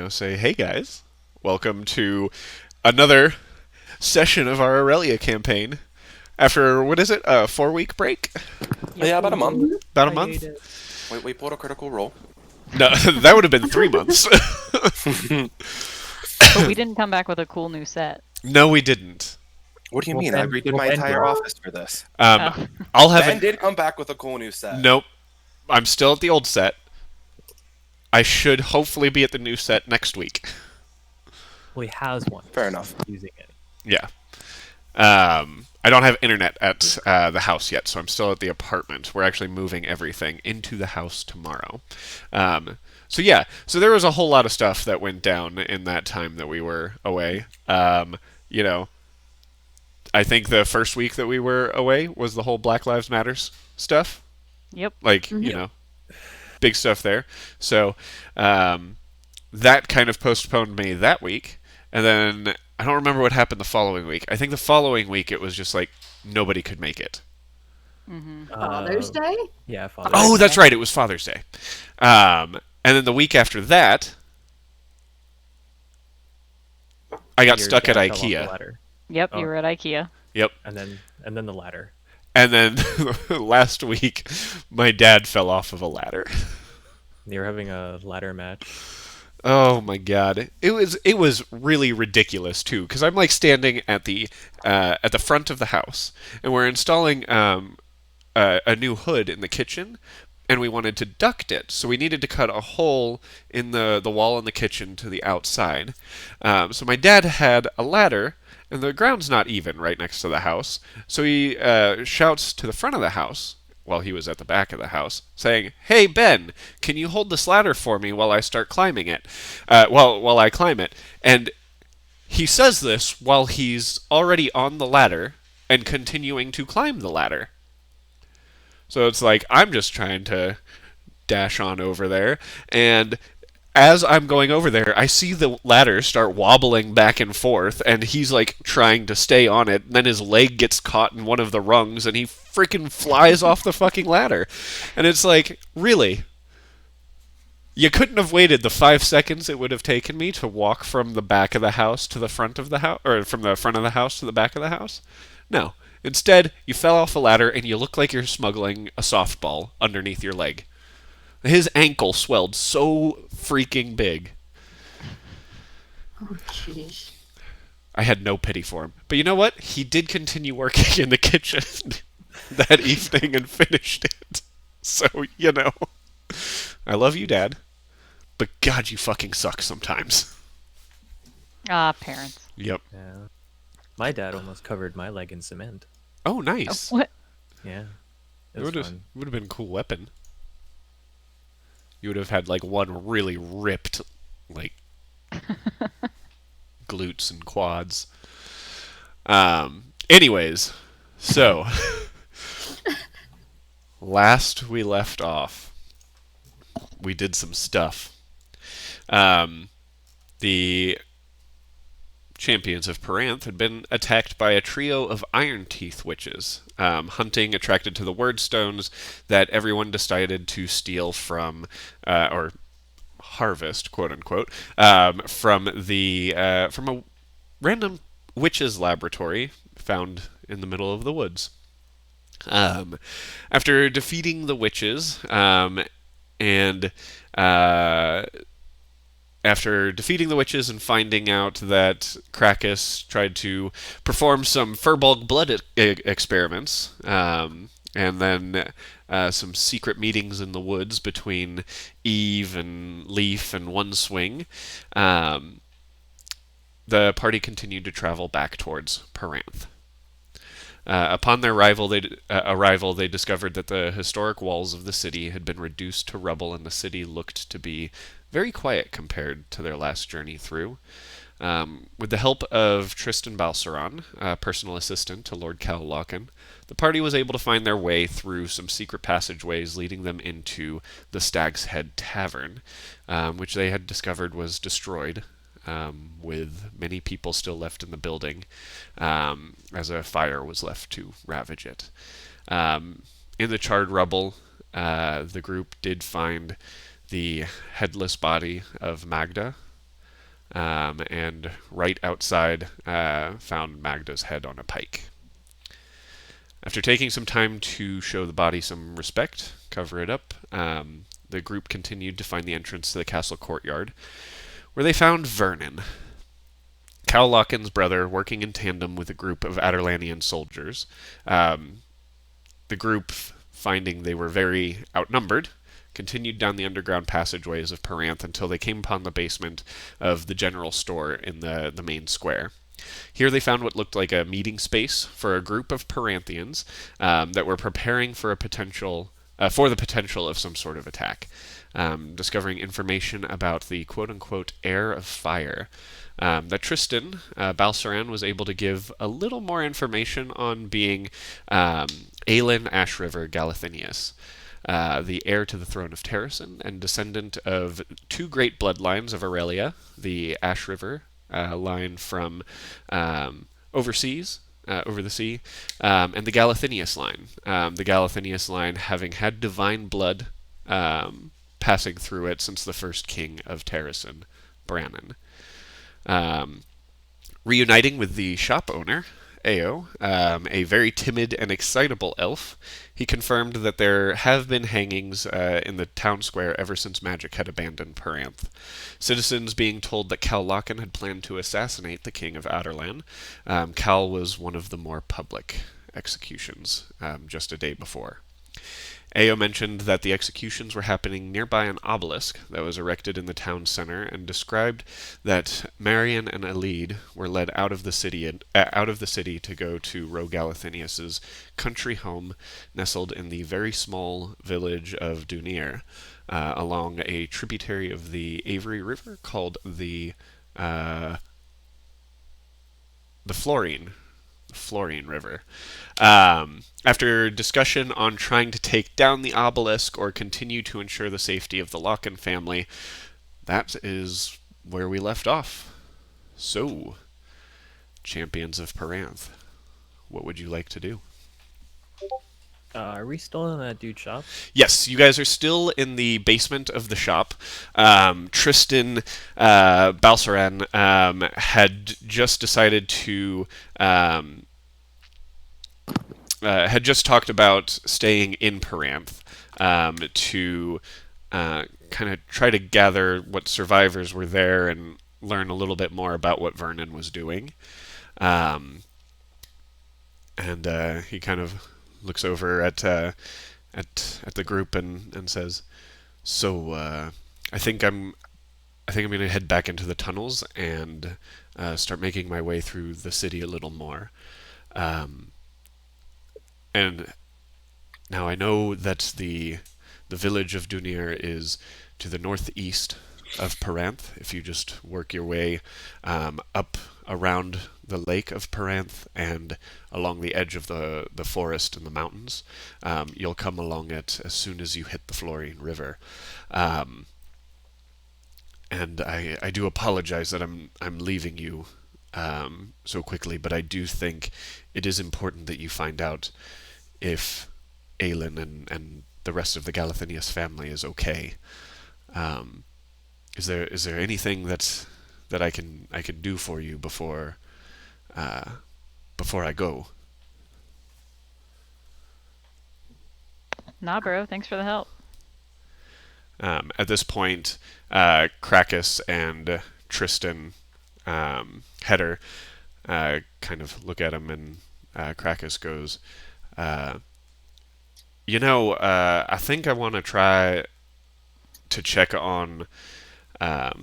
say, hey guys, welcome to another session of our Erilea campaign. After, what is it, a 4 week break? Yeah, about a month. About a month? Hiatus. We pulled a critical role. No, that would have been 3 months. But we didn't come back with a cool new set. No, we didn't. What do you Well, mean? I Ben- redid well, my Ben entire did. office for this. Oh. I'll have Ben an... did come back with a cool new set. Nope, I'm still at the old set. I should hopefully be at the new set next week. Well, he has one. Fair enough. Using it. Yeah. I don't have internet at the house yet, so I'm still at the apartment. We're actually moving everything into the house tomorrow. So there was a whole lot of stuff that went down in that time that we were away. You know, I think the first week that we were away was the whole Black Lives Matters stuff. Yep. Like, big stuff there. So that kind of postponed me that week. And then I don't remember what happened the following week. I think the following week it was just like nobody could make it. Father's Day? Yeah, Father's Oh, Day. that's right. It was Father's Day. And then the week after that, I got Your stuck at dad fell off the IKEA. ladder. Yep, Oh. you were at IKEA. Yep. And then the ladder. And then last week, my dad fell off of a ladder. They were having a ladder match. Oh my god, it was really ridiculous too, because I'm like standing at the front of the house, and we're installing a new hood in the kitchen, and we wanted to duct it, so we needed to cut a hole in the wall in the kitchen to the outside. So my dad had a ladder, and the ground's not even right next to the house, so he shouts to the front of the house while he was at the back of the house, saying, "Hey Ben, can you hold this ladder for me while I start climbing it? While I climb it." And he says this while he's already on the ladder and continuing to climb the ladder. So it's like I'm just trying to dash on over there, and as I'm going over there, I see the ladder start wobbling back and forth, and he's like trying to stay on it. And then his leg gets caught in one of the rungs, and he freaking flies off the fucking ladder. And it's like, really? You couldn't have waited the 5 seconds it would have taken me to walk from the back of the house to the front of the house, or from the front of the house to the back of the house? No. Instead, you fell off a ladder, and you look like you're smuggling a softball underneath your leg. His ankle swelled so freaking big. Oh, jeez. I had no pity for him. But you know what? He did continue working in the kitchen that evening and finished it. So, I love you, Dad. But God, you fucking suck sometimes. Parents. Yep. Yeah. My dad almost covered my leg in cement. Oh, nice. What? Yeah. It It was would fun. have been a cool weapon. You would have had, like, one really ripped, like, glutes and quads. Anyways, so last we left off, we did some stuff. The champions of Peranth had been attacked by a trio of Iron Teeth witches, hunting attracted to the word stones that everyone decided to steal from, or harvest, quote unquote, from a random witch's laboratory found in the middle of the woods. After defeating the witches, and after defeating the witches and finding out that Krakus tried to perform some Furbolg blood experiments, and then some secret meetings in the woods between Eve and Leaf and One Swing, the party continued to travel back towards Peranth. Upon their arrival, they discovered that the historic walls of the city had been reduced to rubble, and the city looked to be very quiet compared to their last journey through. With the help of Tristan Balseron, personal assistant to Lord Callowlochan, the party was able to find their way through some secret passageways leading them into the Stag's Head Tavern, which they had discovered was destroyed, with many people still left in the building, as a fire was left to ravage it. In the charred rubble, the group did find the headless body of Magda, and right outside found Magda's head on a pike. After taking some time to show the body some respect, cover it up, the group continued to find the entrance to the castle courtyard, where they found Vernon, Cal Locken's brother, working in tandem with a group of Adarlanian soldiers. The group, finding they were very outnumbered, continued down the underground passageways of Paranth until they came upon the basement of the general store in the main square. Here they found what looked like a meeting space for a group of Paranthians that were preparing for the potential of some sort of attack, discovering information about the quote-unquote heir of fire. That Tristan Balsaran was able to give a little more information on being Aelin Ashriver Galathinius, the heir to the throne of Terrasen and descendant of two great bloodlines of Erilea, the Ashriver line from overseas, over the sea, and the Galathinius line. The Galathinius line having had divine blood passing through it since the first king of Terrasen, Brannon. Reuniting with the shop owner, Ao, a very timid and excitable elf, he confirmed that there have been hangings in the town square ever since magic had abandoned Paranth. Citizens being told that Cal Locken had planned to assassinate the king of Adarlan. Cal was one of the more public executions just a day before. Ao mentioned that the executions were happening nearby an obelisk that was erected in the town center, and described that Marion and Alid were led out of the city to go to Rogalathinius's country home, nestled in the very small village of Dunir, along a tributary of the Avery River called the Florine River. After discussion on trying to take down the obelisk or continue to ensure the safety of the Locken family, that is where we left off. So, champions of Paranth, what would you like to do? Are we still in that dude's shop? Yes, you guys are still in the basement of the shop. Tristan Balsaran had just decided to had just talked about staying in Paranth to kind of try to gather what survivors were there and learn a little bit more about what Vernon was doing. And he kind of looks over at the group and says, "So I think I'm going to head back into the tunnels and start making my way through the city a little more." And now I know that the village of Dunir is to the northeast of Paranth. If you just work your way up around the lake of Paranth and along the edge of the forest and the mountains, you'll come along it as soon as you hit the Florine River. And I do apologize that I'm leaving you so quickly, but I do think it is important that you find out if Aelin and the rest of the Galathinius family is okay. Is there anything that I can do for you before I go? Nah, bro. Thanks for the help. At this point, Krakus and Tristan Heder kind of look at him, and Krakus goes, I think I want to try to check on a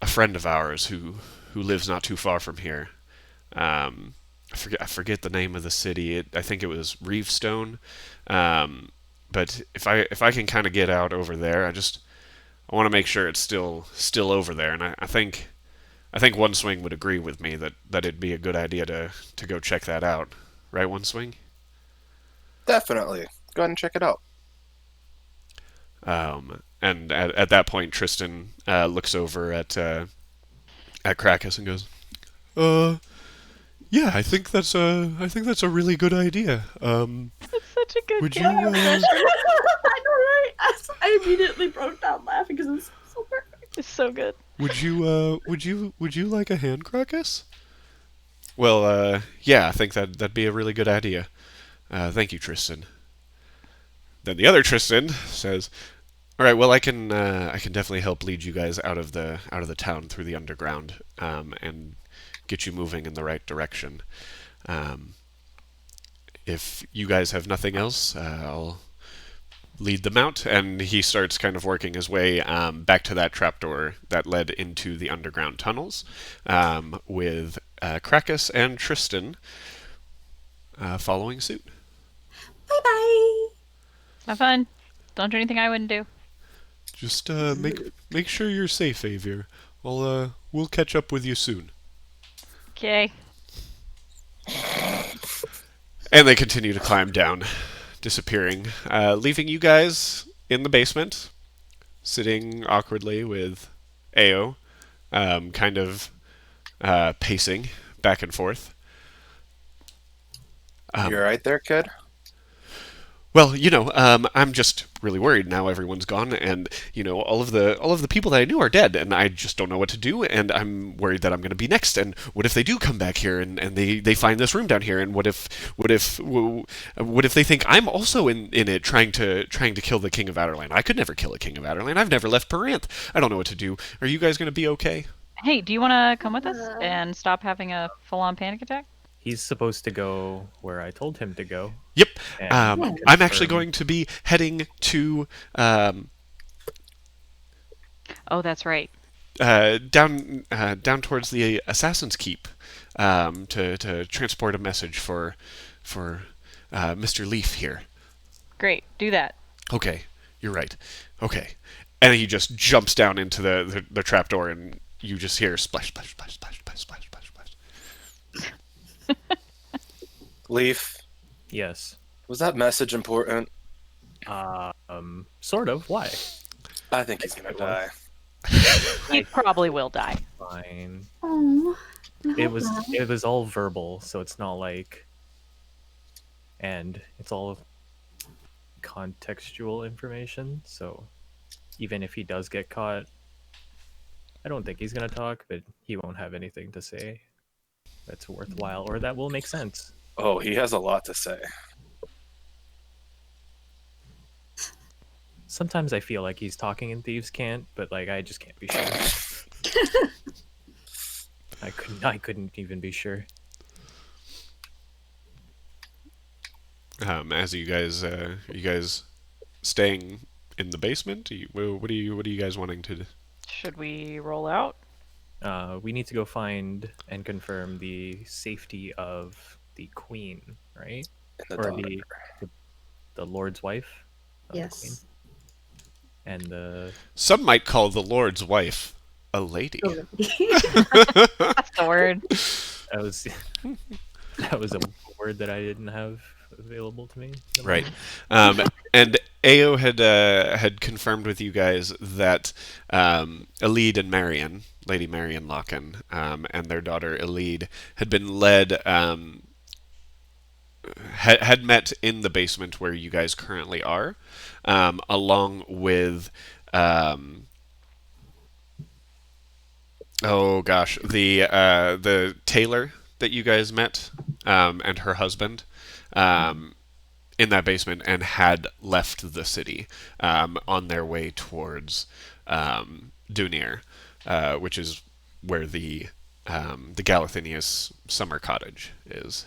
friend of ours who lives not too far from here. I forget the name of the city. I think it was Reevestone. But if I can kind of get out over there, I want to make sure it's still over there. And I think One Swing would agree with me that it'd be a good idea to go check that out. Right, One Swing? Definitely. Go ahead and check it out. And at that point, Tristan looks over at Krakus and goes, yeah, I think that's a really good idea. It's such a good Would you? game. I know, right? I immediately broke down laughing because it's so perfect. It's so good. would you like a hand, Crocus? Well, yeah, I think that'd be a really good idea. Thank you, Tristan. Then the other Tristan says, "All right, well, I can definitely help lead you guys out of the town through the underground, and get you moving in the right direction. Um, if you guys have nothing else, I'll lead them out." And he starts kind of working his way back to that trapdoor that led into the underground tunnels, with Krakus and Tristan following suit. Bye bye. Have fun. Don't do anything I wouldn't do. Just make sure you're safe, Avier. We'll catch up with you soon. Okay. And they continue to climb down, disappearing, leaving you guys in the basement, sitting awkwardly with Ao, kind of pacing back and forth. You right there, kid? Well, I'm just really worried now. Everyone's gone, and all of the people that I knew are dead, and I just don't know what to do. And I'm worried that I'm going to be next. And what if they do come back here, and they find this room down here? And what if they think I'm also in it, trying to kill the King of Outerland? I could never kill a King of Outerland. I've never left Paranth. I don't know what to do. Are you guys going to be okay? Hey, do you want to come with us and stop having a full-on panic attack? He's supposed to go where I told him to go. Yep. And I'm actually confirm- going to be heading to Oh, that's right. down towards the Assassin's Keep, to transport a message for Mr. Leaf here. Great. Do that. Okay, you're right. Okay, and he just jumps down into the trapdoor, and you just hear splash, splash, splash, splash, splash, splash, splash, splash. Leaf, Yes. was that message important? Sort of. Why? I think he's gonna die. You probably will die. Fine. Oh. It was all verbal, so it's not like, and it's all contextual information. So even if he does get caught, I don't think he's gonna talk, but he won't have anything to say that's worthwhile or that will make sense. Oh, he has a lot to say. Sometimes I feel like he's talking in Thieves' Cant, but like I just can't be sure. I couldn't even be sure. As you guys, are you guys staying in the basement? What are you guys wanting to do? Should we roll out? We need to go find and confirm the safety of the queen, right? In the Or daughter. the Lord's wife. Not the queen. Yes. And the Some might call the Lord's wife a lady. Oh. That's the word. that was that was a word that I didn't have available to me. Right. And Ao had confirmed with you guys that Elide and Marion, Lady Marion Locken, and their daughter Elide had been led, had met in the basement where you guys currently are, along with oh gosh, the tailor that you guys met, and her husband, in that basement, and had left the city, on their way towards Dunir, which is where the Galathinius summer cottage is.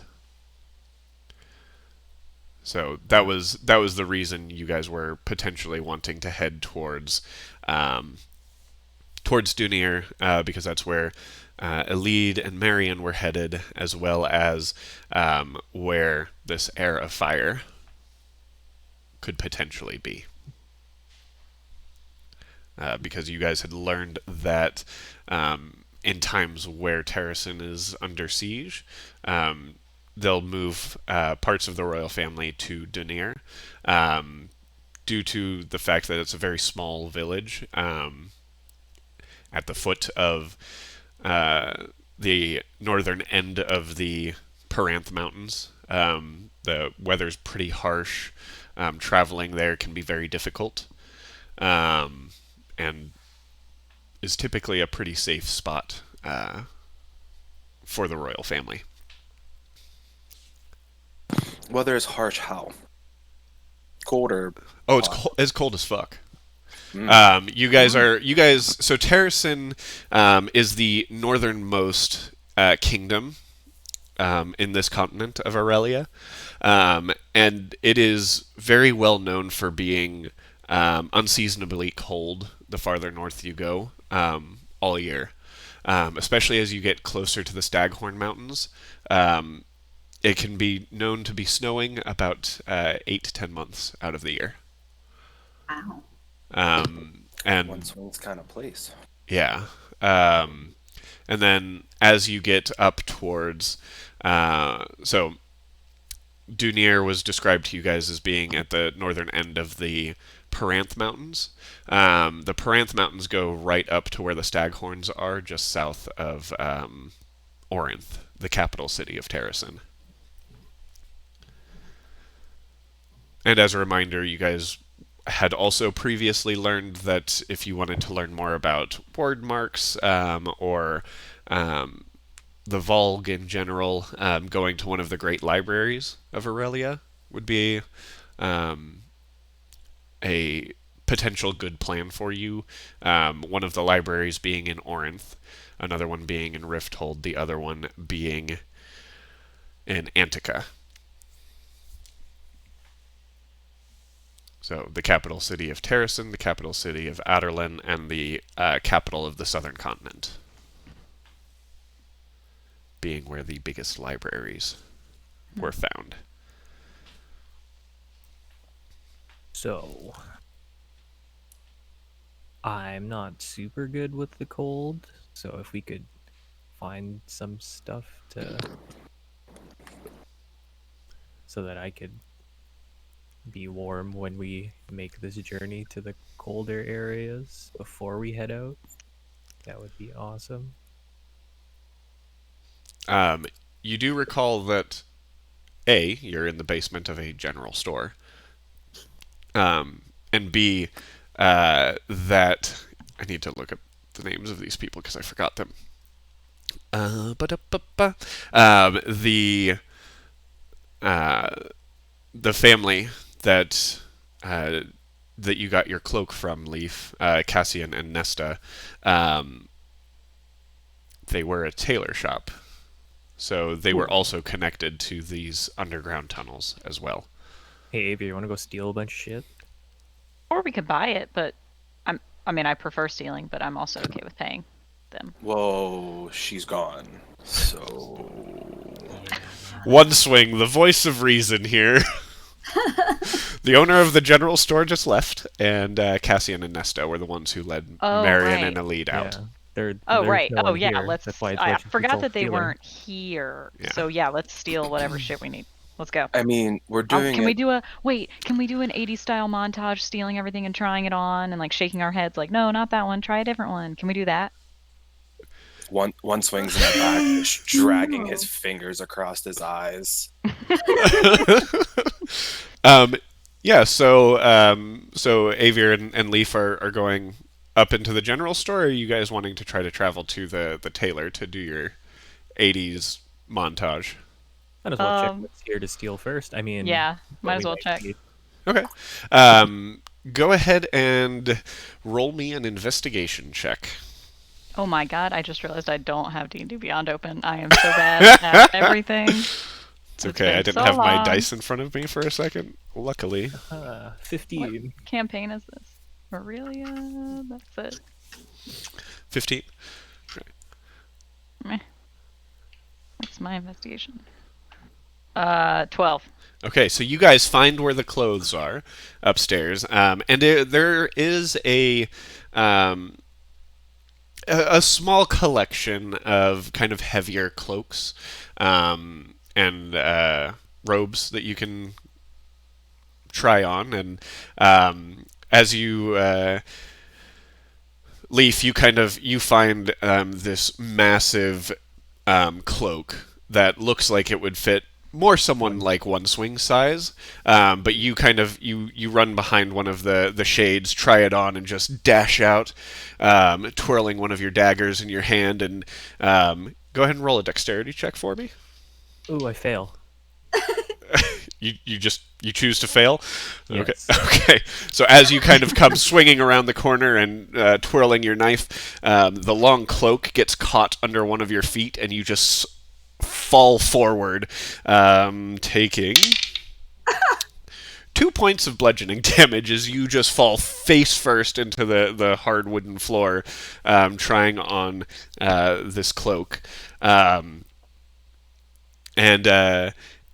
So that was the reason you guys were potentially wanting to head towards Dunir, because that's where Elide and Marion were headed, as well as where this Heir of Fire could potentially be. Because you guys had learned that in times where Terrasen is under siege, they'll move parts of the royal family to Dunir, due to the fact that it's a very small village at the foot of the northern end of the Paranth Mountains. The weather's pretty harsh. Traveling there can be very difficult. And is typically a pretty safe spot for the royal family. Weather is harsh. How? Cold or Oh, it's hot? cold, it's cold as fuck. Mm. You guys. So Terracin is the northernmost kingdom in this continent of Erilea, and it is very well known for being unseasonably cold the farther north you go all year, especially as you get closer to the Staghorn Mountains. It can be known to be snowing about 8 to 10 months out of the year. Wow. And One swings kind of place. yeah. And then as you get up towards, so Dunir was described to you guys as being at the northern end of the Paranth Mountains. The Paranth Mountains go right up to where the Staghorns are, just south of Orinth, the capital city of Terracin. And as a reminder, you guys had also previously learned that if you wanted to learn more about word marks or the Volg in general, going to one of the great libraries of Erilea would be a potential good plan for you. One of the libraries being in Orinth, another one being in Rifthold, the other one being in Antica. So the capital city of Terracin, the capital city of Aderlin, and the capital of the southern continent, being where the biggest libraries were found. So, I'm not super good with the cold, so if we could find some stuff so that I could be warm when we make this journey to the colder areas before we head out, that would be awesome. You do recall that A, you're in the basement of a general store, and B, that I need to look up the names of these people because I forgot them. Ba-da-ba-ba. The family that that you got your cloak from, Leaf, Cassian and Nesta, they were a tailor shop. So they were also connected to these underground tunnels as well. Hey, Avery, you want to go steal a bunch of shit? Or we could buy it, but I prefer stealing, but I'm also okay with paying them. Whoa, she's gone. So One swing, the voice of reason here. The owner of the general store just left, and Cassian and Nesta were the ones who led Oh, Marion right. and Elite out. Yeah. Oh, There's right. no Oh, one yeah. here. Let's. That's why it's I Legend forgot Control that they Stealing. weren't here. Yeah. So yeah, let's steal whatever shit we need. Let's go. I mean, we're doing Can we it. do a wait? Can we do an 80s style montage, stealing everything and trying it on, and like shaking our heads, like, no, not that one. Try a different one. Can we do that? One swings in the back, just dragging his fingers across his eyes. Yeah, so Avier and Leaf are going up into the general store, or are you guys wanting to try to travel to the tailor to do your 80s montage? Might as well check what's here to steal first. I mean, Yeah, what might as we well might check. need. Okay. Go ahead and roll me an investigation check. Oh my god! I just realized I don't have D&D Beyond open. I am so bad at everything. It's okay, I been didn't so have my long. dice in front of me for a second, luckily. 15. What campaign is this? Erilea. That's it. 15. Meh. What's my investigation? 12. Okay, so you guys find where the clothes are upstairs, and there is a small collection of kind of heavier cloaks and robes that you can try on, and as you Leaf, you find this massive cloak that looks like it would fit more someone like One Swing size, but you kind of you run behind one of the shades, try it on, and just dash out, twirling one of your daggers in your hand, and go ahead and roll a dexterity check for me. Ooh, I fail. You choose to fail. Yes. Okay. So as you kind of come swinging around the corner and twirling your knife, the long cloak gets caught under one of your feet, and you just fall forward, taking 2 points of bludgeoning damage as you just fall face first into the hard wooden floor, trying on this cloak. And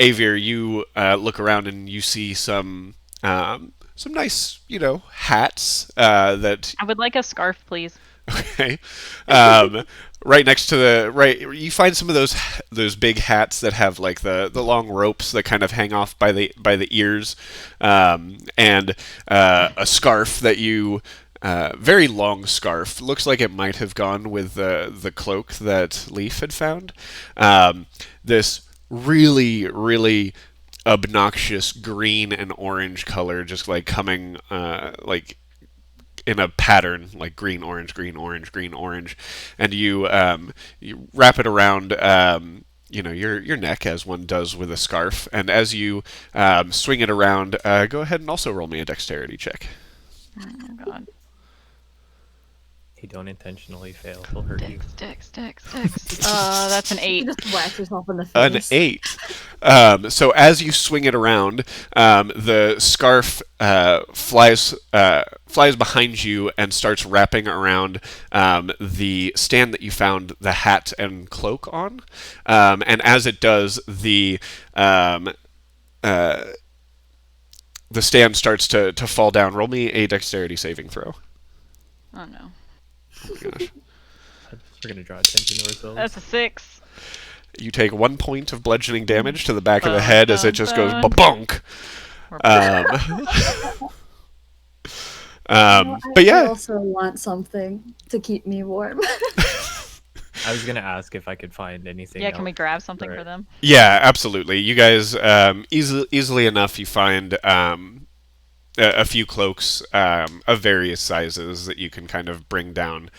Avir, you look around and you see some nice, hats that. I would like a scarf, please. Okay. Right next to you find some of those big hats that have like the long ropes that kind of hang off by the ears, and a scarf that you. Very long scarf. Looks like it might have gone with the cloak that Leaf had found. This really, really obnoxious green and orange color, just like coming like in a pattern, like green, orange, green, orange, green, orange, and you wrap it around. Your neck, as one does with a scarf, and as you swing it around, go ahead and also roll me a dexterity check. Oh God. Hey, don't intentionally fail. He'll hurt you. Dex. That's an 8. You just whack yourself in the An face. 8. So as you swing it around, the scarf flies behind you and starts wrapping around the stand that you found the hat and cloak on. And as it does, the stand starts to fall down. Roll me a dexterity saving throw. Oh no. Oh my gosh. We're gonna draw attention to ourselves. That's a 6. You take 1 point of bludgeoning damage to the back of the head as it just goes Dun. ba-bonk. But I yeah, also want something to keep me warm. I was gonna ask if I could find anything. Yeah, can we else grab something for for it. them? yeah, absolutely. You guys easily enough you find a few cloaks of various sizes that you can kind of bring down.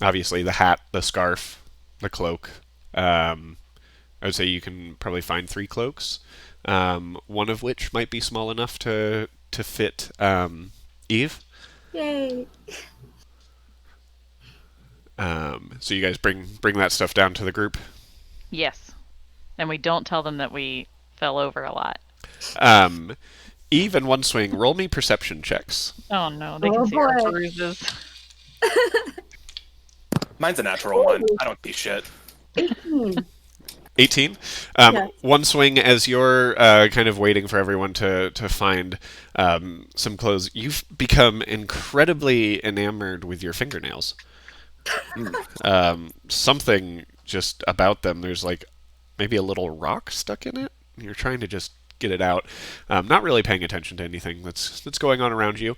Obviously, the hat, the scarf, the cloak. I would say you can probably find 3 cloaks, one of which might be small enough to fit Eve. Yay. So you guys bring that stuff down to the group. Yes. And we don't tell them that we fell over a lot. Eve and One Swing, roll me perception checks. Oh no, they Oh, can see our boy. bruises. Mine's a natural one. I don't see shit. 18. 18. Yes. One Swing, as you're kind of waiting for everyone to find some clothes, you've become incredibly enamored with your fingernails. Something just about them. There's like maybe a little rock stuck in it. You're trying to just get it out, not really paying attention to anything that's going on around you.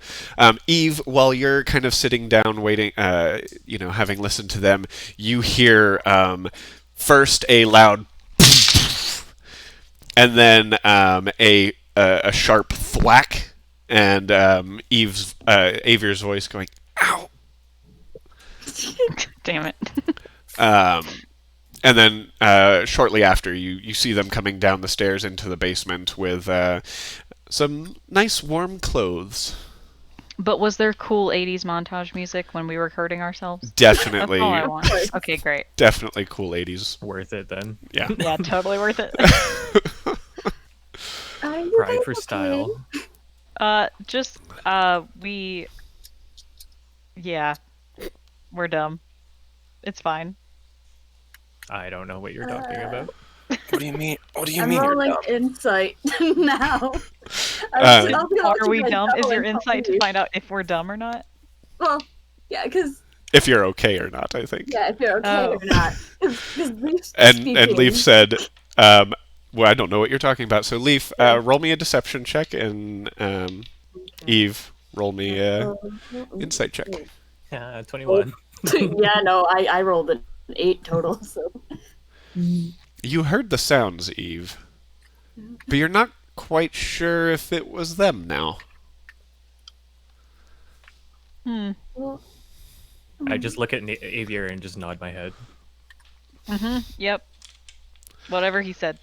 Eve, while you're kind of sitting down waiting, having listened to them, you hear first a loud and then a sharp thwack, and Avir's voice going, "Ow!" Damn it. And then shortly after, you see them coming down the stairs into the basement with some nice warm clothes. But was there cool 80s montage music when we were hurting ourselves? Definitely, That's all I want. Okay, great. definitely cool 80s. Worth it then. Yeah. Yeah, totally worth it. Are you Pride guys for okay? style. Yeah, we're dumb. It's fine. I don't know what you're talking about. What do you mean? What do you I'm mean? You're rolling dumb? insight now. Uh, I'll be able Are to we like dumb? Is go your and insight to help you. find out if we're dumb or not? Well, yeah, because If you're okay or not, I think. yeah, if you're okay Oh. or not. Because Leaf's And speaking. Leaf said, well, I don't know what you're talking about. So Leaf, roll me a deception check, and Eve, roll me a insight check. Yeah, 21. Yeah, no, I rolled an 8 total. So You heard the sounds, Eve, but you're not quite sure if it was them now. Well, I just look at Avier and just nod my head. Yep. Whatever he said.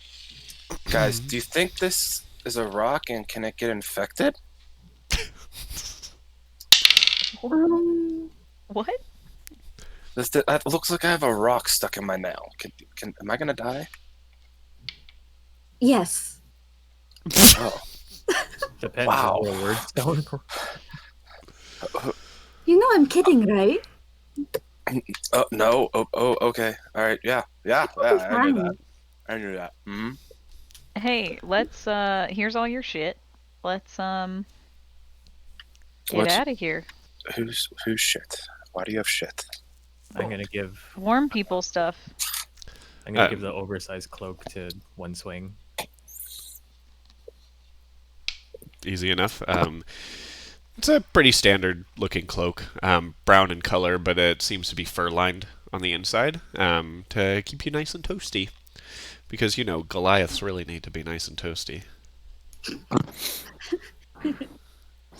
Guys, do you think this is a rock and can it get infected? What? That looks like I have a rock stuck in my nail. Am I gonna die? yes. Oh, Depends Wow. on the words don't. You know I'm kidding, right? oh no. Oh, okay. All right. Yeah. I knew that. I knew that. Hmm. Hey, let's here's all your shit. Let's get What's- out of here. Who's shit? Why do you have shit? I'm gonna give Warm people stuff. give the oversized cloak to One Swing. Easy enough. It's a pretty standard looking cloak, brown in color, but it seems to be fur lined on the inside to keep you nice and toasty. Because, you know, Goliaths really need to be nice and toasty.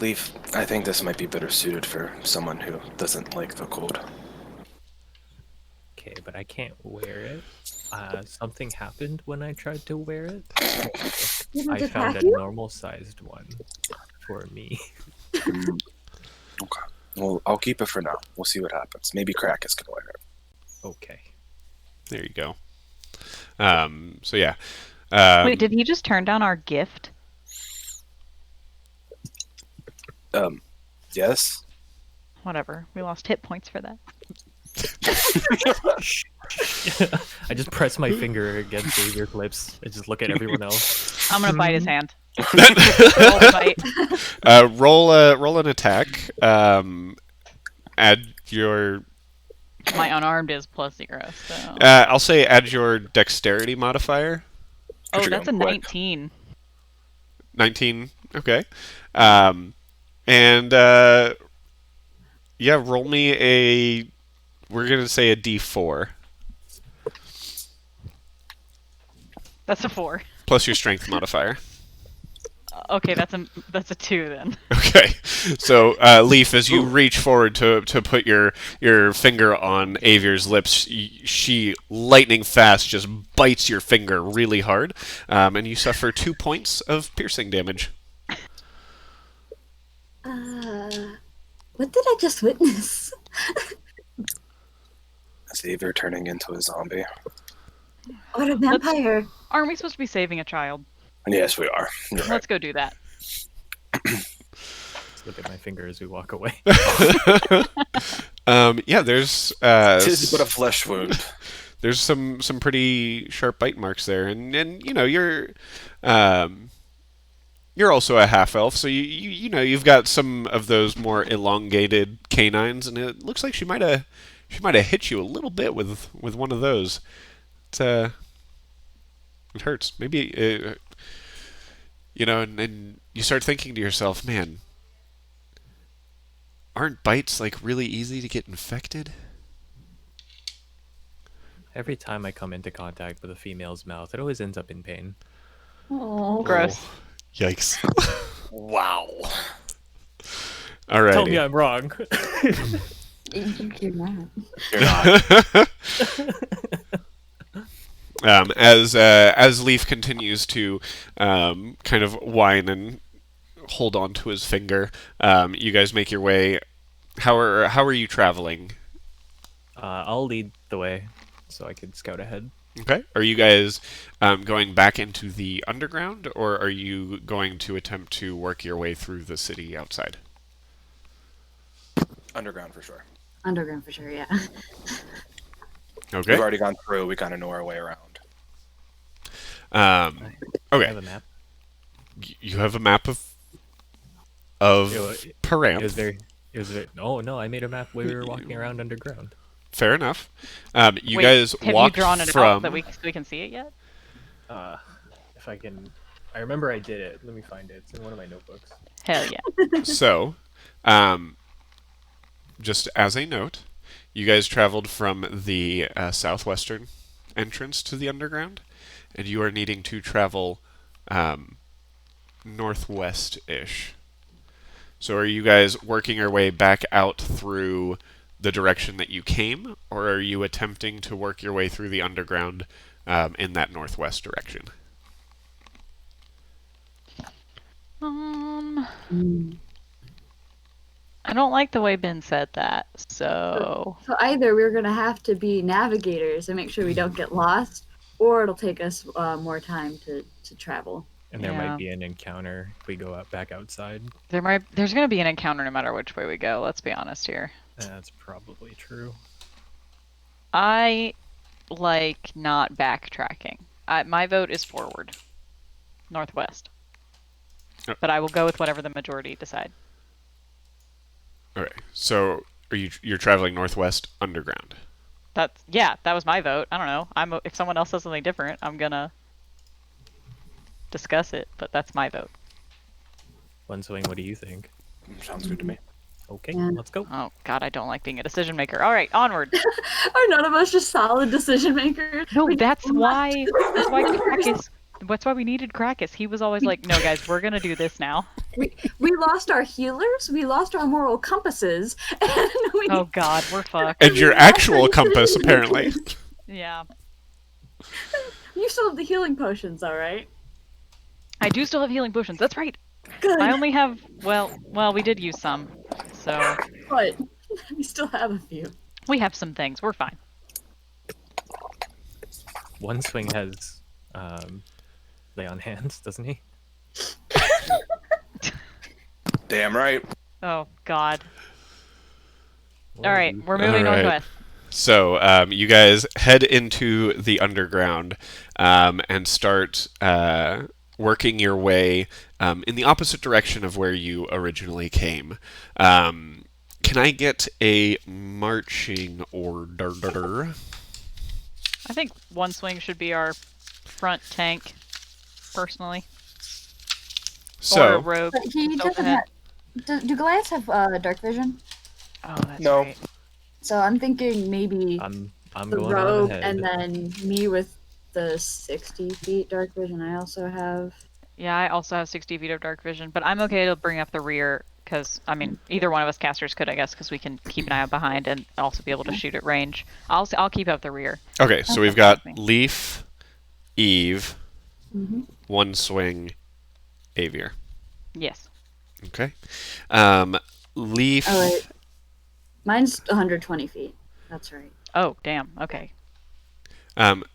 Leaf, I think this might be better suited for someone who doesn't like the cold. Okay, but I can't wear it. Something happened when I tried to wear it. Did I it found attack a you? normal sized one for me. Okay. Well, I'll keep it for now. We'll see what happens. Maybe Krakus can wear it. Okay. There you go. So yeah. Wait, did he just turn down our gift? Yes. Whatever. We lost hit points for that. I just press my finger against Avier's lips and just look at everyone else. I'm gonna bite his hand. Roll the bite. Roll an attack. Add your. My unarmed is +0, so. I'll say add your dexterity modifier. Oh, you're that's a going quick. 19. 19. Okay. And yeah, roll me a. We're gonna say a D4 That's a 4. plus your strength modifier. Okay, that's a 2 then. Okay, so Leaf, as you reach forward to put your finger on Avier's lips, she lightning fast just bites your finger really hard, and you suffer 2 points of piercing damage. What did I just witness? Xavier turning into a zombie. Or a vampire? Aren't we supposed to be saving a child? Yes, we are. You're right. Let's go do that. Just look at my finger as we walk away. Yeah, there's Tis but a flesh wound. there's some pretty sharp bite marks there, and you know you're also a half elf, so you know you've got some of those more elongated canines, and it looks like she might have hit you a little bit with one of those. It hurts. Maybe you know, and you start thinking to yourself, man, aren't bites like really easy to get infected? Every time I come into contact with a female's mouth, it always ends up in pain. Oh. Gross. Yikes! Wow. Alrighty. Tell me I'm wrong. You're not. You're not. As Leaf continues to kind of whine and hold on to his finger, you guys make your way. How are you traveling? I'll lead the way so I can scout ahead. Okay. Are you guys going back into the underground, or are you going to attempt to work your way through the city outside? Underground for sure. Underground for sure, yeah. Okay. We've already gone through. We kind of know our way around. I Okay. have a map. You have a map of It was Paranth. very. Oh no! I made a map while we were walking around underground. Fair enough. You Wait, guys have walked you drawn it out from. that we can see it yet? If I can, I remember I did it. Let me find it. It's in one of my notebooks. Hell yeah. So, just as a note, you guys traveled from the southwestern entrance to the underground, and you are needing to travel northwest-ish. So are you guys working your way back out through the direction that you came, or are you attempting to work your way through the underground in that northwest direction? Mm. I don't like the way Ben said that, so So either we're gonna have to be navigators and make sure we don't get lost, or it'll take us more time to travel. And there Yeah. might be an encounter if we go out back outside. there's gonna be an encounter no matter which way we go. Let's be honest here. That's probably true. I like not backtracking. My vote is forward, northwest. Oh. But I will go with whatever the majority decide. Okay, so you're traveling northwest underground? That was my vote. I don't know. If someone else says something different, I'm gonna discuss it. But that's my vote. One swing, what do you think? Sounds good to me. Okay, Yeah. let's go. Oh God, I don't like being a decision maker. All right, onward. Are none of us just solid decision makers? No, We that's just why. That's why left. Crackus. That's why we needed Crackus. He was always like, "No, guys, we're gonna do this now." We lost our healers, we lost our moral compasses, and we Oh God, we're fucked. And your actual compass, apparently. Yeah, You still have the healing potions, all right? I do still have healing potions. That's right. Good, I only have well, we did use some, so but we still have a few. we have some things. We're fine. One swing has lay on hands, doesn't he? Damn right. Oh God. All right, we're moving All right. northwest. So you guys head into the underground and start working your way in the opposite direction of where you originally came. Can I get a marching order? I think one swing should be our front tank, personally, or a So, rogue. But he Go doesn't ahead. have. Do Goliaths have dark vision? Oh, that's No. right. So I'm thinking maybe I'm the going on rogue ahead. and then me with the 60 feet dark vision. I also have. Yeah, I also have 60 feet of dark vision, but I'm okay to bring up the rear because I mean either one of us casters could, I guess, because we can keep an eye out behind and also be able to shoot at range. I'll keep up the rear. okay, so we've got Leaf, Eve, Mm-hmm. One Swing, Avier. Yes. Okay. Leaf. Oh wait, mine's 120 feet. That's right. Oh damn. Okay.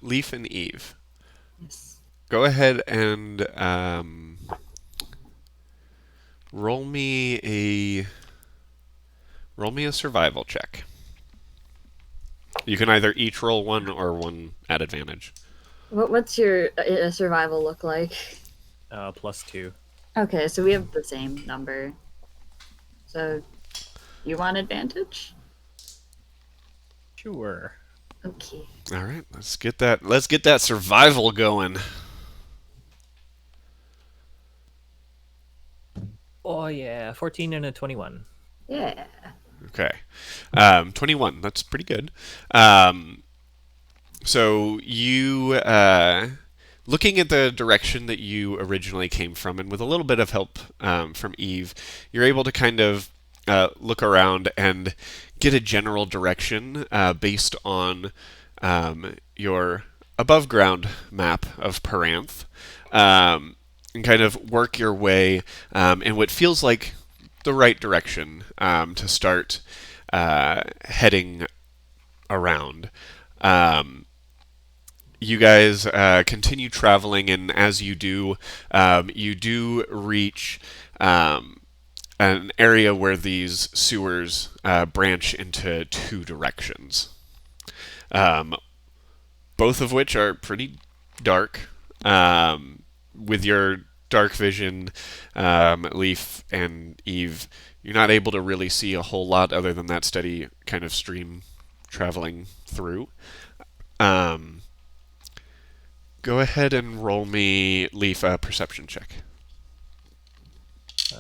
Leaf and Eve. Yes. Go ahead and roll me a survival check. You can either each roll one or one at advantage. What's your survival look like? +2. Okay, so we have the same number. So, you want advantage? Sure. Okay. All right, let's get that survival going. Oh yeah, 14 and a 21. Yeah. Okay. 21. That's pretty good. So you, looking at the direction that you originally came from, and with a little bit of help from Eve, you're able to kind of look around and get a general direction based on your above ground map of Paranth, and kind of work your way in what feels like the right direction to start heading around. You guys continue traveling, and as you do reach an area where these sewers branch into two directions, both of which are pretty dark. With your dark vision, Leaf and Eve, you're not able to really see a whole lot other than that steady kind of stream traveling through. Go ahead and roll me, Leaf, a perception check.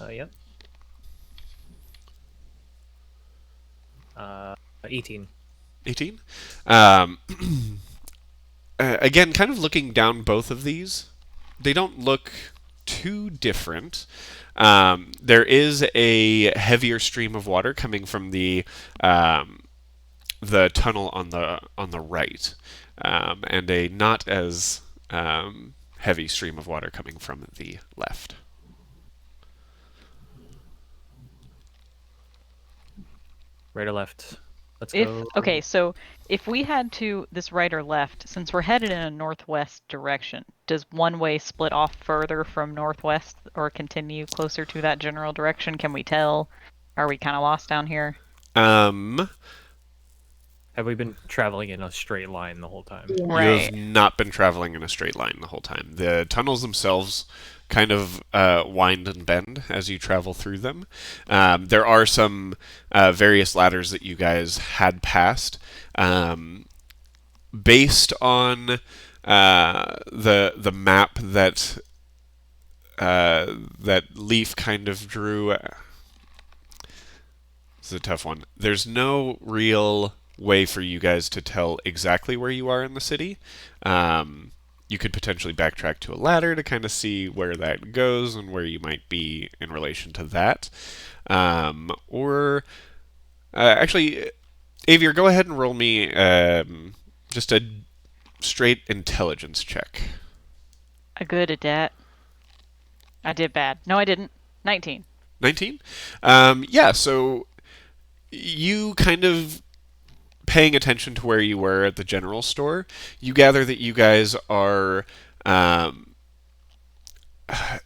Yep. 18. 18? again, kind of looking down both of these, they don't look too different. There is a heavier stream of water coming from the tunnel on the right, and a not as heavy stream of water coming from the left. Right or left? Let's If go. okay, so if we had to this right or left, since we're headed in a northwest direction, does one way split off further from northwest or continue closer to that general direction? Can we tell? Are we kind of lost down here? Um, Have we been traveling in a straight line the whole time? Yeah. You Right. have not been traveling in a straight line the whole time. The tunnels themselves kind of wind and bend as you travel through them. There are some various ladders that you guys had passed. Based on the map that that Leaf kind of drew, it's a tough one. There's no real way for you guys to tell exactly where you are in the city. You could potentially backtrack to a ladder to kind of see where that goes and where you might be in relation to that. Or actually, Avier, go ahead and roll me just a straight intelligence check. I'm good at that. I did bad. No, I didn't. 19. 19? Yeah, so you kind of paying attention to where you were at the general store, you gather that you guys are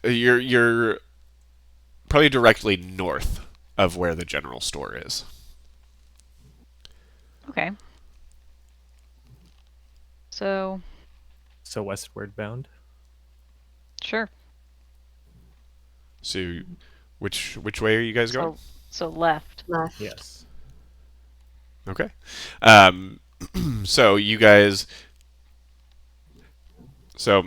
you're probably directly north of where the general store is. Okay. So, So westward bound. sure. So which way are you guys going? So left. Left. Yes. Okay. So you guys. So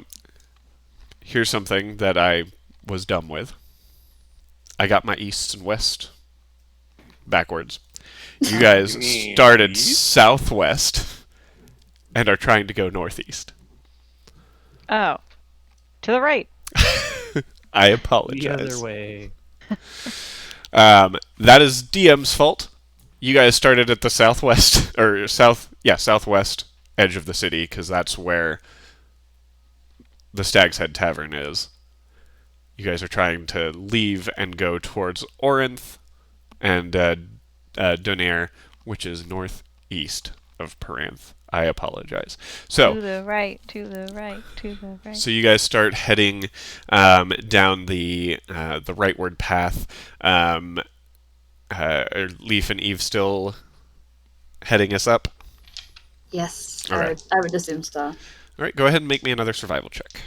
here's something that I was dumb with. I got my east and west backwards. You guys started East? southwest and are trying to go northeast. Oh. To the right. I The apologize. other way. That is DM's fault. You guys started at the southwest or southwest edge of the city because that's where the Stag's Head Tavern is. You guys are trying to leave and go towards Orinth and Donair, which is northeast of Peranth. I apologize. So To the right, to the right, to the right. So you guys start heading down the rightward path. Are Leaf and Eve still heading us up? Yes, All right. I would assume so. All right, go ahead and make me another survival check.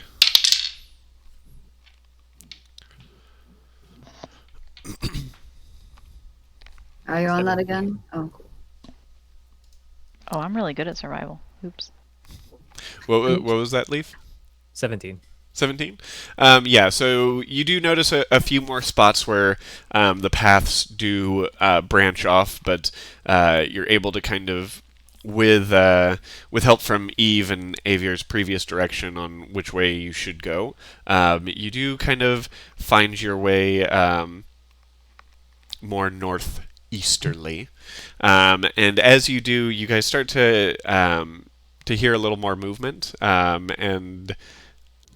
Are you on that again? Oh, cool. Oh, I'm really good at survival. Oops. What was that, Leaf? 17. 17? Yeah, so you do notice a few more spots where the paths do branch off, but you're able to kind of, with help from Eve and Avier's previous direction on which way you should go, you do kind of find your way more northeasterly. And as you do, you guys start to hear a little more movement, and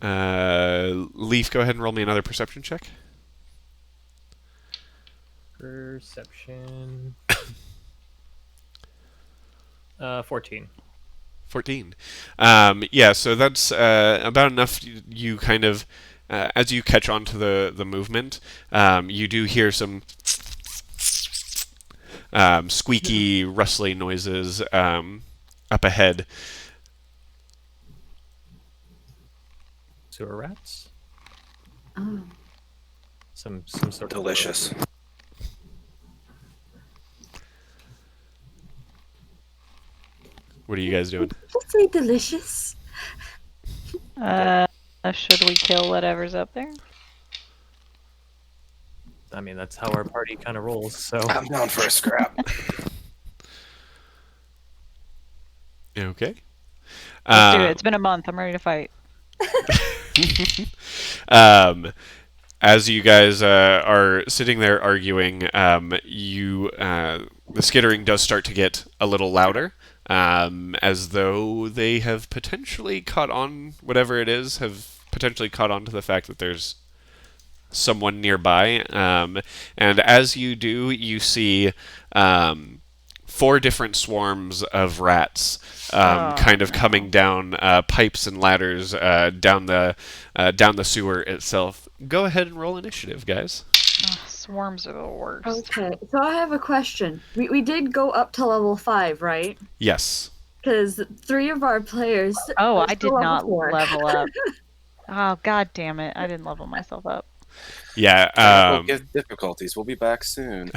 Leaf, go ahead and roll me another perception check. Perception. 14. 14. Yeah, so that's about enough. You kind of, as you catch on to the movement, you do hear some squeaky, rustly noises up ahead. Sewer rats? Oh. Some sort of Delicious. What are you guys doing? Let's say delicious. Should we kill whatever's up there? I mean, that's how our party kind of rolls. So I'm down for a scrap. Okay. Let's do it. It's been a month. I'm ready to fight. As you guys are sitting there arguing, the skittering does start to get a little louder, as though they have potentially caught on, whatever it is, have potentially caught on to the fact that there's someone nearby. And as you do, you see 4 different swarms of rats kind of coming down pipes and ladders down the sewer itself. Go ahead and roll initiative, guys. Swarms are the worst. Okay, so I have a question. We did go up to level 5, right? Yes. Because 3 of our players. Oh, are I still did level not 4. level up. Oh, god damn it. I didn't level myself up. Yeah. We'll get difficulties. We'll be back soon.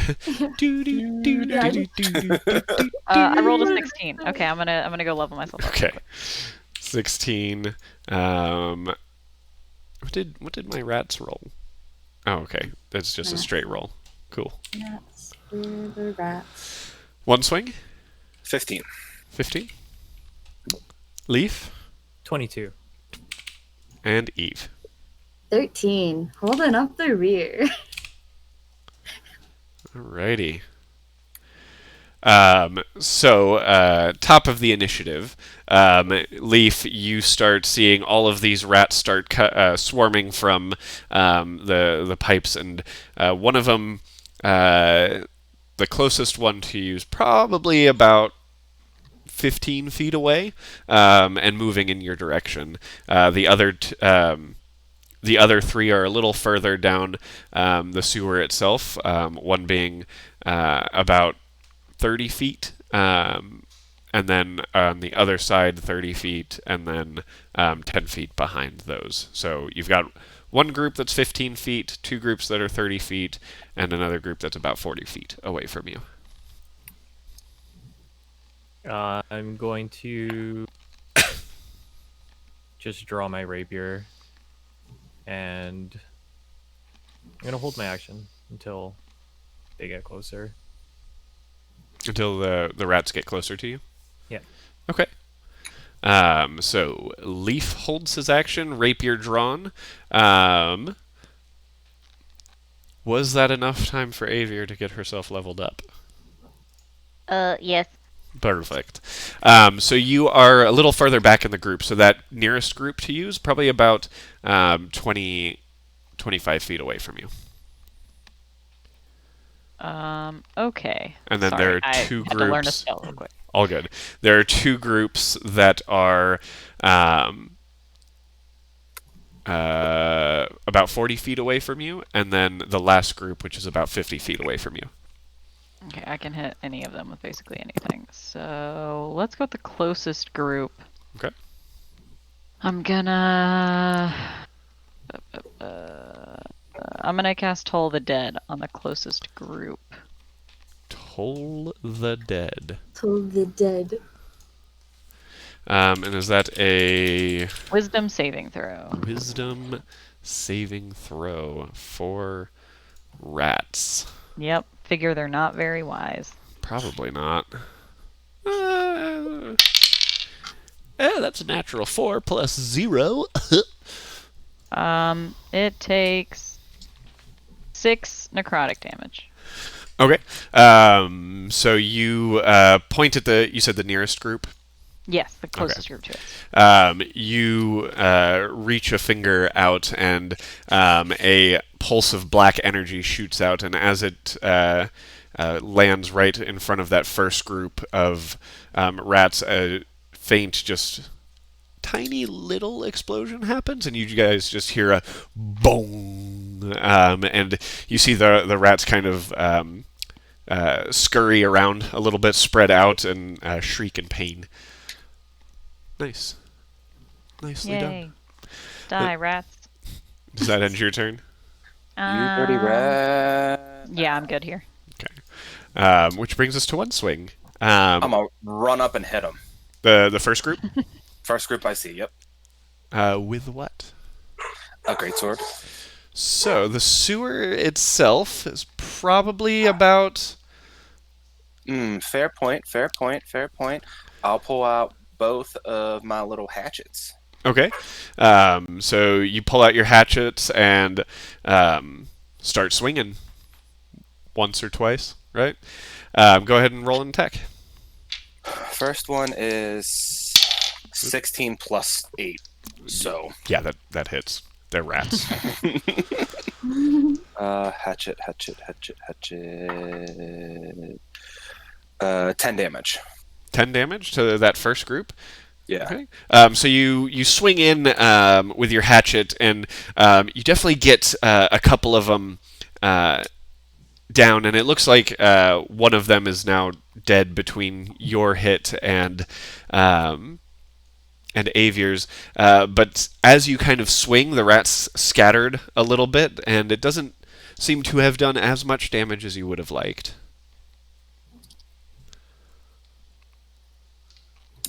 I rolled a 16. Okay, I'm gonna go level myself up. Okay. 16. What did my rats roll? Oh, okay. That's just a straight roll. Cool. Rats. Where are the rats? One swing. 15. 15. Leaf 22. and Eve. 13. Holding up the rear. Alrighty. So, top of the initiative, Leaf, you start seeing all of these rats start swarming from the pipes, and one of them, the closest one to you, is probably about 15 feet away, and moving in your direction. The other 3 are a little further down the sewer itself, one being about 30 feet, and then on the other side 30 feet, and then 10 feet behind those. So you've got one group that's 15 feet, 2 groups that are 30 feet, and another group that's about 40 feet away from you. I'm going to just draw my rapier, and I'm going to hold my action until they get closer. Until the rats get closer to you? Yeah. Okay. So Leaf holds his action, rapier drawn. Was that enough time for Avier to get herself leveled up? Yes. Perfect. So you are a little further back in the group, so that nearest group to you is probably about 25 feet away from you. Okay. And then Sorry, there are I 2 had to learn a groups. spell real quick. All good. There are 2 groups that are about 40 feet away from you, and then the last group, which is about 50 feet away from you. Okay, I can hit any of them with basically anything. So let's go with the closest group. Okay. I'm gonna cast Toll the Dead on the closest group. Toll the Dead. Toll the Dead. And is that a Wisdom saving throw. wisdom saving throw for rats? Yep. Figure they're not very wise. Probably not. That's a natural 4 plus 0. It takes 6 necrotic damage. Okay. So you point at you said the nearest group? Yes, the closest group to it. You reach a finger out, and a pulse of black energy shoots out, and as it lands right in front of that first group of rats, a faint, just tiny little explosion happens, and you guys just hear a boom, and you see the rats kind of scurry around a little bit, spread out, and shriek in pain. Nice. Nicely Yay. done. Die, rats. Does that end your turn? You dirty rat. Yeah, I'm good here. Okay. Which brings us to one swing. I'm gonna run up and hit him. The first group? First group I see. Yep. With what? A great sword. So the sewer itself is probably about. Fair point. Fair point. Fair point. I'll pull out both of my little hatchets. Okay. So you pull out your hatchets and start swinging once or twice, right? Go ahead and roll an attack. First one is 16 plus 8. So Yeah, that hits. They're rats. hatchet. 10 damage. 10 damage to that first group. Yeah. Okay. So you swing in with your hatchet, and you definitely get a couple of them down, and it looks like one of them is now dead between your hit and Avier's. But as you kind of swing, the rats scattered a little bit, and it doesn't seem to have done as much damage as you would have liked.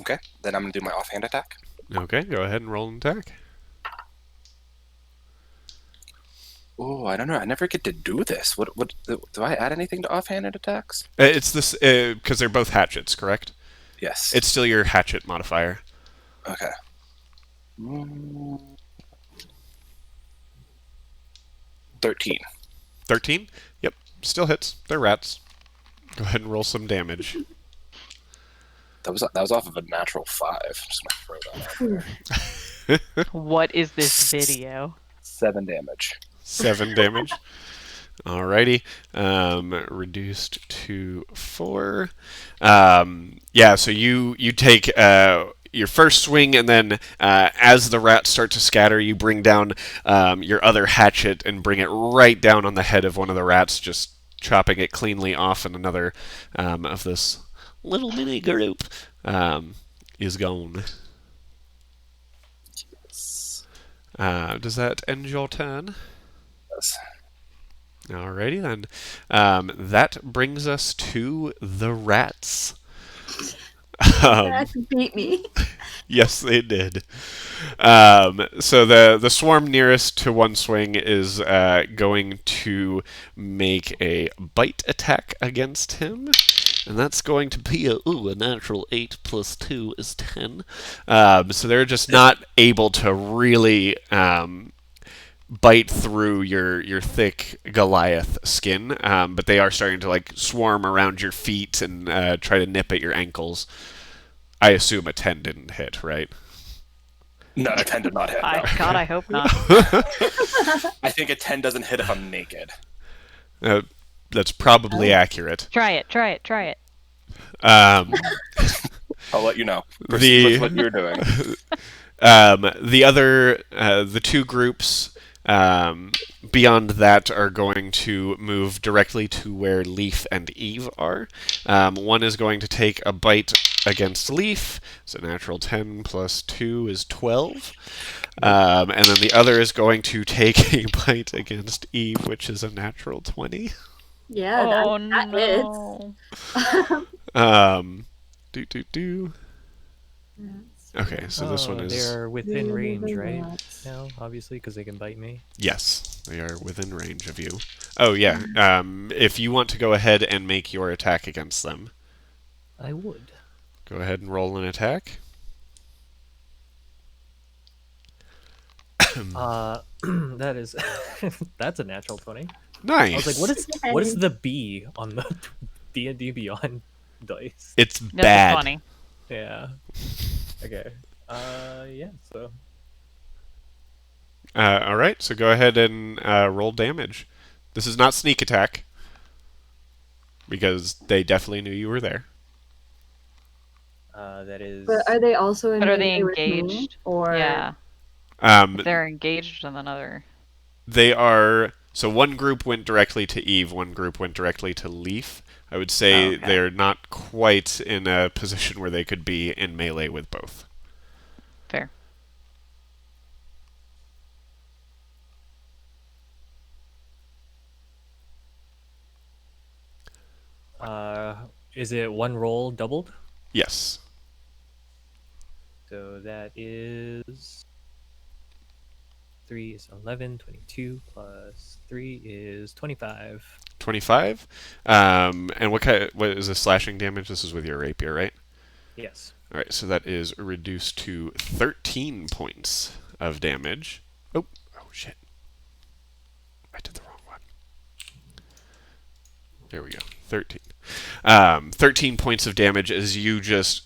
Okay. Then I'm going to do my offhand attack. Okay, go ahead and roll an attack. Oh, I don't know. I never get to do this. What do I add anything to offhanded attacks? It's this because they're both hatchets, correct? Yes. It's still your hatchet modifier. Okay. 13. 13? Yep, still hits. They're rats. Go ahead and roll some damage. That was off of a natural 5. Just gonna throw that out there. What is this video? 7 damage. 7 damage. Alrighty. Reduced to 4. Yeah, so you take your first swing, and then as the rats start to scatter, you bring down your other hatchet and bring it right down on the head of one of the rats, just chopping it cleanly off, and another of this little mini group is gone. Does that end your turn? Yes. Alrighty then. That brings us to the rats. That beat me. Yes, they did. So the swarm nearest to one swing is going to make a bite attack against him. And that's going to be a natural 8 plus 2 is 10. So they're just not able to really bite through your thick Goliath skin, but they are starting to like swarm around your feet and try to nip at your ankles. I assume a 10 didn't hit, right? No, a 10 did not hit. No. God, I hope not. I think a 10 doesn't hit if I'm naked. That's probably accurate. Try it. Um, I'll let you know. The- With what you're doing. the two groups beyond that are going to move directly to where Leaf and Eve are. One is going to take a bite against Leaf. So natural 10 plus 2 is 12. And then the other is going to take a bite against Eve, which is a natural 20. Yeah, Oh that no. Do. Okay, so this one is... They're within Really range, right? lots. Now, obviously, because they can bite me. Yes, they are within range of you. Oh, yeah. If you want to go ahead and make your attack against them, I would. go ahead and roll an attack. That is... that's a natural 20. Nice. I was like, what is the B on the D&D Beyond dice? It's That's bad. funny. Yeah. Okay. Yeah, so... All right, so go ahead and roll damage. This is not sneak attack, because they definitely knew you were there. That is... But are they also in But are they melee with me, engaged? or Yeah. Um, If they're engaged in another. They are... So one group went directly to Eve, one group went directly to Leaf. I would say Okay. they're not quite in a position where they could be in melee with both. Fair. Is it one roll doubled? Yes. So that is... 3 is 11, 22 plus 3 is 25. 25. And what is the slashing damage? This is with your rapier, right? Yes. All right, so that is reduced to 13 points of damage. Oh shit. I did the wrong one. There we go. 13. 13 points of damage as you just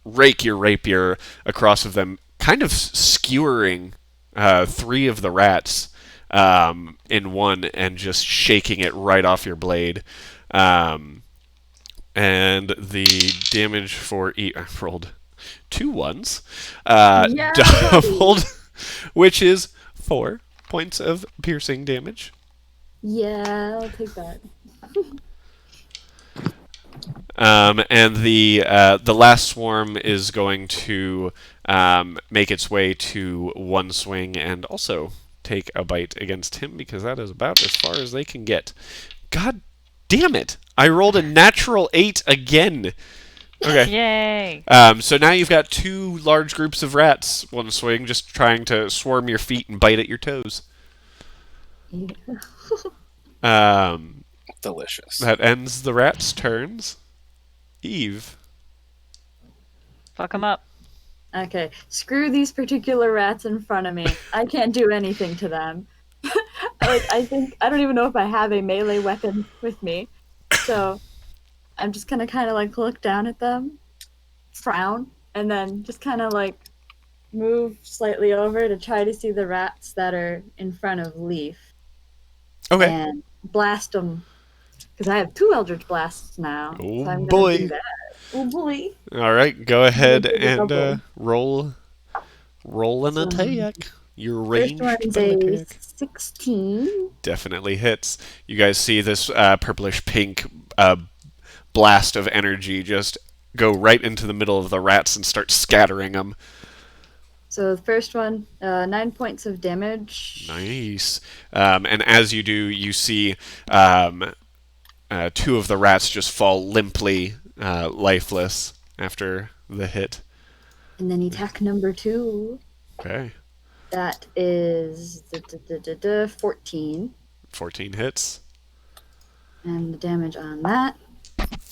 rake your rapier across of them, kind of skewering 3 of the rats in one and just shaking it right off your blade. And the damage for I rolled 2 ones, Yeah, doubled, which is 4 points of piercing damage. Yeah, I'll take that. And the last swarm is going to make its way to one swing and also take a bite against him because that is about as far as they can get. God damn it! I rolled a natural 8 again. Okay. Yay! So now you've got 2 large groups of rats, one swing, just trying to swarm your feet and bite at your toes. Yeah. Delicious. That ends the rats' turns. Eve. Fuck them up. Okay, screw these particular rats in front of me. I can't do anything to them. I think I don't even know if I have a melee weapon with me, so I'm just gonna kind of like look down at them, frown, and then just kind of like move slightly over to try to see the rats that are in front of Leaf Okay. and blast them because I have 2 Eldritch Blasts now. Oh so I'm boy. Gonna do that. Oh boy! All right, go ahead Double, and double. roll an So, attack. Your First ranged one's spell a attack 16. definitely hits. You guys see this purplish pink blast of energy just go right into the middle of the rats and start scattering them. So the first one, 9 points of damage. Nice. And as you do, you see 2 of the rats just fall limply lifeless after the hit. And then attack number 2. Okay. That is 14. 14 hits. And the damage on that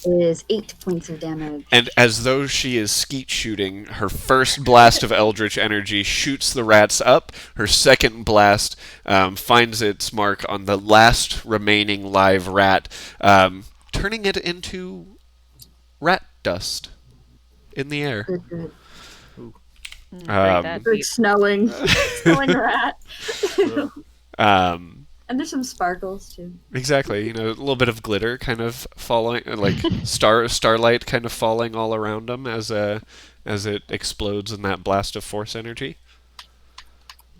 is 8 points of damage. And as though she is skeet shooting, her first blast of eldritch energy shoots the rats up. Her second blast finds its mark on the last remaining live rat, turning it into rat dust in the air. Good, good. Break Um, that Good deep. snowing. Snowing rat. Um, And there's some sparkles too. exactly, a little bit of glitter kind of falling, like starlight kind of falling all around them as it explodes in that blast of force energy.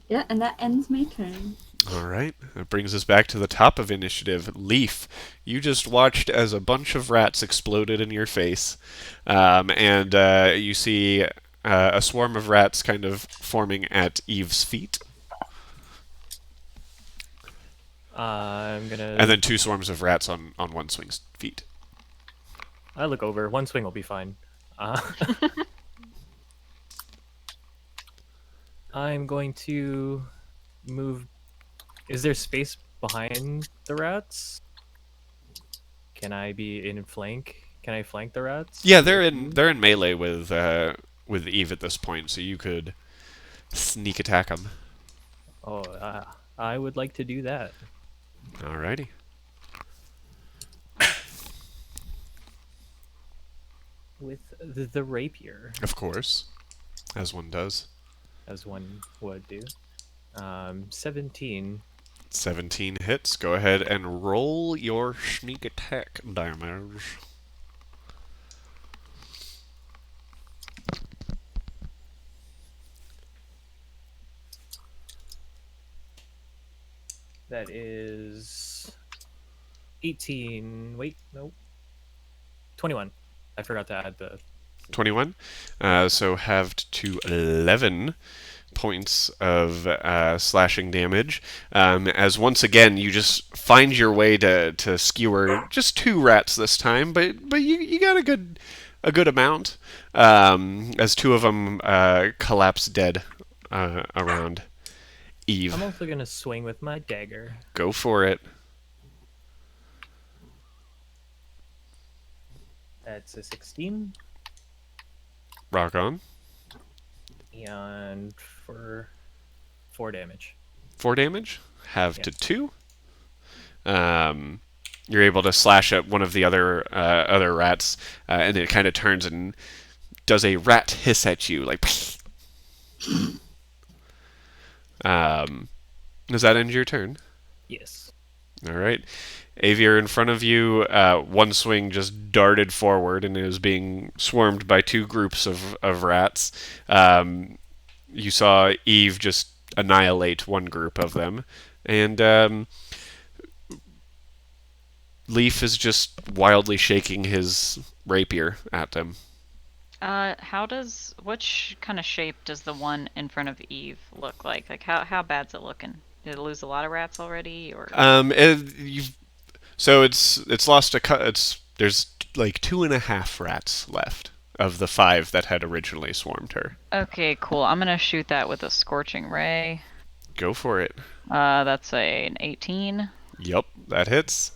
Yeah, and that ends my turn. All right, that brings us back to the top of initiative. Leaf, you just watched as a bunch of rats exploded in your face, and you see a swarm of rats kind of forming at Eve's feet, I'm gonna. and then 2 swarms of rats on one swing's feet. I look over. One swing will be fine. I'm going to move. Is there space behind the rats? Can I be in flank? Can I flank the rats? Yeah, they're in melee with Eve at this point, so you could sneak attack them. Oh, I would like to do that. Alrighty. With the rapier, Of course, as one does. as one would do. 17. 17 hits. Go ahead and roll your sneak attack damage. That is 18. Wait, no. 21. I forgot to add the 21. So halved to 11 points of slashing damage. As once again, you just find your way to skewer just 2 rats this time, but you got a good amount. As 2 of them collapse dead around Eve. I'm also gonna swing with my dagger. Go for it. That's a 16. Rock on. And for 4 damage. 4 damage. Have Yeah. to 2. You're able to slash at one of the other rats, and it kind of turns and does a rat hiss at you, like. Does that end your turn? Yes. All right. Aviar in front of you, one swing just darted forward and is being swarmed by 2 groups of rats. You saw Eve just annihilate one group of them, and Leaf is just wildly shaking his rapier at them. Which kind of shape does the one in front of Eve look like? Like how bad's it looking? Did it lose a lot of rats already, or? So it's lost there's like 2.5 rats left of the 5 that had originally swarmed her. Okay, cool. I'm gonna shoot that with a scorching ray. Go for it. That's an 18. Yup, that hits.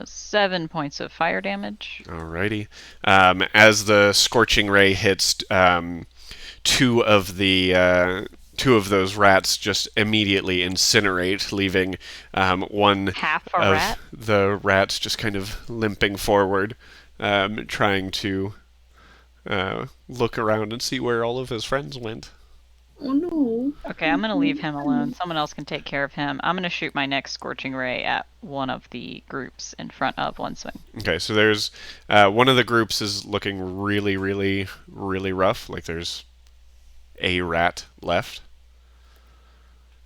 7 points of fire damage. Alrighty. As the scorching ray hits, 2 of those rats just immediately incinerate, leaving one Half a of rat? the rats just kind of limping forward, trying to look around and see where all of his friends went. Oh no. Okay, I'm gonna leave him alone. Someone else can take care of him. I'm gonna shoot my next scorching ray at one of the groups in front of one swing. Okay, so there's one of the groups is looking really, really, really rough. Like there's a rat left.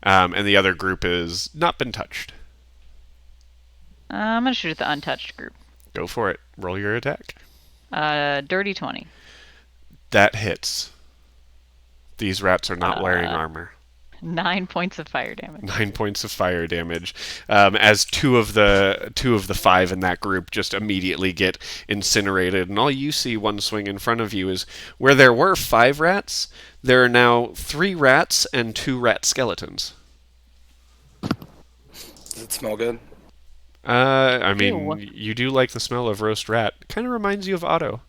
And the other group is not been touched. I'm gonna shoot at the untouched group. Go for it. Roll your attack. Dirty 20. That hits. These rats are not wearing armor. 9 points of fire damage. 9 points of fire damage. As two of the 5 in that group just immediately get incinerated, and all you see one swing in front of you is where there were 5 rats, there are now 3 rats and 2 rat skeletons. Does it smell good? I mean, Ew. you do like the smell of roast rat. Kind of reminds you of Otto.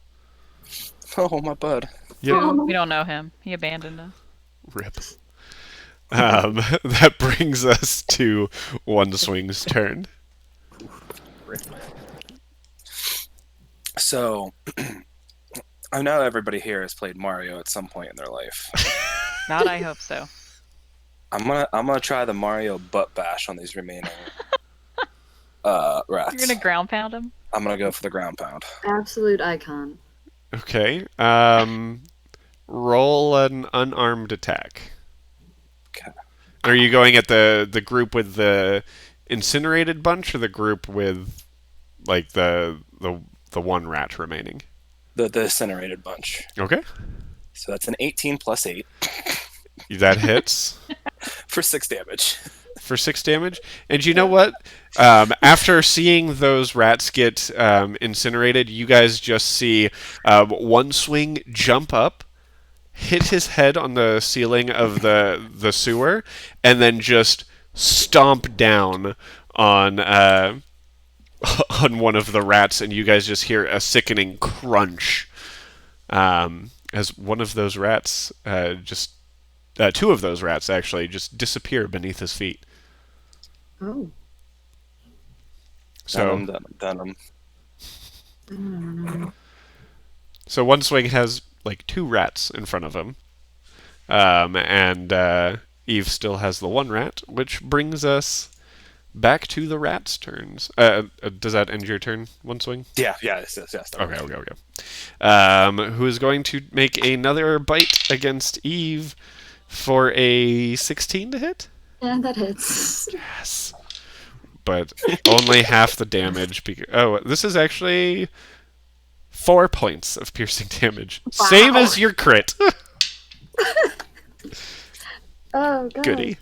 Oh, my bud. Yeah. We don't know him. He abandoned us. Rip. That brings us to one swing's turn. So, I know everybody here has played Mario at some point in their life. God, I hope so. I'm gonna try the Mario butt bash on these remaining rats. You're gonna ground pound him? I'm gonna go for the ground pound. Absolute icon. Okay. Roll an unarmed attack. Okay. Are you going at the group with the incinerated bunch or the group with like the one rat remaining? The incinerated bunch. Okay. So that's an 18 plus 8 That hits for 6 damage. for 6 damage. And you know what? After seeing those rats get incinerated, you guys just see one swing jump up, hit his head on the ceiling of the sewer, and then just stomp down on on one of the rats, and you guys just hear a sickening crunch as one of those rats two of those rats actually just disappear beneath his feet. Oh. So Venom. So one swing has like 2 rats in front of him, and Eve still has the 1 rat, which brings us back to the rats' turns. Does that end your turn? One swing? Yes. Okay. Who is going to make another bite against Eve for a 16 to hit? Yeah, that hits. Yes. But only half the damage. This is actually 4 points of piercing damage. Wow. Same as your crit. Oh, God. Goody.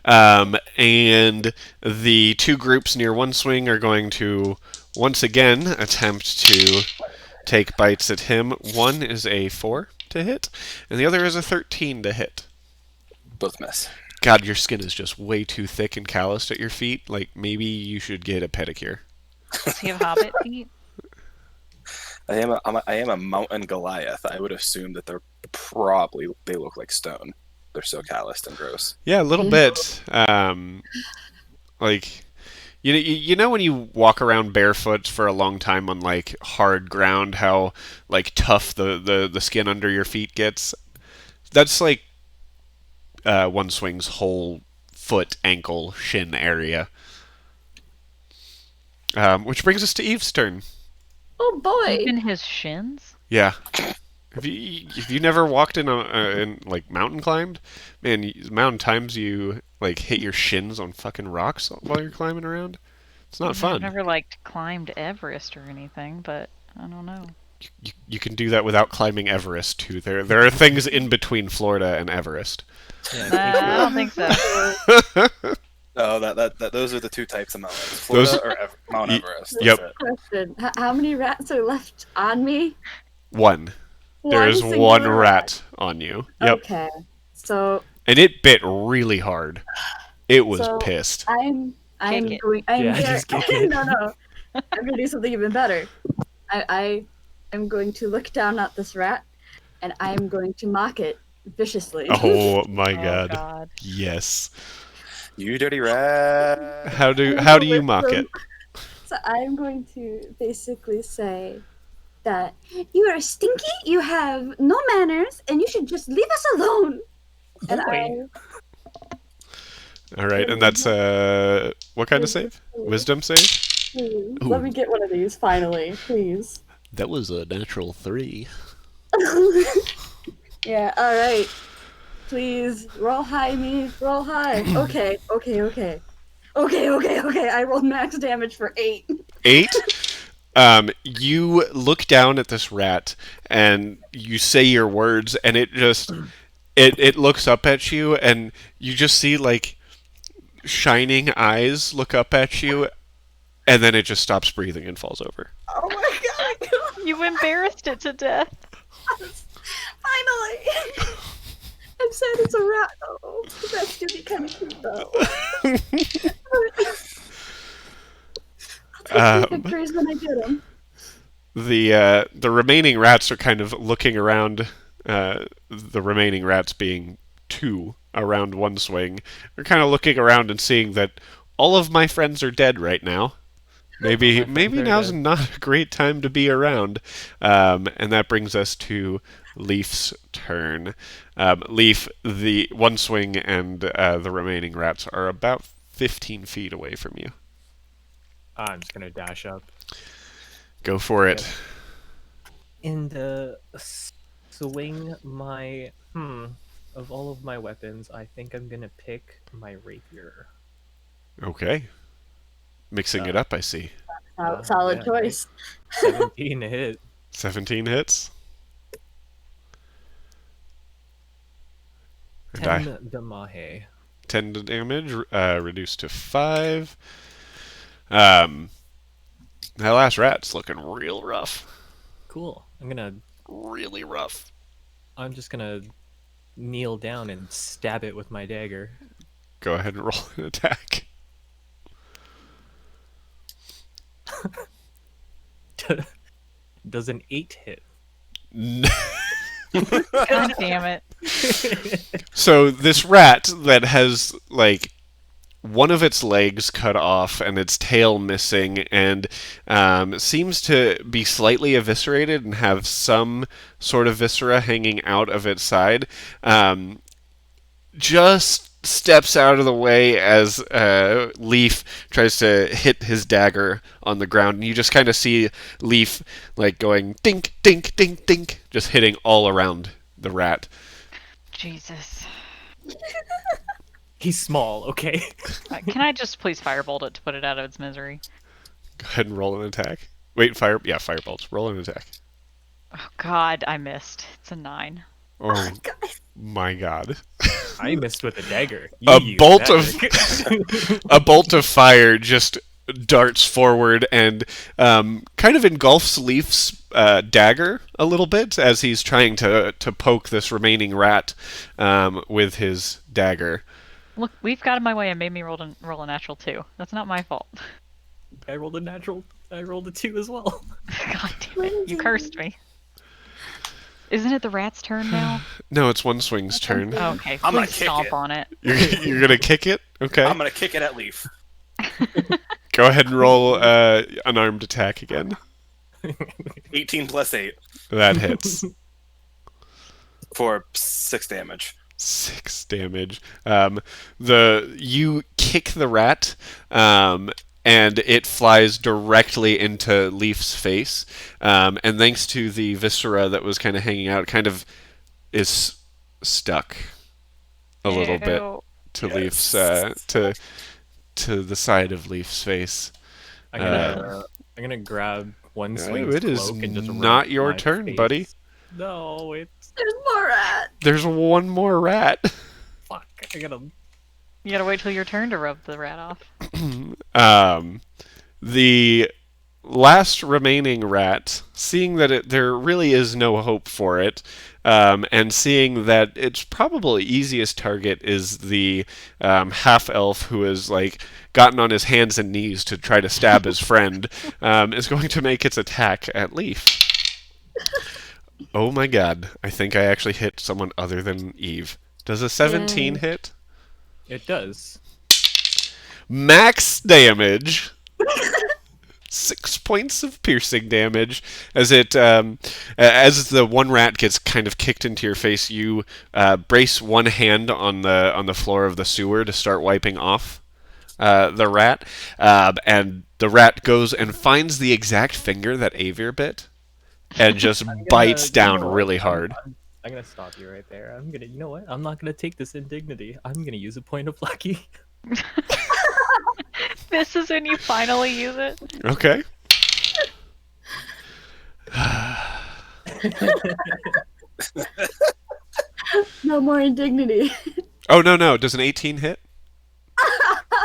And the 2 groups near one swing are going to once again attempt to take bites at him. One is a 4 to hit, and the other is a 13 to hit. Both miss. God, your skin is just way too thick and calloused at your feet. Like, maybe you should get a pedicure. Does he have hobbit feet? I am a mountain Goliath. I would assume that they look like stone. They're so calloused and gross. Yeah, a little bit. Like you know when you walk around barefoot for a long time on like hard ground, how like tough the skin under your feet gets. That's like one swing's whole foot, ankle, shin area. Which brings us to Eve's turn. Oh boy. Even his shins? Yeah. Have you never walked in like mountain climbed? Man, mountain times you like hit your shins on fucking rocks while you're climbing around. It's not I've fun. never like climbed Everest or anything, but I don't know. You can do that without climbing Everest too. There are things in between Florida and Everest. Yeah, I don't think so. Oh, those are the two types of mountains: Florida Those- or Mount Everest. Yep. That's it. Question: how many rats are left on me? One. There is single one rat on you. Yep. Okay, so And it bit really hard. It was So- pissed. I'm Kick it. going. Yeah, just kick it. No. I'm gonna do something even better. I am going to look down at this rat, and I'm going to mock it viciously. Oh my Oh, god. God. Yes. You dirty rat. How do you mock it? So I'm going to basically say that you are stinky, you have no manners, and you should just leave us alone. And Boy. All right, and that's what kind of save? Wisdom save? Please, Ooh. let me get one of these finally, please. That was a natural 3. Yeah, all right. Please roll high, me. Roll high. Okay. I rolled max damage for 8. 8. You look down at this rat and you say your words, and it just it looks up at you, and you just see like shining eyes look up at you, and then it just stops breathing and falls over. Oh my god! You embarrassed it to death. Finally! I'm sad it's a rat though. That's gonna be kind of cute though. I'll take victories when I get them. The remaining rats are kind of looking around. The remaining rats being 2 around one swing. They're kind of looking around and seeing that all of my friends are dead right now. Maybe All my friends are now's dead. not a great time to be around. And that brings us to Leaf's turn. Leaf, the one swing and the remaining rats are about 15 feet away from you. I'm just gonna dash up. Go for it. And swing my of all of my weapons, I think I'm gonna pick my rapier. Okay. Mixing it up, I see. Solid yeah, choice. 17 to hit. 17 hits. And I 10 damage. 10 damage, reduced to 5. That last rat's looking real rough. Cool. Really rough. I'm just gonna kneel down and stab it with my dagger. Go ahead and roll an attack. Does an 8 hit? God damn it. So this rat that has like one of its legs cut off and its tail missing, and seems to be slightly eviscerated and have some sort of viscera hanging out of its side, just steps out of the way as Leaf tries to hit his dagger on the ground, and you just kind of see Leaf like going dink, dink, dink, dink, just hitting all around the rat. Jesus. He's small, okay? Can I just please firebolt it to put it out of its misery? Go ahead and roll an attack. Wait, firebolts. Roll an attack. Oh God, I missed. It's a 9. Oh my god. I missed with a dagger. A You bolt that. A bolt of fire just darts forward and kind of engulfs Leaf's dagger a little bit as he's trying to poke this remaining rat with his dagger. Look, we've got in my way and made me roll a natural 2. That's not my fault. I rolled a natural I rolled a 2 as well. God damn it! You cursed me. Isn't it the rat's turn now? No, it's One Swing's turn. Okay, I'm gonna please kick stomp it. on it. You're gonna kick it? Okay. I'm gonna kick it at Leaf. Go ahead and roll unarmed attack again. 18 plus 8 That hits. for 6 damage. 6 damage. You kick the rat, and it flies directly into Leaf's face. And thanks to the viscera that was kind of hanging out, it kind of is stuck a little bit to Yes. Leaf's to the side of Leaf's face. I'm gonna grab One No, Swing's it is cloak and just not rip your my turn, face. buddy. No, it's There's more rat. There's one more rat. fuck. I gotta. You gotta wait till your turn to rub the rat off. The last remaining rat, seeing that there really is no hope for it, and seeing that its probably easiest target is the half-elf who has gotten on his hands and knees to try to stab his friend, is going to make its attack at Leaf. Oh my god, I think I actually hit someone other than Eve. Does a 17 hit? It does. Max damage. 6 points of piercing damage as as the one rat gets kind of kicked into your face. You brace one hand on the floor of the sewer to start wiping off the rat, and the rat goes and finds the exact finger that Avir bit, and just bites down really hard. I'm gonna stop you right there. You know what? I'm not gonna take this indignity. I'm gonna use a point of lucky. This is when you finally use it. Okay. No more indignity. Oh no! Does an 18 hit?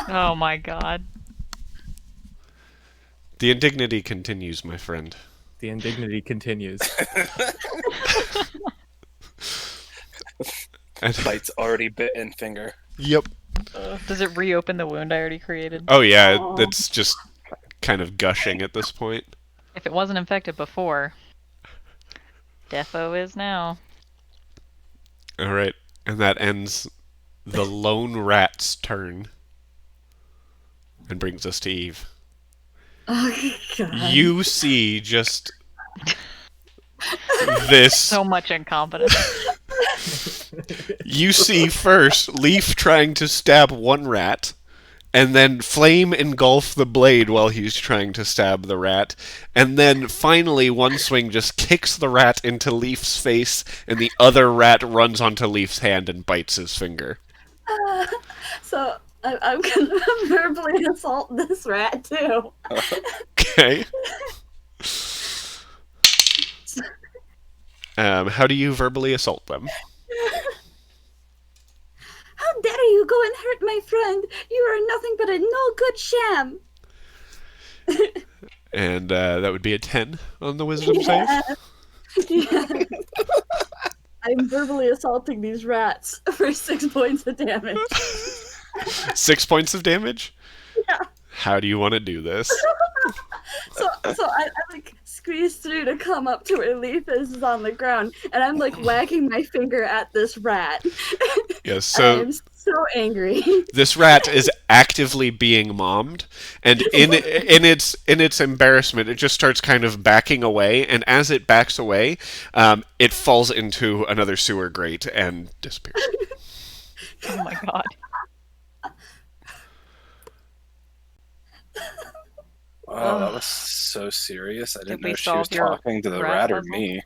Oh my god. The indignity continues, my friend. The indignity continues. Bite's already bitten finger. Yep. Does it reopen the wound I already created? Oh yeah, Aw. it's just kind of gushing at this point. If it wasn't infected before, defo is now. All right, and that ends the lone rat's turn, and brings us to Eve. Oh god. You see just this. So much incompetence. You see first Leaf trying to stab one rat, and then Flame engulf the blade while he's trying to stab the rat, and then finally One Swing just kicks the rat into Leaf's face, and the other rat runs onto Leaf's hand and bites his finger. So I'm gonna verbally assault this rat too. Okay. How do you verbally assault them? How dare you go and hurt my friend? You are nothing but a no good sham. And that would be a 10 on the wisdom save. Yeah. I'm verbally assaulting these rats for 6 points of damage. 6 points of damage? Yeah. How do you want to do this? So I like squeeze through to come up to where Leaf is on the ground, and I'm like wagging my finger at this rat. Yes, so I'm so angry. this rat is actively being mommed, and in its embarrassment, it just starts kind of backing away, and as it backs away, it falls into another sewer grate and disappears. Oh my god. Wow, that was so serious. I didn't we know she was solve your talking to the rat rat or puzzle? me.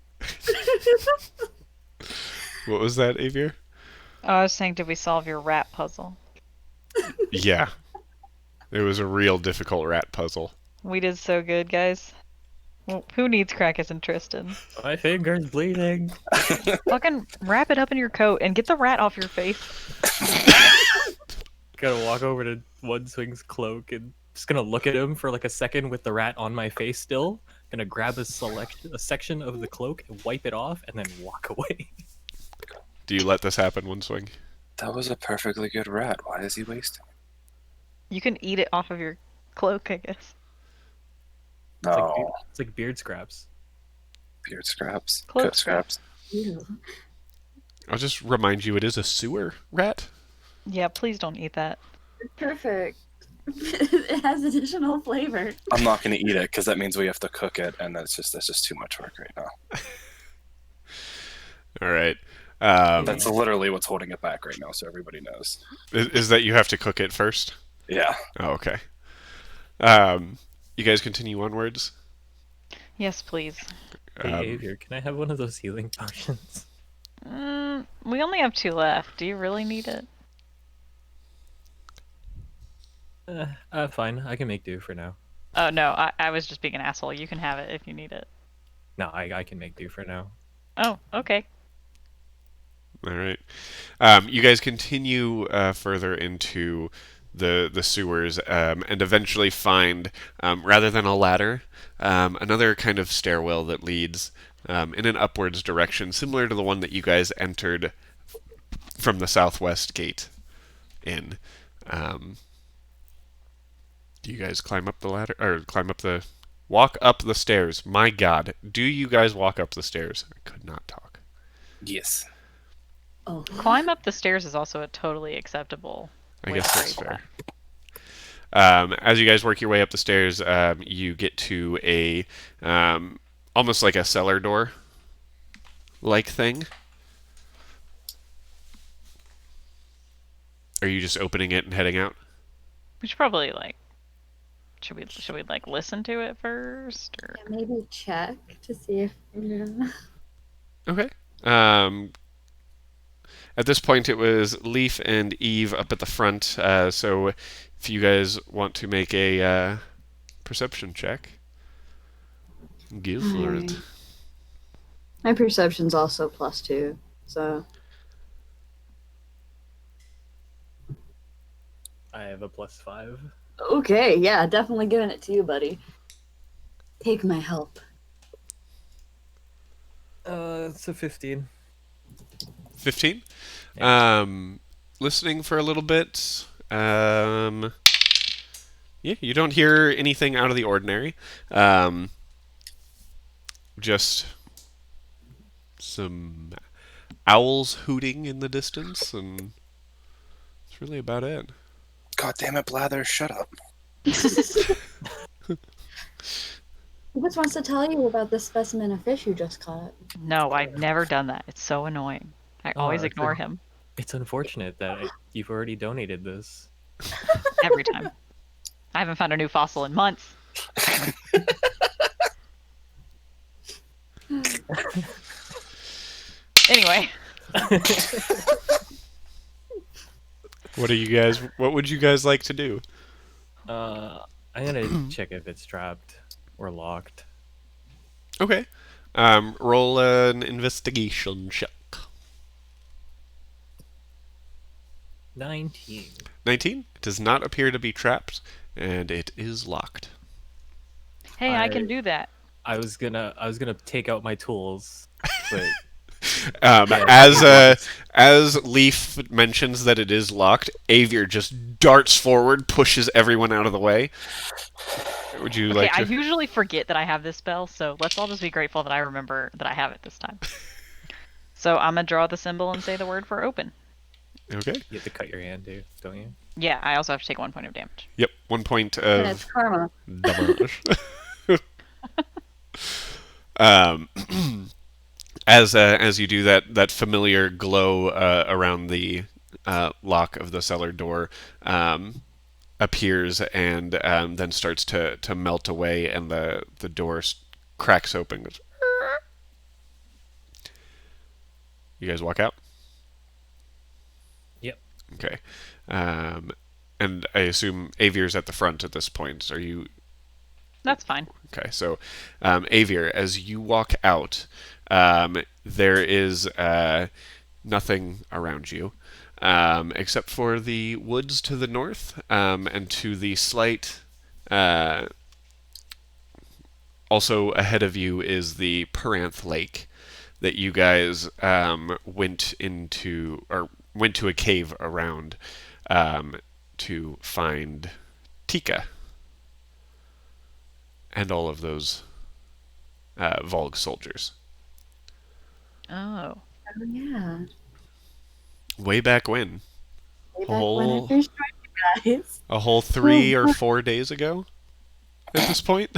What was that, Avier? I was saying, did we solve your rat puzzle? Yeah. It was a real difficult rat puzzle. We did so good, guys. Well, who needs Krakus and Tristan? My finger's bleeding. Fucking wrap it up in your coat and get the rat off your face. Gotta walk over to One Swing's cloak and just gonna look at him for like a second with the rat on my face still. Gonna grab a section of the cloak and wipe it off and then walk away. Do you let this happen, One Swing? That was a perfectly good rat. Why is he wasting? You can eat it off of your cloak, I guess. No. It's like beard scraps. Beard scraps. Cloak Coat scraps. Ew. I'll just remind you, it is a sewer rat. Yeah, please don't eat that. Perfect. It has additional flavor. I'm not going to eat it because that means we have to cook it, and that's just too much work right now. All right. That's literally what's holding it back right now, so everybody knows. Is that you have to cook it first? Yeah. Oh, okay. You guys continue onwards. Yes, please. Behavior. Can I have one of those healing potions? We only have 2 left. Do you really need it? Fine. I can make do for now. Oh, no, I was just being an asshole. You can have it if you need it. No, I can make do for now. Oh, okay. All right. You guys continue further into the sewers and eventually find, rather than a ladder, another kind of stairwell that leads in an upwards direction, similar to the one that you guys entered from the southwest gate in. Do you guys climb up the ladder, or walk up the stairs? My God, do you guys walk up the stairs? I could not talk. Yes. Oh. Climb up the stairs is also a totally acceptable I way guess to that's phrase fair. that. As you guys work your way up the stairs, you get to a almost like a cellar door like thing. Are you just opening it and heading out? We should probably should we like listen to it first, or Yeah, maybe check to see if. Yeah. Okay. At this point, it was Leaf and Eve up at the front. So, if you guys want to make a perception check, go for it. My perception's also +2, so. I have a +5. Okay, yeah, definitely giving it to you, buddy. Take my help. It's a 15. 15. Yeah. Listening for a little bit. Yeah, you don't hear anything out of the ordinary. Just some owls hooting in the distance, and that's really about it. God damn it, Blather, shut up. Who just wants to tell you about this specimen of fish you just caught? no, I've never done that. It's so annoying. I always ignore him It's unfortunate that you've already donated this. every time. I haven't found a new fossil in months. Anyway, What would you guys like to do? I'm gonna check if it's trapped or locked. Okay. Roll an investigation check. 19. 19. It does not appear to be trapped, and it is locked. hey, I can do that. I was gonna take out my tools, but As Leaf mentions that it is locked, Avier just darts forward, pushes everyone out of the way. Would you Okay, like I to? usually forget that I have this spell, so let's all just be grateful that I remember that I have it this time. So I'm gonna draw the symbol and say the word for open. Okay. you have to cut your hand too, don't you? Yeah, I also have to take 1 point of damage. Yep. 1 point And it's of karma. damage. um, as you do that, that familiar glow around the lock of the cellar door appears and then starts to melt away, and the door cracks open. You guys walk out? Yep. Okay. And I assume Avier's at the front at this point. Are you... That's fine. Okay, so Avier, as you walk out, there is nothing around you except for the woods to the north and to the slight... also ahead of you is the Peranth Lake that you guys went to a cave around to find Tika. all of those Volg soldiers. Oh. Oh, yeah. Way back when, Way a back when I whole first joined you guys. a whole 3 or 4 days ago. At this point.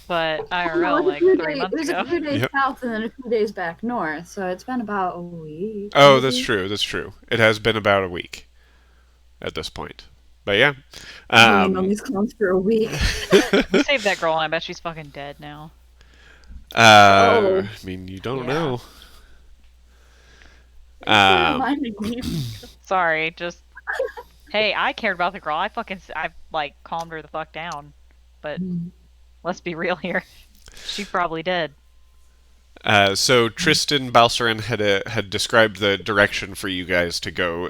But Well, IRL, like 3 it months was ago. a few days Yep. south and then a few days back north, so it's been about a week. Oh, that's maybe. true. That's true. It has been about a week at this point. But yeah. Hanging on these clones for a week. We saved that girl, and I bet she's fucking dead now. Oh. I mean, you don't Yeah. know. Thanks for Um, reminding me. Sorry, just hey, I cared about the girl. I like calmed her the fuck down. But let's be real here. She's probably dead. So Tristan Balsaran had described the direction for you guys to go,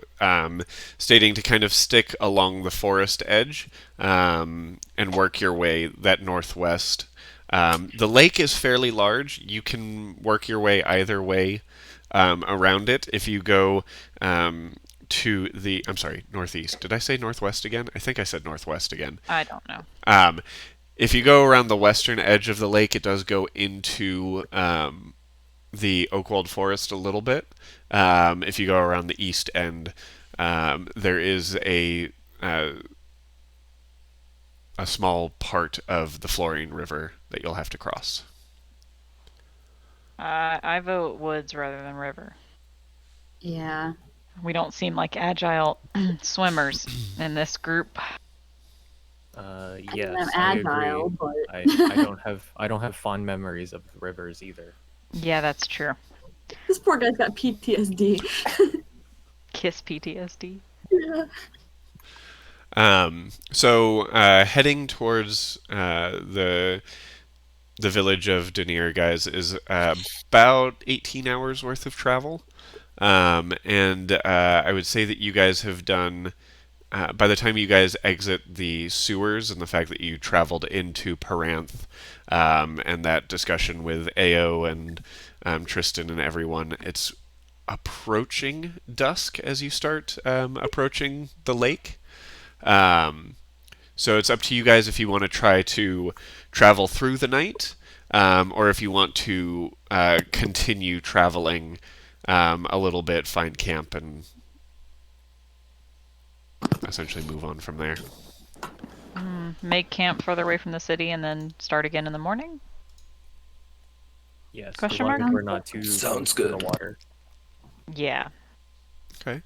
stating to kind of stick along the forest edge and work your way that northwest. The lake is fairly large. You can work your way either way around it. If you go to the, I'm sorry, northeast. Did I say northwest again? I think I said northwest again. I don't know. If you go around the western edge of the lake, it does go into the Oakwald Forest a little bit. If you go around the east end, there is a small part of the Florine River that you'll have to cross. I vote woods rather than river. Yeah. We don't seem like agile swimmers in this group. Yes, I'm I agile, agree. but I don't have fond memories of rivers either. Yeah, that's true. this poor guy's got PTSD. Kiss PTSD. Yeah. So heading towards the village of Denier, guys, is about 18 hours worth of travel. And I would say that you guys have done, by the time you guys exit the sewers and the fact that you traveled into Paranth, and that discussion with Ao and Tristan and everyone, it's approaching dusk as you start approaching the lake. So it's up to you guys if you want to try to travel through the night, or if you want to continue traveling a little bit, find camp, and essentially move on from there. Make camp further away from the city and then start again in the morning? Yes, Question as long mark? as we're not too Sounds close to good. the water. Yeah. Okay.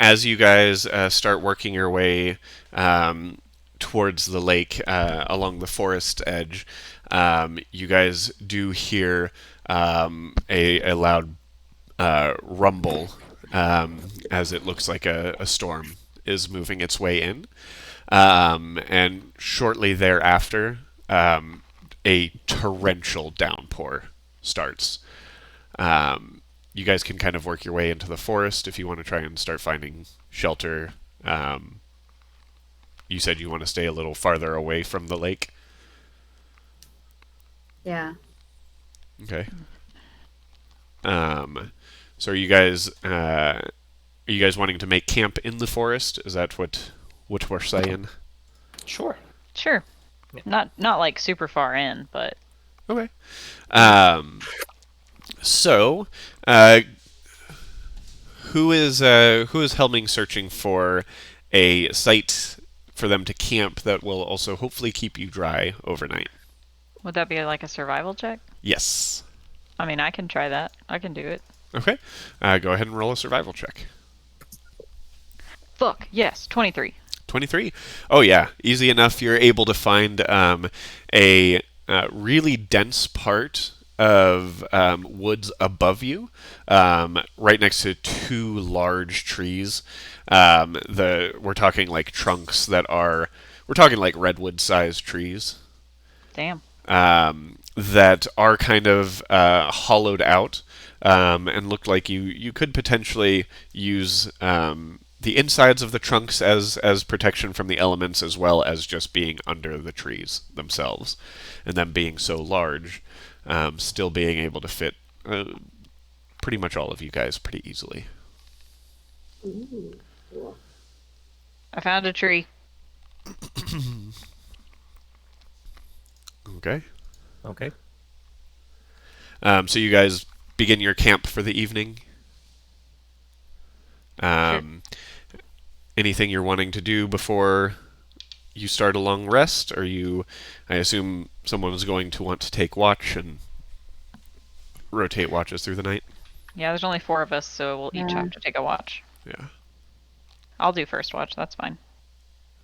As you guys start working your way towards the lake along the forest edge, you guys do hear a loud rumble as it looks like a storm is moving its way in. And shortly thereafter, a torrential downpour starts. You guys can kind of work your way into the forest if you want to try and start finding shelter. You said you want to stay a little farther away from the lake. Yeah. Okay. So are you guys wanting to make camp in the forest? Is that what we're saying? Sure. Sure. Yeah. Not like super far in, but Okay. So, who is helming searching for a site for them to camp that will also hopefully keep you dry overnight? would that be like a survival check? Yes. I mean, I can try that. I can do it. Okay. Go ahead and roll a survival check. Fuck, yes, 23. 23. Oh yeah, easy enough. You're able to find a really dense part of woods above you, right next to two large trees. We're talking like trunks that are, we're talking like redwood-sized trees Damn. that are kind of hollowed out and look like you could potentially use the insides of the trunks as protection from the elements, as well as just being under the trees themselves, and them being so large, still being able to fit pretty much all of you guys pretty easily. Ooh. Cool. I found a tree. Okay. Okay. So you guys begin your camp for the evening. Anything you're wanting to do before you start a long rest? Are you? I assume someone is going to want to take watch and rotate watches through the night. Yeah, there's only 4 of us, so we'll each Yeah. have to take a watch. Yeah. I'll do first watch. That's fine.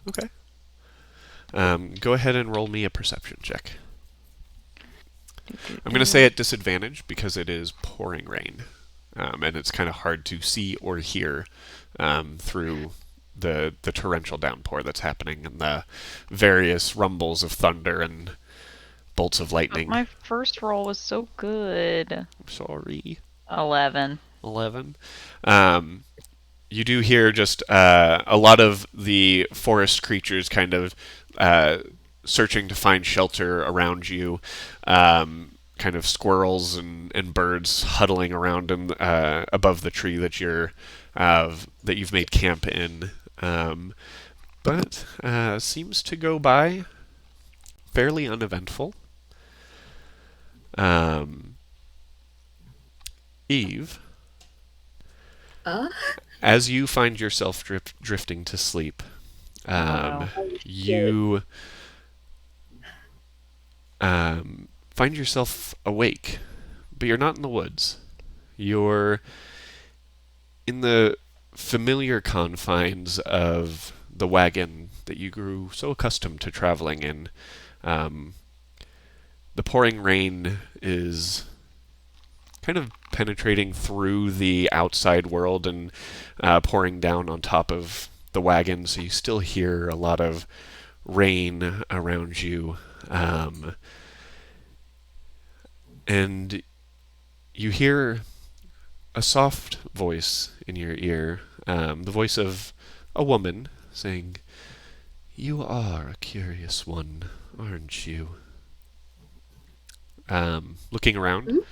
Okay. Go ahead and roll me a perception check. I'm going to say at disadvantage because it is pouring rain, and it's kind of hard to see or hear through the torrential downpour that's happening and the various rumbles of thunder and bolts of But lightning. my first roll was so good. I'm sorry. 11. 11. You do hear just a lot of the forest creatures kind of searching to find shelter around you. Kind of squirrels and birds huddling around above the tree that you've made camp in. But seems to go by fairly uneventful. Eve, as you find yourself drifting to sleep, you find yourself awake, but you're not in the woods. You're in the familiar confines of the wagon that you grew so accustomed to traveling in. The pouring rain is kind of penetrating through the outside world and pouring down on top of the wagon, so you still hear a lot of rain around you. And you hear a soft voice in your ear, the voice of a woman saying, "You are a curious one, aren't you?" Looking around,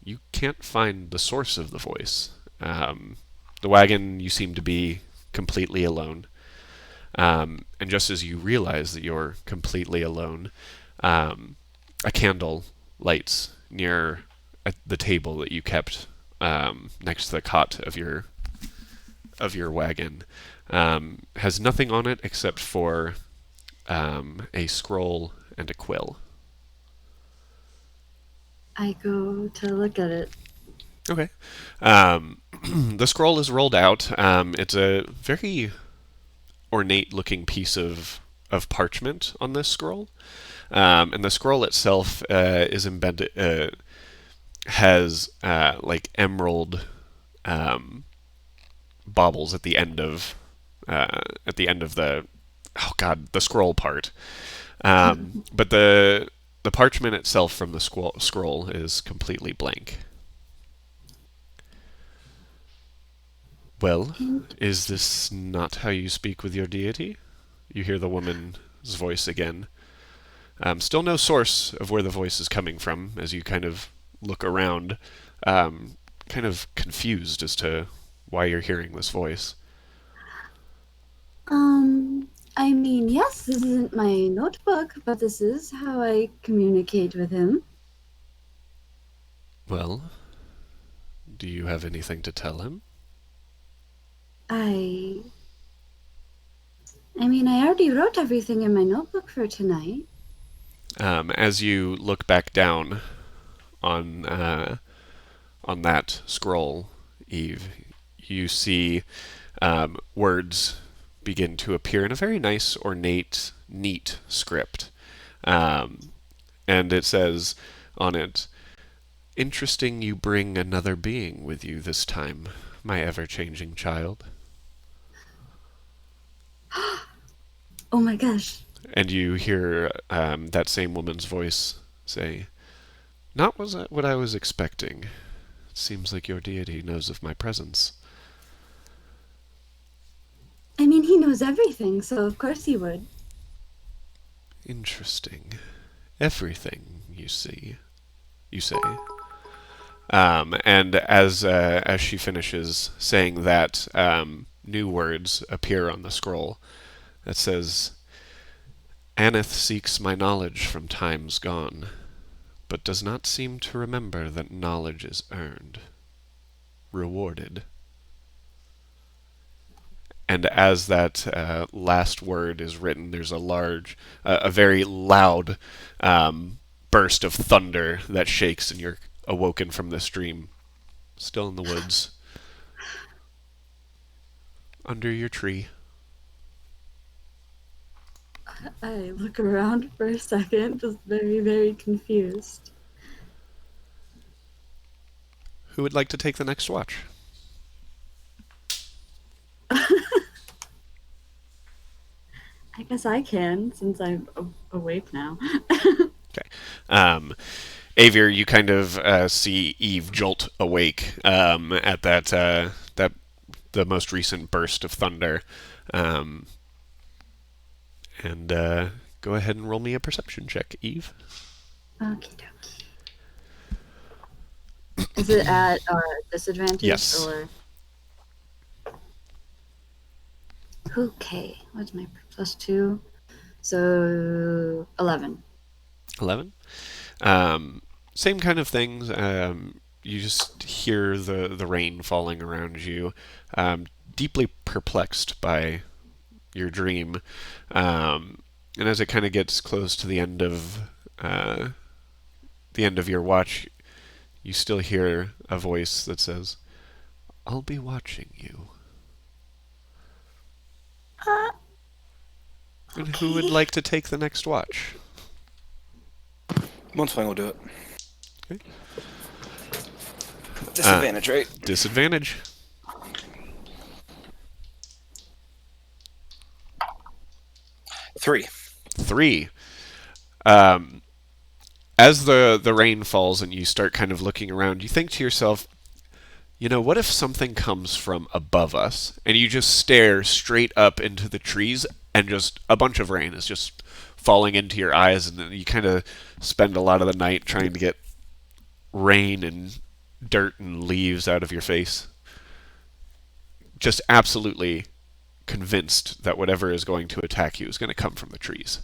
you can't find the source of the voice. The wagon, you seem to be completely alone. And just as you realize that you're completely alone, a candle lights near the table that you kept next to the cot of your wagon. Has nothing on it except for a scroll and a quill. I go to look at it. Okay. The scroll is rolled out. It's a very ornate-looking piece of parchment on this scroll, and the scroll itself is embedded, has like emerald baubles at the end of the the scroll part. But the parchment itself from the scroll is completely blank. Well, is this not how you speak with your deity? You hear the woman's voice again. Still no source of where the voice is coming from as you kind of look around, kind of confused as to why you're hearing this voice. I mean, yes, this isn't my notebook, but this is how I communicate with him. Well, do you have anything to tell him? I mean, I already wrote everything in my notebook for tonight. As you look back down on that scroll, Eve, you see words begin to appear in a very nice, ornate, neat script. And it says on it, "Interesting you bring another being with you this time, my ever-changing child." Oh my gosh. And you hear that same woman's voice say, "Not what I was expecting. It seems like your deity knows of my presence." I mean, he knows everything, so of course he would. Interesting. Everything, you say. And as she finishes saying that, new words appear on the scroll that says, Aneth seeks my knowledge from times gone, but does not seem to remember that knowledge is earned, rewarded. And as that last word is written, there's a very loud burst of thunder that shakes, and you're awoken from this dream, still in the woods, under your tree. I look around for a second, just very, very confused. Who would like to take the next watch? I guess I can, since I'm awake now. Okay. Avier, you kind of see Eve jolt awake at that the most recent burst of thunder, and go ahead and roll me a perception check, Eve. Okie dokie. Is it at disadvantage? Yes. Or... Okay, what's my +2? So 11. 11. Same kind of things. You just hear the rain falling around you, deeply perplexed by your dream. And as it kind of gets close to the end of your watch, you still hear a voice that says, "I'll be watching you." And who would like to take the next watch? One swing will do it. Okay. Disadvantage, right? Disadvantage. Three. 3. As the rain falls and you start kind of looking around, you think to yourself, what if something comes from above us and you just stare straight up into the trees and just a bunch of rain is just falling into your eyes, and then you kind of spend a lot of the night trying to get rain and dirt and leaves out of your face. Just absolutely convinced that whatever is going to attack you is going to come from the trees.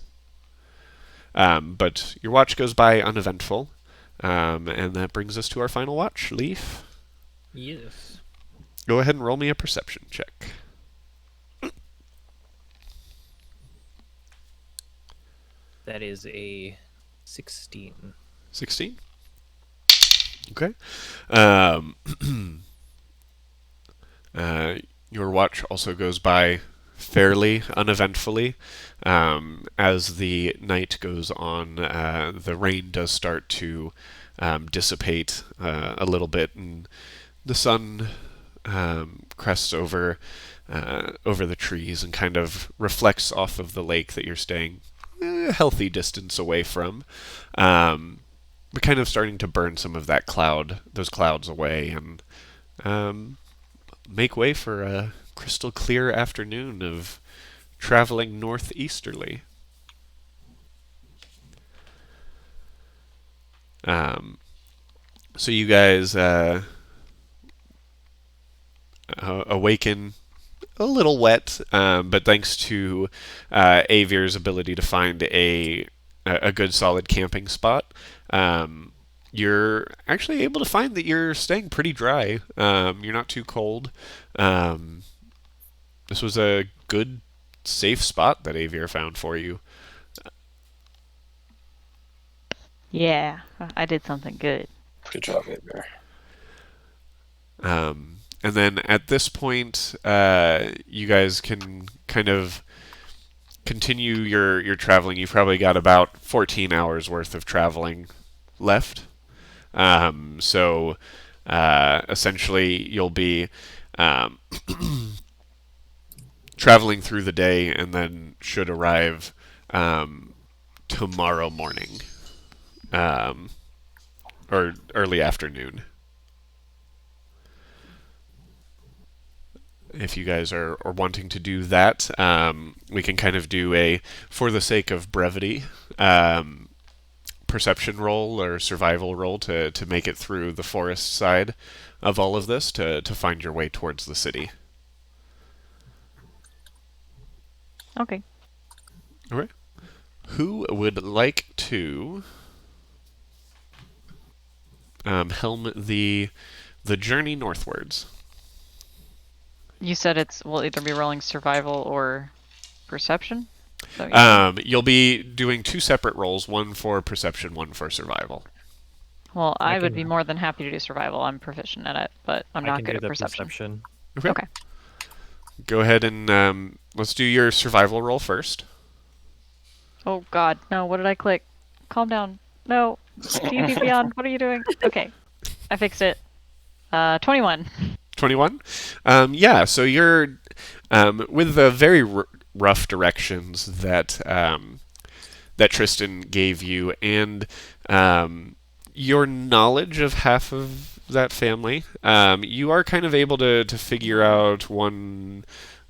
But your watch goes by uneventful, and that brings us to our final watch. Leaf, Yes. go ahead and roll me a perception check. That is a 16. 16? Okay. Um, your watch also goes by fairly uneventfully. As the night goes on, the rain does start to dissipate a little bit, and the sun crests over the trees and kind of reflects off of the lake that you're staying a healthy distance away from. But kind of starting to burn some of those clouds away, and make way for a crystal clear afternoon of traveling northeasterly. So you guys awaken a little wet, but thanks to Avier's ability to find a good solid camping spot, you're actually able to find that you're staying pretty dry. You're not too cold. This was a good, safe spot that Avier found for you. Yeah, I did something good. Good job, Edgar. And then at this point, you guys can kind of continue your traveling. You've probably got about 14 hours worth of traveling left. So essentially, you'll be traveling through the day and then should arrive tomorrow morning, or early afternoon. If you guys are wanting to do that, we can kind of do for the sake of brevity, perception roll or survival roll to make it through the forest side of all of this to find your way towards the city. Okay. All right. Who would like to helm the journey northwards? You said we'll either be rolling survival or perception? Is that what you said? You'll be doing 2 separate rolls, one for perception, one for survival. Well, I I would be can- more than happy to do survival. I'm proficient at it, but I'm I not can good do at the perception. Okay. Okay. Go ahead and let's do your survival roll first. Oh God, no! What did I click? Calm down. No. PvP Beyond. What are you doing? Okay, I fixed it. 21. 21. Yeah, so you're with the very rough directions that Tristan gave you, and your knowledge of half of that family, you are kind of able to figure out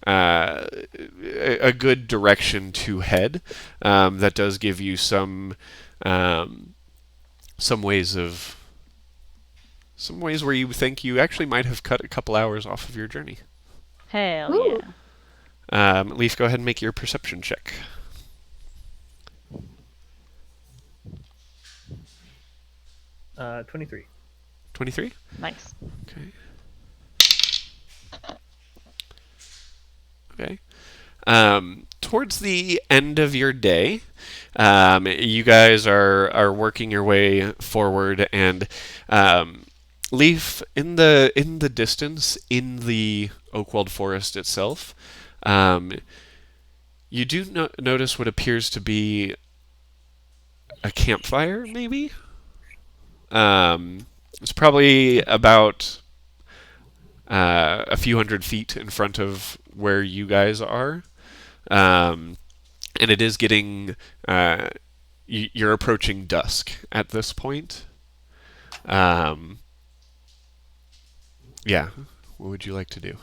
a good direction to head. That does give you some ways of some ways where you think you actually might have cut a couple hours off of your journey. Hell Ooh. yeah. Leaf, go ahead and make your perception check. 23. 23? Nice. Okay. Okay. Towards the end of your day, you guys are working your way forward, and Leaf, in the distance, in the Oakwald Forest itself, you do notice what appears to be a campfire, maybe. It's probably about a few hundred feet in front of where you guys are. And it is getting, you're approaching dusk at this point. Yeah, what would you like to do?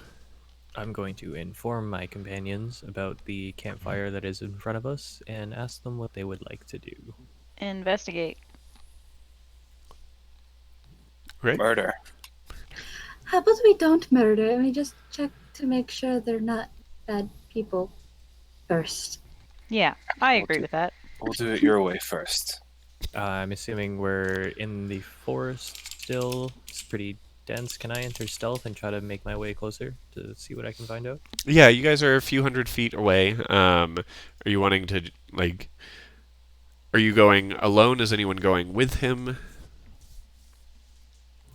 I'm going to inform my companions about the campfire that is in front of us and ask them what they would like to do. Investigate. Right? Murder. How about we don't murder and we just check to make sure they're not bad people first? Yeah, I We'll agree do- with that. We'll do it your way first. I'm assuming we're in the forest still. It's pretty dense. Can I enter stealth and try to make my way closer to see what I can find out? Yeah, you guys are a few hundred feet away. Are you wanting to, like, are you going alone? Is anyone going with him?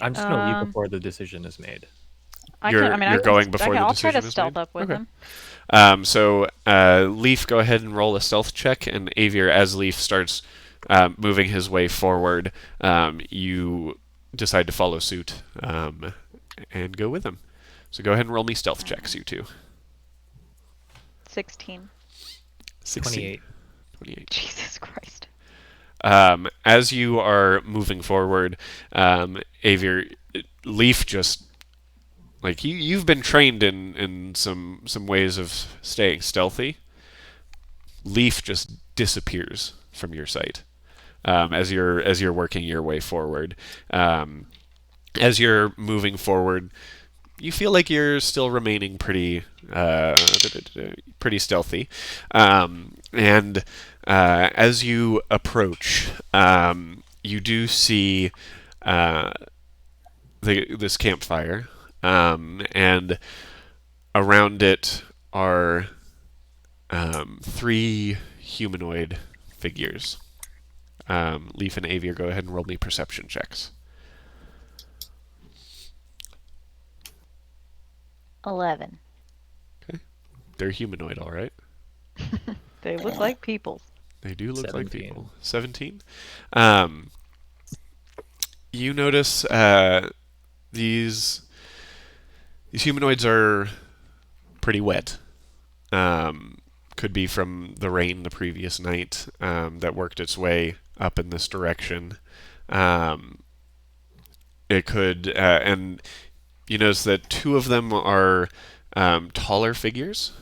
I'm just gonna leave Um, before the decision is made. You're going before the I'll try decision to is stealth made? up with Okay. him. So Leaf, go ahead and roll a stealth check, and Avier, as Leaf starts moving his way forward, you decide to follow suit and go with him. So go ahead and roll me stealth checks, you two. 16. 28. 28. Jesus Christ. As you are moving forward, Avier, Leaf just like you've been trained in some ways of staying stealthy. Leaf just disappears from your sight as you're working your way forward. As you're moving forward, you feel like you're still remaining pretty stealthy, and as you approach, you do see this campfire, and around it are 3 humanoid figures. Leaf and Avier, go ahead and roll me perception checks. 11. They're humanoid, all right. They look like people. They do look like 17. people. 17. You notice these humanoids are pretty wet. Could be from the rain the previous night that worked its way up in this direction. It could, and you notice that 2 of them are taller figures,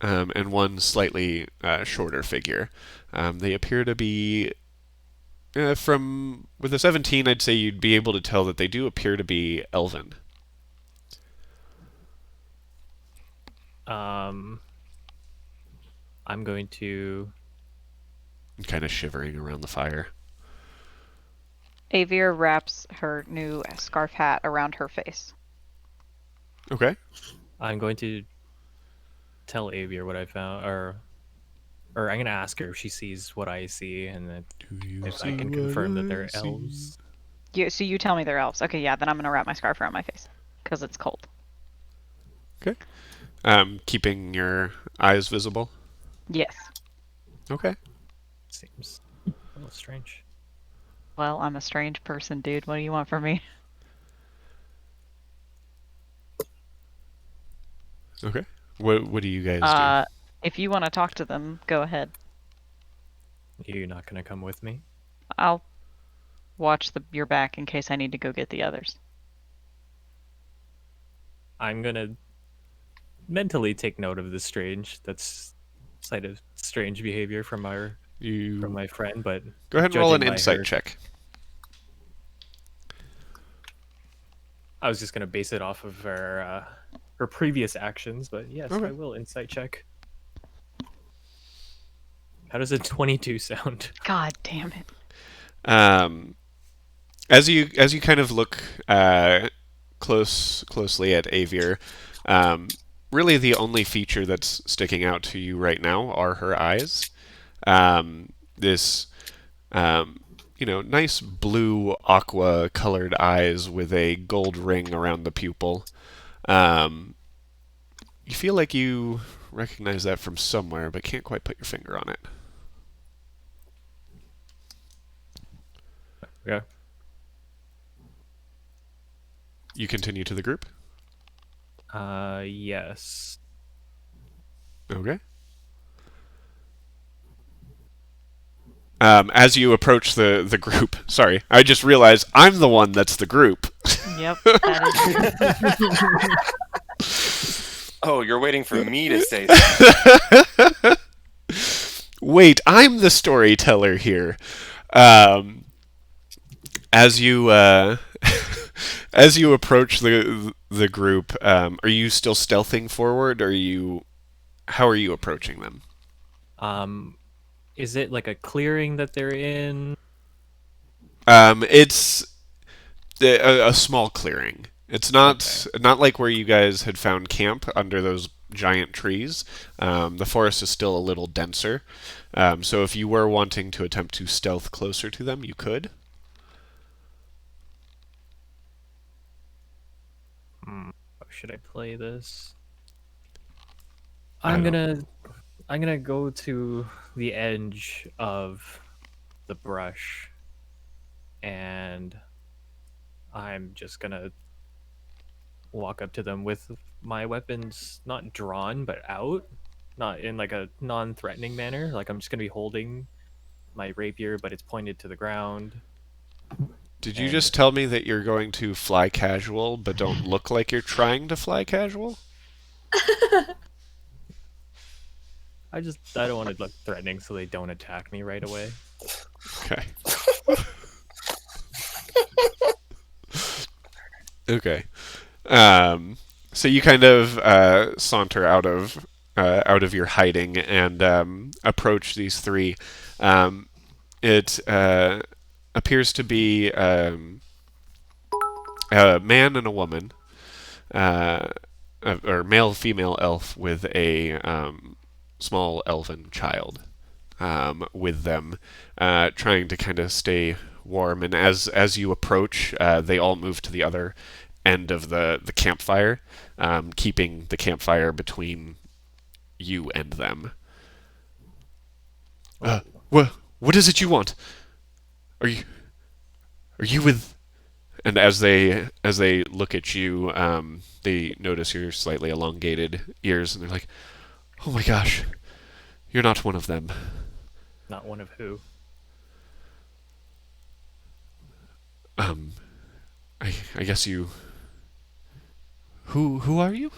and one slightly shorter figure. They appear to be with a 17, I'd say you'd be able to tell that they do appear to be elven. I'm going to and kind of shivering around the fire. Avir wraps her new scarf hat around her face. Okay. I'm going to tell Avier what I found, or I'm gonna ask her if she sees what I see, and then Do you if I see can what confirm that I they're see? elves. So you tell me they're elves. Okay, yeah, then I'm gonna wrap my scarf around my face because it's cold. Okay. Keeping your eyes visible. Yes. Okay. Seems a little strange. Well, I'm a strange person, dude. What do you want from me? Okay. What do you guys If you want to talk to them, go ahead. You're not gonna come with me? I'll watch your back in case I need to go get the others. I'm gonna mentally take note of this strange. That's side of strange behavior from do? You my friend, but go ahead and roll an judging by insight her, check. I was just gonna base it off of her previous actions, but yes, Okay. I will insight check. How does a 22 sound? God damn it. As you kind of look closely at Avier, really the only feature that's sticking out to you right now are her eyes. This nice blue aqua colored eyes with a gold ring around the pupil. You feel like you recognize that from somewhere, but can't quite put your finger on it. Yeah. You continue to the group? Yes. Okay. As you approach the group, sorry, I just realized I'm the one that's the group. Yep, that is Oh, you're waiting for me to say something. Wait, I'm the storyteller here. As you as you approach the group, are you still stealthing forward? Or how are you approaching them? Is it like a clearing that they're in? It's a small clearing. It's not like where you guys had found camp under those giant trees. The forest is still a little denser. So if you were wanting to attempt to stealth closer to them, you could. How should I play this? I I'm don't- gonna go to the edge of the brush, and I'm just gonna walk up to them with my weapons not drawn but out, not in like a non-threatening manner. Like I'm just gonna be holding my rapier, but it's pointed to the ground. Did you And just tell me that you're going to fly casual, but don't look like you're trying to fly casual? I don't want to look threatening, so they don't attack me right away. Okay. Okay. So you kind of saunter out of your hiding and approach these three. It appears to be a man and a woman, or male-female elf with a small elven child with them, trying to kind of stay warm. And as you approach, they all move to the other end of the campfire, keeping the campfire between you and them. What is it you want? Are you with? And as they look at you, they notice your slightly elongated ears, and they're like, "Oh my gosh, you're not one of them." Not one of who? I guess you. Who are you?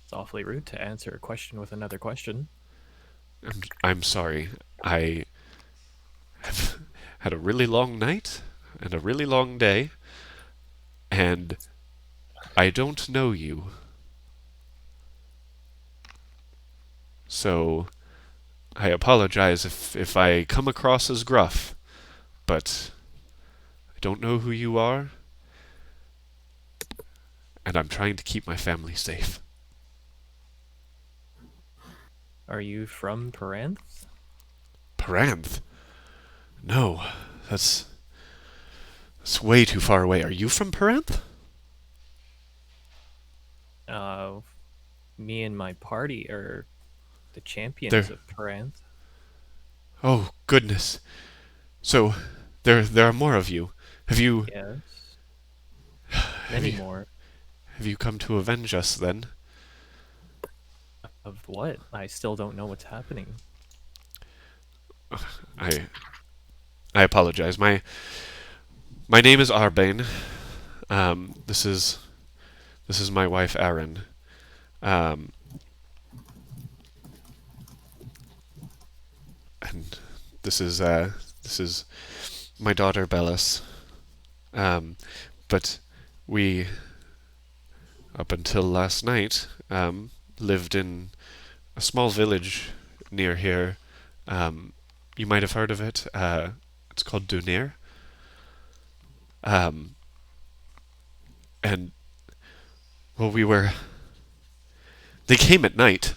It's awfully rude to answer a question with another question. I'm sorry. I have had a really long night and a really long day, and I don't know you. So I apologize if I come across as gruff, but I don't know who you are, and I'm trying to keep my family safe. Are you from Paranth? Paranth? No, that's way too far away. Are you from Paranth? Uh, Me and my party are the champions They're- of Paranth. Oh, goodness. So, there are more of you. Have you Yes. Many more. have you come to avenge us then? Of what? I still don't know what's happening. I apologize. My name is Arbane. This is my wife Erin. Um, and this is my daughter Bellis. But we, up until last night, lived in a small village near here. You might have heard of it. It's called Dunir. Um, and well, they came at night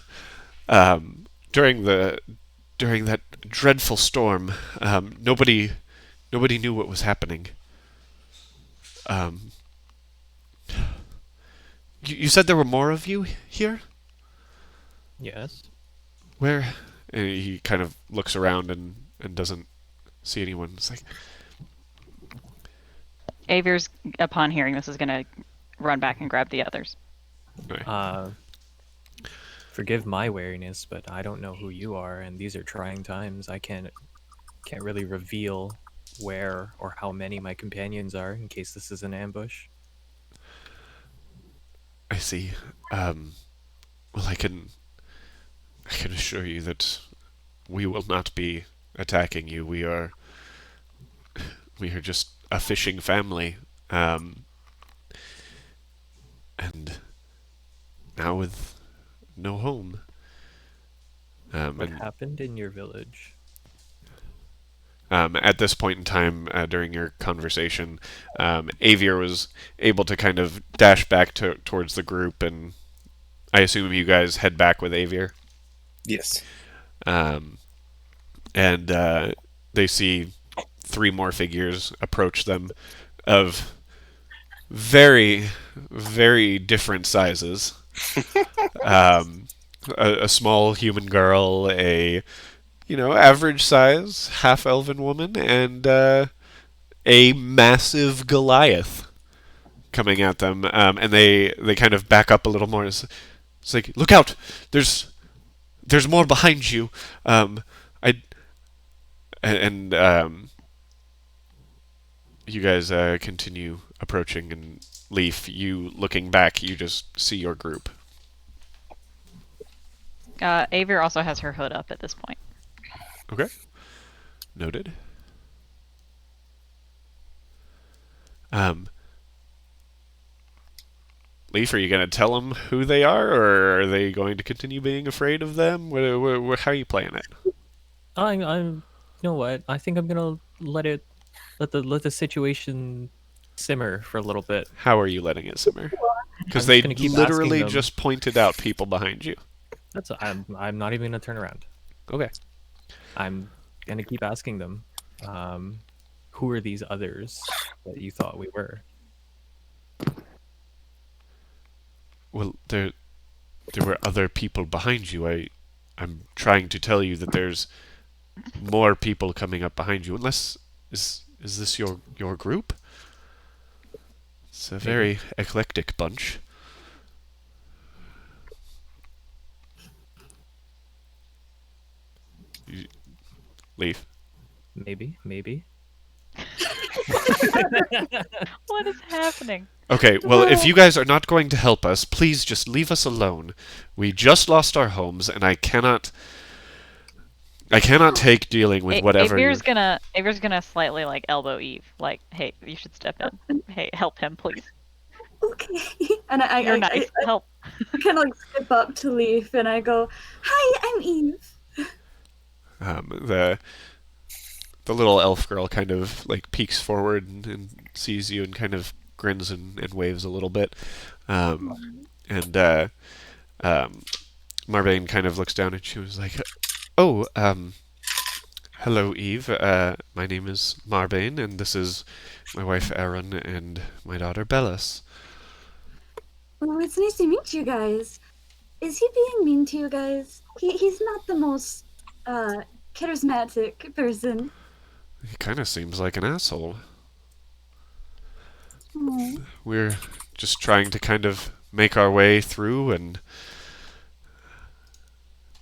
during that dreadful storm. Nobody knew what was happening. Um, you said there were more of you here? Yes. Where? And he kind of looks around and doesn't see anyone. It's like, Avir's, upon hearing this, is going to run back and grab the others. Uh, Forgive my wariness, but I don't know who you are, and these are trying times. I can't really reveal where or how many my companions are in case this is an ambush. I see. Well, I can assure you that we will not be attacking you. We are just a fishing family. And now with no home. What And happened in your village? at this point in time, during your conversation, Avier was able to kind of dash back towards the group, and I assume you guys head back with Avier. Yes. And they see 3 more figures approach them of very, very different sizes. A small human girl, a average size half elven woman, and a massive Goliath coming at them. And they kind of back up a little more. It's like, look out! There's more behind you. I and you guys continue approaching, and Leaf, you looking back, you just see your group. Avir also has her hood up at this point. Okay. Noted. Leaf, are you going to tell them who they are, or are they going to continue being afraid of them? How are you playing it? I'm. You know what? I think I'm gonna let the situation simmer for a little bit. How are you letting it simmer? Because I'm they just gonna keep literally asking them. just pointed out people behind you. I'm not even gonna turn around. Okay. I'm gonna keep asking them. Who are these others that you thought we were? Well, there were other people behind you. I'm trying to tell you that there's more people coming up behind you. Unless is this your group? It's a very eclectic bunch. Leaf. Maybe. What is happening? Okay, well, if you guys are not going to help us, please just leave us alone. We just lost our homes, and I cannot take dealing with whatever. Avir's gonna slightly like elbow Eve, like, hey, you should step in. Hey, help him, please. Okay. And You're nice. Help. I kind of like skip up to Leaf and I go, "Hi, I'm Eve." The little elf girl kind of like peeks forward and sees you and kind of grins and waves a little bit. And Marbane kind of looks down and she was like, "Oh, hello, Eve. My name is Marbane, and this is my wife Erin and my daughter Bellis." Oh, it's nice to meet you guys. Is he being mean to you guys? He's not the most charismatic person. He kind of seems like an asshole. Oh. We're just trying to kind of make our way through, and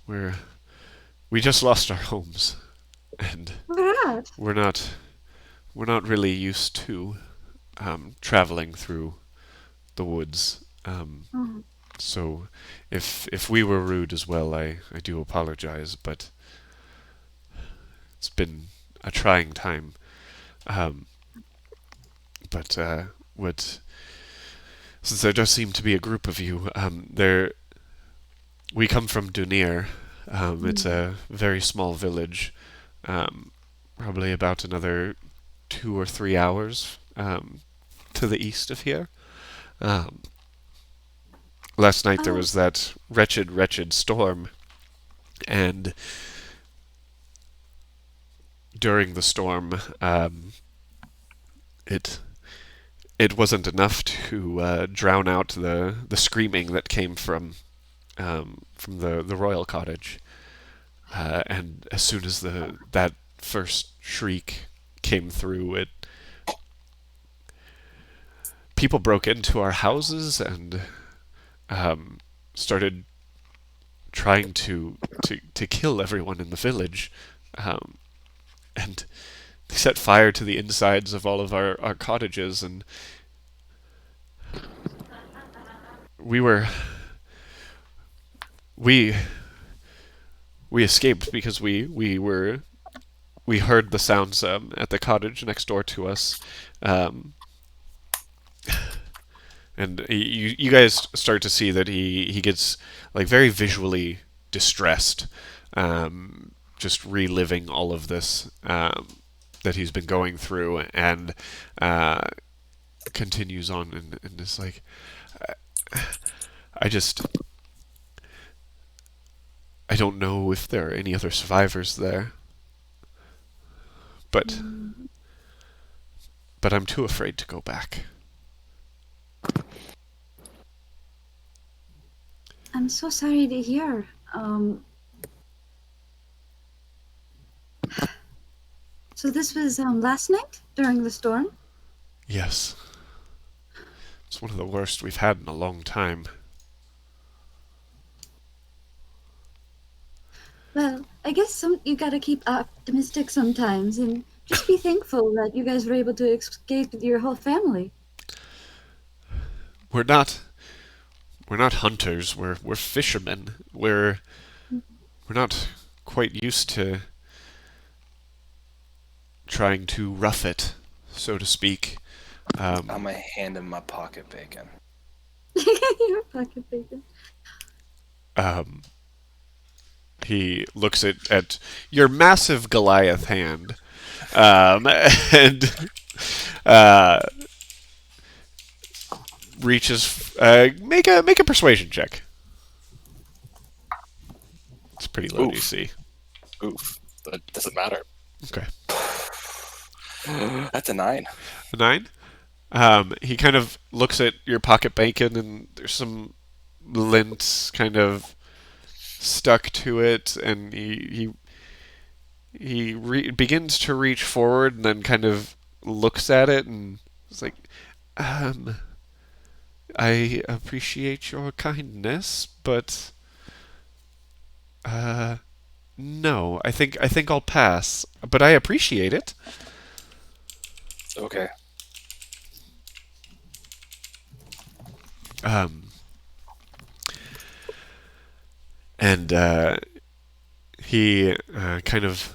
we just lost our homes, and Where at? we're not really used to traveling through the woods. Oh. So if we were rude as well, I do apologize, but it's been a trying time. Um, but what since there does seem to be a group of you, we come from Dunir. It's a very small village, probably about another 2 or 3 hours to the east of here. Um, Last night there Oh. was that wretched storm, and during the storm, it wasn't enough to drown out the screaming that came from the royal cottage. And as soon as that first shriek came through, it people broke into our houses and started trying to kill everyone in the village, and they set fire to the insides of all of our cottages, and we were we we escaped because we heard the sounds at the cottage next door to us, and you guys start to see that he gets like very visually distressed, just reliving all of this that he's been going through, and continues on and is like, I just I don't know if there are any other survivors there, but I'm too afraid to go back. I'm so sorry to hear. So this was last night during the storm? Yes, it's one of the worst we've had in a long time. Well, I guess you gotta keep optimistic sometimes and just be thankful that you guys were able to escape with your whole family. We're not hunters. We're fishermen. We're not quite used to trying to rough it, so to speak. I'm gonna hand him my pocket bacon. Your pocket bacon. He looks at your massive Goliath hand, and reaches. Make a persuasion check. It's pretty low, Oof. you see. Oof. That doesn't matter. Okay. That's a 9. A 9. He kind of looks at your pocket bacon, and there's some lint kind of stuck to it, and he begins to reach forward, and then kind of looks at it, and it's like, I appreciate your kindness, but no, I think I'll pass, but I appreciate it. Okay. And he kind of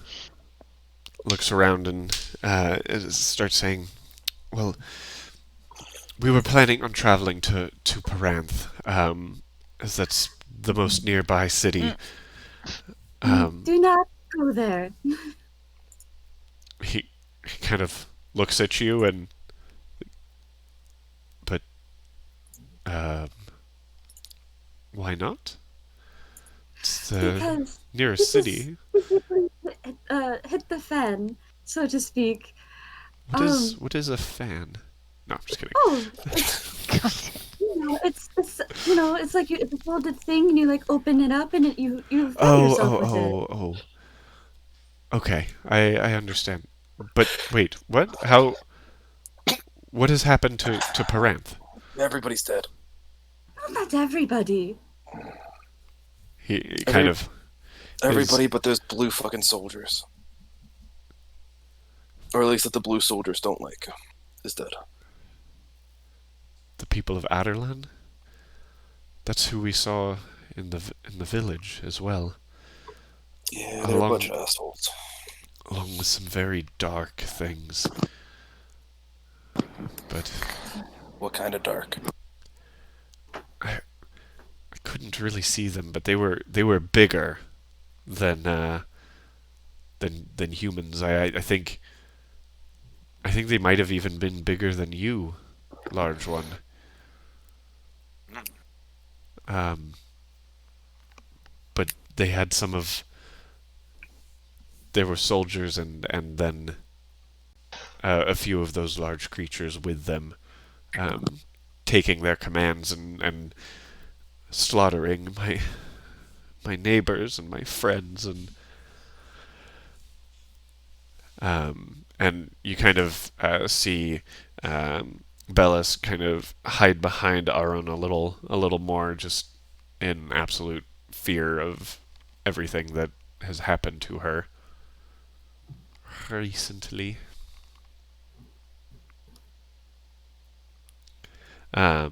looks around and starts saying, "Well, we were planning on traveling to Paranth. as that's the most nearby city. Do not go there. He kind of looks at you and, but, um, why not? It's the Because nearest city. hit the fan, so to speak. What is a fan? No, I'm just kidding. Oh, it's like it's a folded thing, and you like open it up, and you fan yourself with it. Oh. Okay, I understand. But wait, what? How? What has happened to Paranth? Everybody's dead. No, not everybody. He kind of Everybody but those blue fucking soldiers. Or at least that the blue soldiers don't like. Is dead. the people of Aderlan. That's who we saw in the village as well, Yeah, they're a bunch of assholes. along with some very dark things. But What kind of dark? I couldn't really see them, but they were bigger than humans. I think they might have even been bigger than you, large one. But they had there were soldiers and then a few of those large creatures with them, taking their commands and slaughtering my neighbors and my friends and you kind of see Bellis kind of hide behind Aaron a little more, just in absolute fear of everything that has happened to her recently. Now,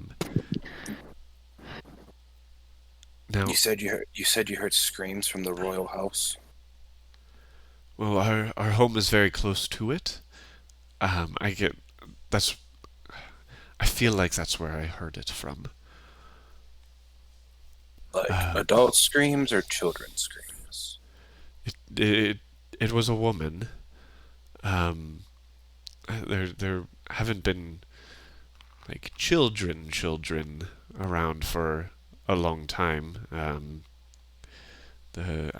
You said you heard screams from the royal house. well, our home is very close to it. I feel like that's where I heard it from. Like adult screams or children's screams? It was a woman. There haven't been like children around for a long time. I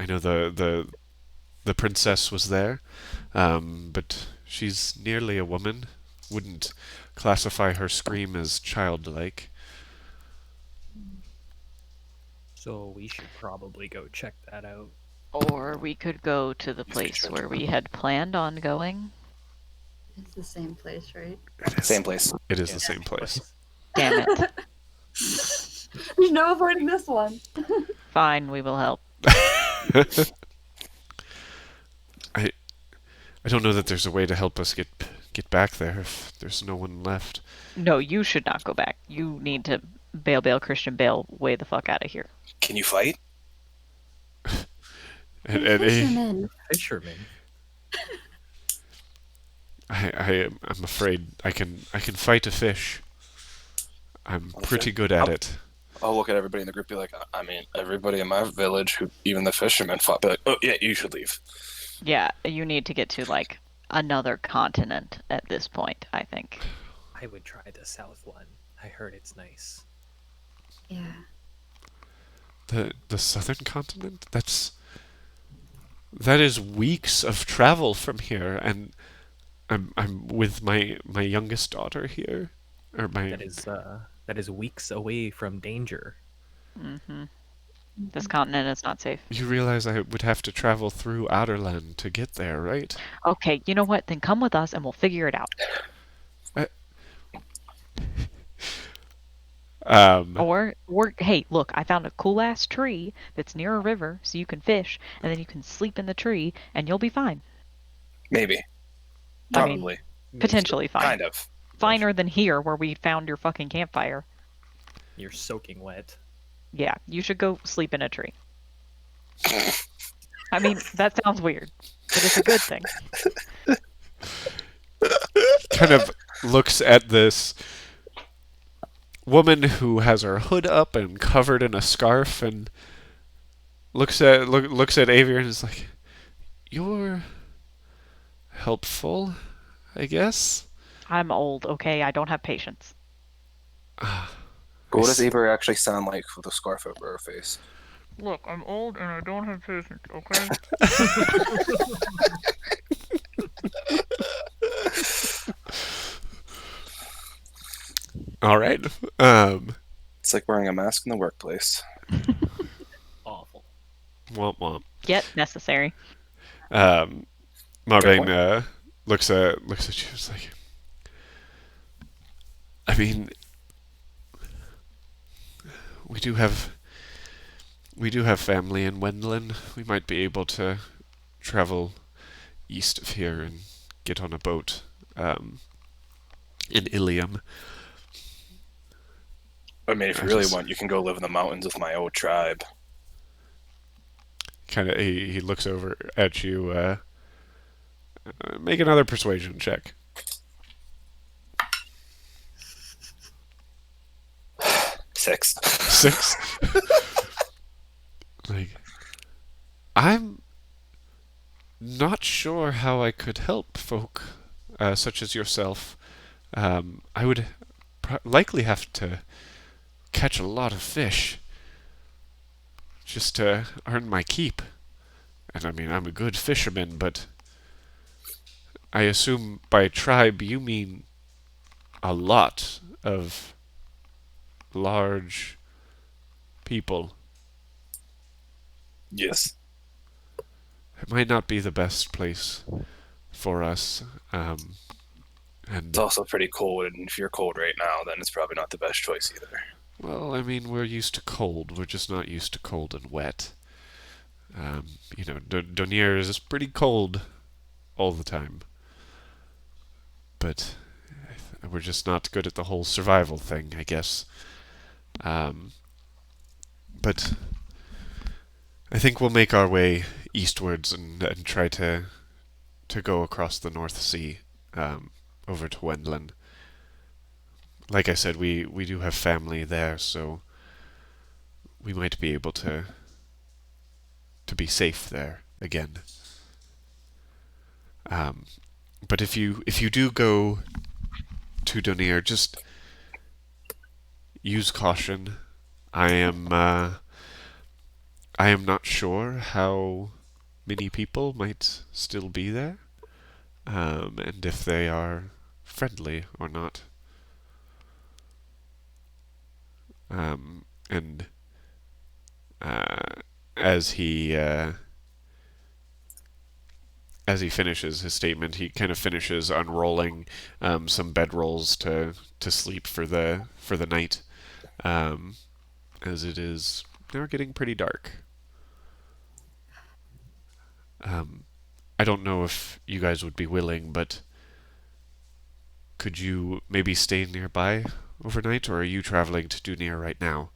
know the princess was there, but she's nearly a woman. Wouldn't classify her scream as childlike. So we should probably go check that out. Or we could go to the place where we had planned on going. It's the same place, right? Same place. It is the same place. Damn it. There's no avoiding this one. Fine, we will help. I don't know that there's a way to help us get back there if there's no one left. No, you should not go back. You need to bail, Christian Bale, way the fuck out of here. Can you fight? And Fisherman. I'm afraid I can fight a fish. I'm pretty good at it. I'll look at everybody in the group, be like, I mean, everybody in my village, who even the fishermen fought, be like, oh yeah, you should leave. Yeah, you need to get to, like, another continent at this point, I think. I would try the south one. I heard it's nice. Yeah. The southern continent? That is weeks of travel from here, and I'm with my youngest daughter here, or my. That is weeks away from danger. Mm-hmm. This continent is not safe. You realize I would have to travel through Outerland to get there, right? Okay, you know what? Then come with us and we'll figure it out. Or hey, look, I found a cool ass tree that's near a river, so you can fish, and then you can sleep in the tree, and you'll be fine. Maybe. I mean, Probably. potentially fine. Kind of. Finer than here, where we found your fucking campfire. You're soaking wet. Yeah, you should go sleep in a tree. I mean, that sounds weird, but it's a good thing. Kind of looks at this woman who has her hood up and covered in a scarf and looks at Avier and is like, "You're helpful, I guess." I'm old, okay? I don't have patience. But what does Avery actually sound like with a scarf over her face? Look, I'm old and I don't have patience, okay? All right. It's like wearing a mask in the workplace. Awful. Womp womp. Yet necessary. Marvin looks at you. It's like, I mean, we do have family in Wendland. We might be able to travel east of here and get on a boat in Ilium. I mean, if you really want, you can go live in the mountains with my old tribe. Kind of, he looks over at you. Make another persuasion check. 6. 6. Like, I'm not sure how I could help folk such as yourself. I would likely have to catch a lot of fish just to earn my keep. And I mean, I'm a good fisherman, but I assume by tribe you mean a lot of large people. Yes. It might not be the best place for us. It's And also pretty cold, and if you're cold right now, then it's probably not the best choice either. well, I mean, we're used to cold. We're just not used to cold and wet. Donier is pretty cold all the time. But we're just not good at the whole survival thing, I guess. But I think we'll make our way eastwards and try to go across the North Sea over to Wendland. Like I said, we do have family there, so we might be able to be safe there again. But if you do go to Donier, just use caution. I am not sure how many people might still be there, and if they are friendly or not. And as he finishes his statement, he kind of finishes unrolling some bedrolls to sleep for the night, as it is now getting pretty dark. I don't know if you guys would be willing, but could you maybe stay nearby overnight, or are you traveling to Dunir right now?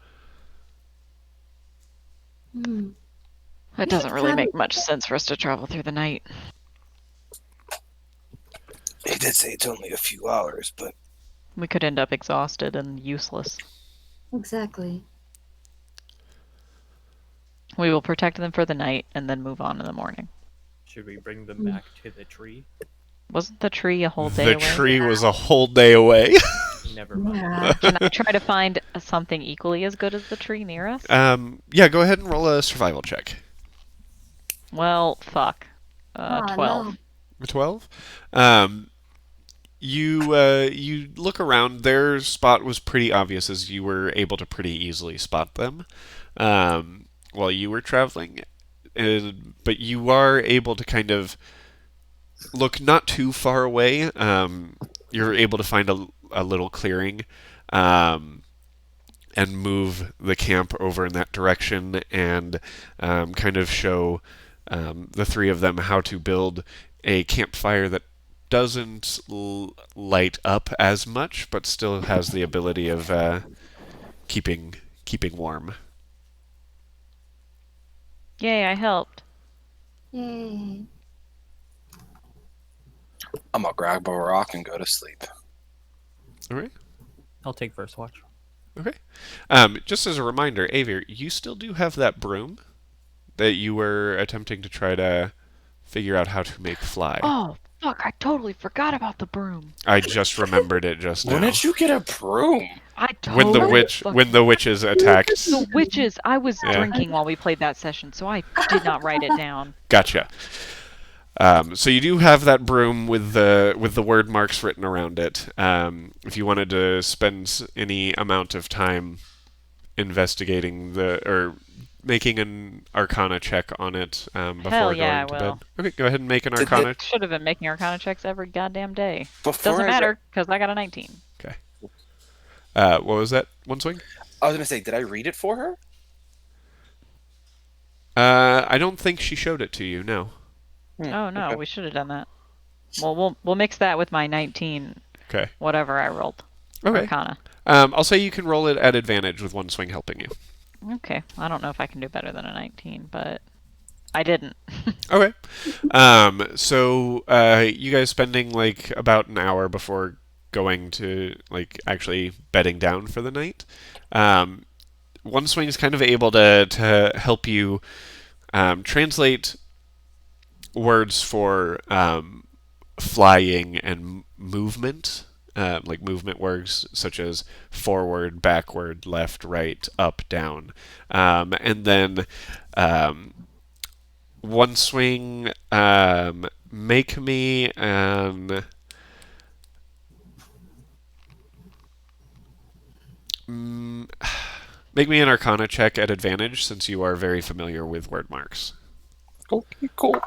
It doesn't really make much sense for us to travel through the night. He did say it's only a few hours, but We could end up exhausted and useless. Exactly. We will protect them for the night and then move on in the morning. Should we bring them back to the tree? Wasn't the tree a whole day The away? tree was a whole day away. Never mind. Yeah. Can I try to find something equally as good as the tree near us? Yeah, go ahead and roll a survival check. Well, fuck. Aw, 12. no. A 12? You look around. Their spot was pretty obvious, as you were able to pretty easily spot them while you were traveling. But you are able to kind of look not too far away. You're able to find a little clearing and move the camp over in that direction and kind of show the three of them how to build a campfire that doesn't light up as much, but still has the ability of keeping warm. Yay, I helped. Yay. I'm gonna grab a rock and go to sleep. All right. I'll take first watch. Okay. Just as a reminder, Avir, you still do have that broom that you were attempting to try to figure out how to make fly. Oh, fuck, I totally forgot about the broom. I just remembered it just When now. did you get a broom? I When totally the witches attacked. The witches. I was Yeah. drinking while we played that session, so I did not write it down. Gotcha. So you do have that broom with the word marks written around it. If you wanted to spend any amount of time investigating or making an Arcana check on it before Hell going yeah, I to will. bed. Okay, go ahead and make an Did Arcana. Should have been making Arcana checks every goddamn day. Before Doesn't I matter, because I got a 19. Okay. What was that? One swing? I was gonna say, did I read it for her? I don't think she showed it to you. No. Oh no, okay. we should have done that. Well, we'll mix that with my 19, Okay. whatever I rolled. Okay. Arcana. I'll say you can roll it at advantage with one swing helping you. Okay, I don't know if I can do better than a 19, but I didn't. Okay. So you guys spending like about an hour before going to like actually bedding down for the night. One swing is kind of able to help you translate words for flying and movement. Like movement words such as forward, backward, left, right, up, down. And then one swing, make me an make me an Arcana check at advantage since you are very familiar with word marks. Okay, cool.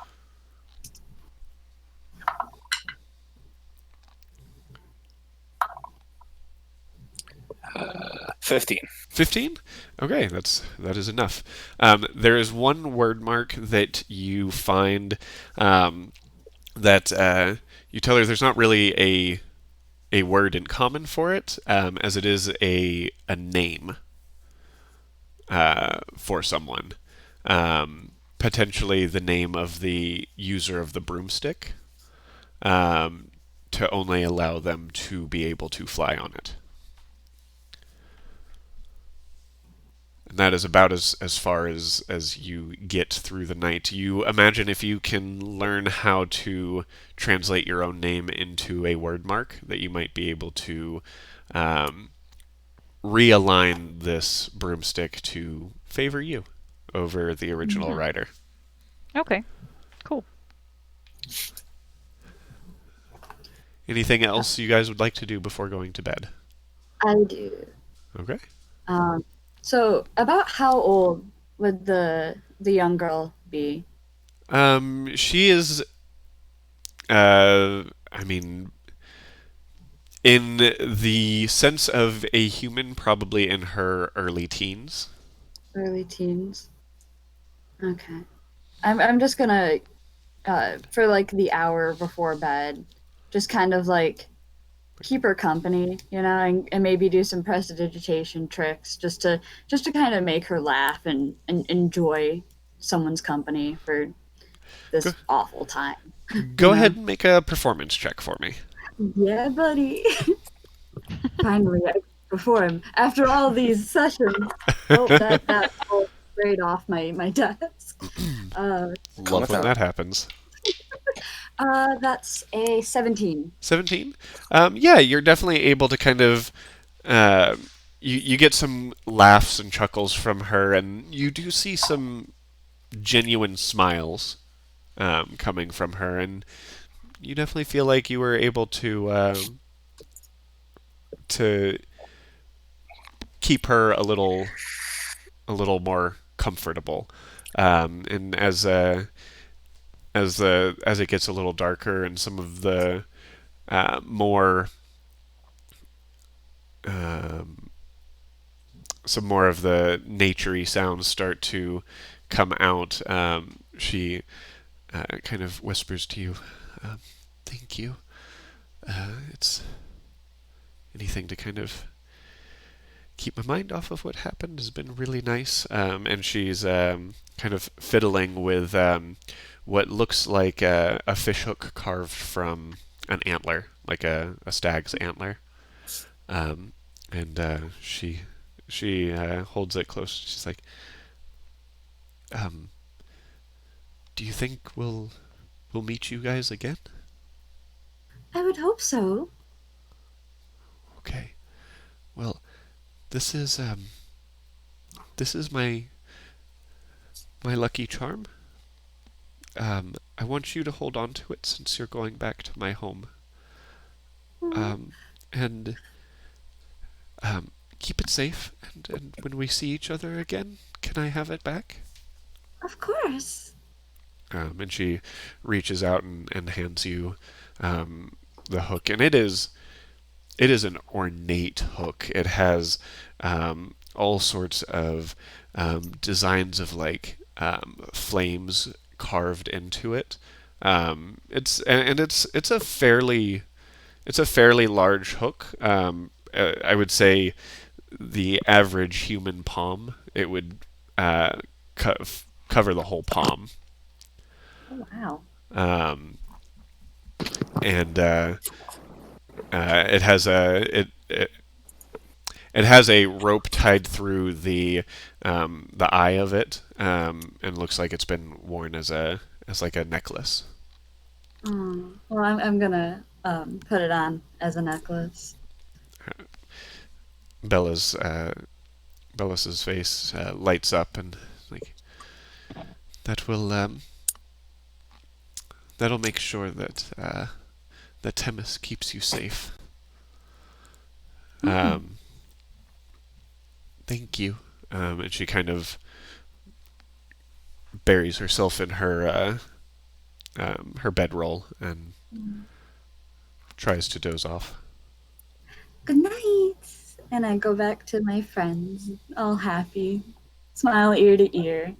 15. 15? Okay, that is enough. There is one word mark that you find that you tell her there's not really a word in common for it, as it is a name for someone. Potentially the name of the user of the broomstick, to only allow them to be able to fly on it. And that is about as far as you get through the night. You imagine if you can learn how to translate your own name into a word mark, that you might be able to realign this broomstick to favor you over the original writer. Okay, cool. Anything else you guys would like to do before going to bed? I do. Okay. So about how old would the young girl be? She is, I mean, in the sense of a human, probably in her early teens. Early teens. Okay. I'm just gonna for like the hour before bed, just kind of like keep her company, you know, and maybe do some prestidigitation tricks just to kind of make her laugh and enjoy someone's company for this Good. awful time. Go Yeah. ahead and make a performance check for me. Yeah, buddy. Finally, I perform after all these sessions. Oh, that rolled straight off my desk. Love when that happens. That's a 17. 17? Yeah, you're definitely able to kind of you get some laughs and chuckles from her, and you do see some genuine smiles coming from her, and you definitely feel like you were able to keep her a little more comfortable. And as it gets a little darker and some of the some more of the naturey sounds start to come out, she kind of whispers to you, "Thank you. It's anything to kind of keep my mind off of what happened has been really nice." And she's kind of fiddling with what looks like a fishhook carved from an antler, like a stag's antler. And she She holds it close. She's like, do you think we'll meet you guys again? I would hope so. Okay. Well, this is my lucky charm. I want you to hold on to it since you're going back to my home. And keep it safe. And when we see each other again, can I have it back? Of course. And she reaches out and hands you the hook, and it is an ornate hook. It has all sorts of designs of like flames carved into it. It's a fairly large hook. I would say the average human palm, it would cover the whole palm. Oh, wow. And it has a rope tied through the eye of it, and looks like it's been worn as like a necklace. Well, I'm gonna put it on as a necklace. Bellas's face lights up, and like that'll make sure that Temis keeps you safe. Thank you. And she kind of buries herself in her bedroll and tries to doze off. Good night. And I go back to my friends, all happy, smile ear to ear.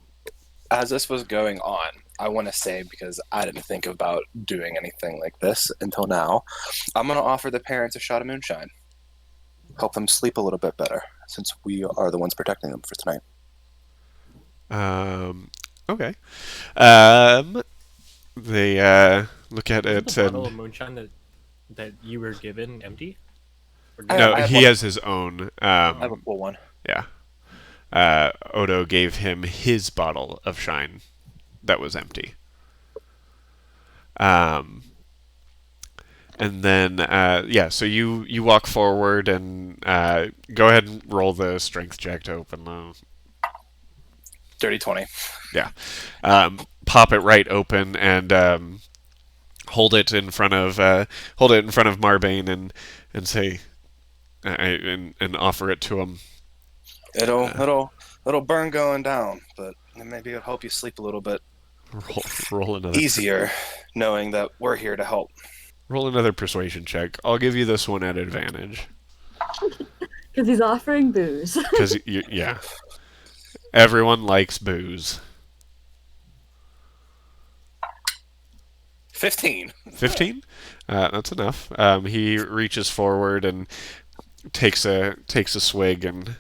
As this was going on, I want to say, because I didn't think about doing anything like this until now, I'm going to offer the parents a shot of moonshine. Help them sleep a little bit better, since we are the ones protecting them for tonight. Okay. They look at Is it the bottle of and moonshine that you were given empty? Or no, I have he one. has his own. I have a full one. Yeah. Odo gave him his bottle of shine that was empty. And then, so you walk forward and go ahead and roll the strength check to open the... Dirty 20. Yeah. Pop it right open and hold it in front of Marbane and say and offer it to him. It'll burn going down, but maybe it'll help you sleep a little bit Roll another easier, knowing that we're here to help. Roll another persuasion check. I'll give you this one at advantage. Because he's offering booze. Because yeah, everyone likes booze. 15. 15? That's enough. He reaches forward and takes a swig and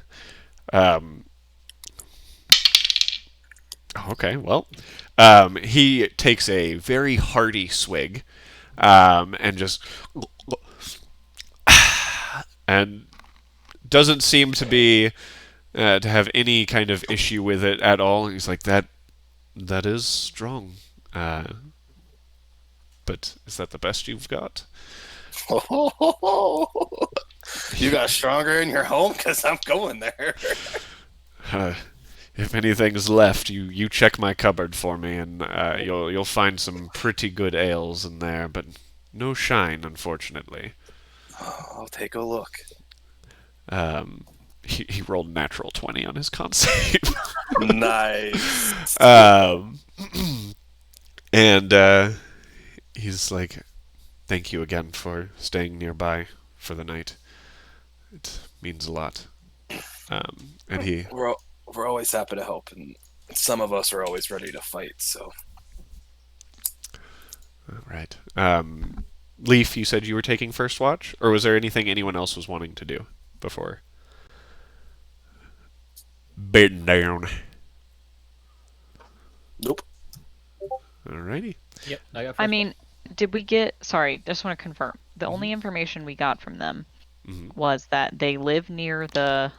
okay, well, he takes a very hearty swig and just and doesn't seem to be to have any kind of issue with it at all. He's like, that is strong. But is that the best you've got? You got stronger in your home? Because I'm going there. If anything's left, you check my cupboard for me, and you'll find some pretty good ales in there, but no shine, unfortunately. I'll take a look. He rolled natural 20 on his con save. Nice. And he's like, thank you again for staying nearby for the night. It means a lot. And he... We're always happy to help, and some of us are always ready to fight, so... Right. Leaf, you said you were taking first watch? Or was there anything anyone else was wanting to do before? Bedding down. Nope. Alrighty. Yep, I got I first mean, did we get... Sorry, just want to confirm. The only information we got from them was that they live near the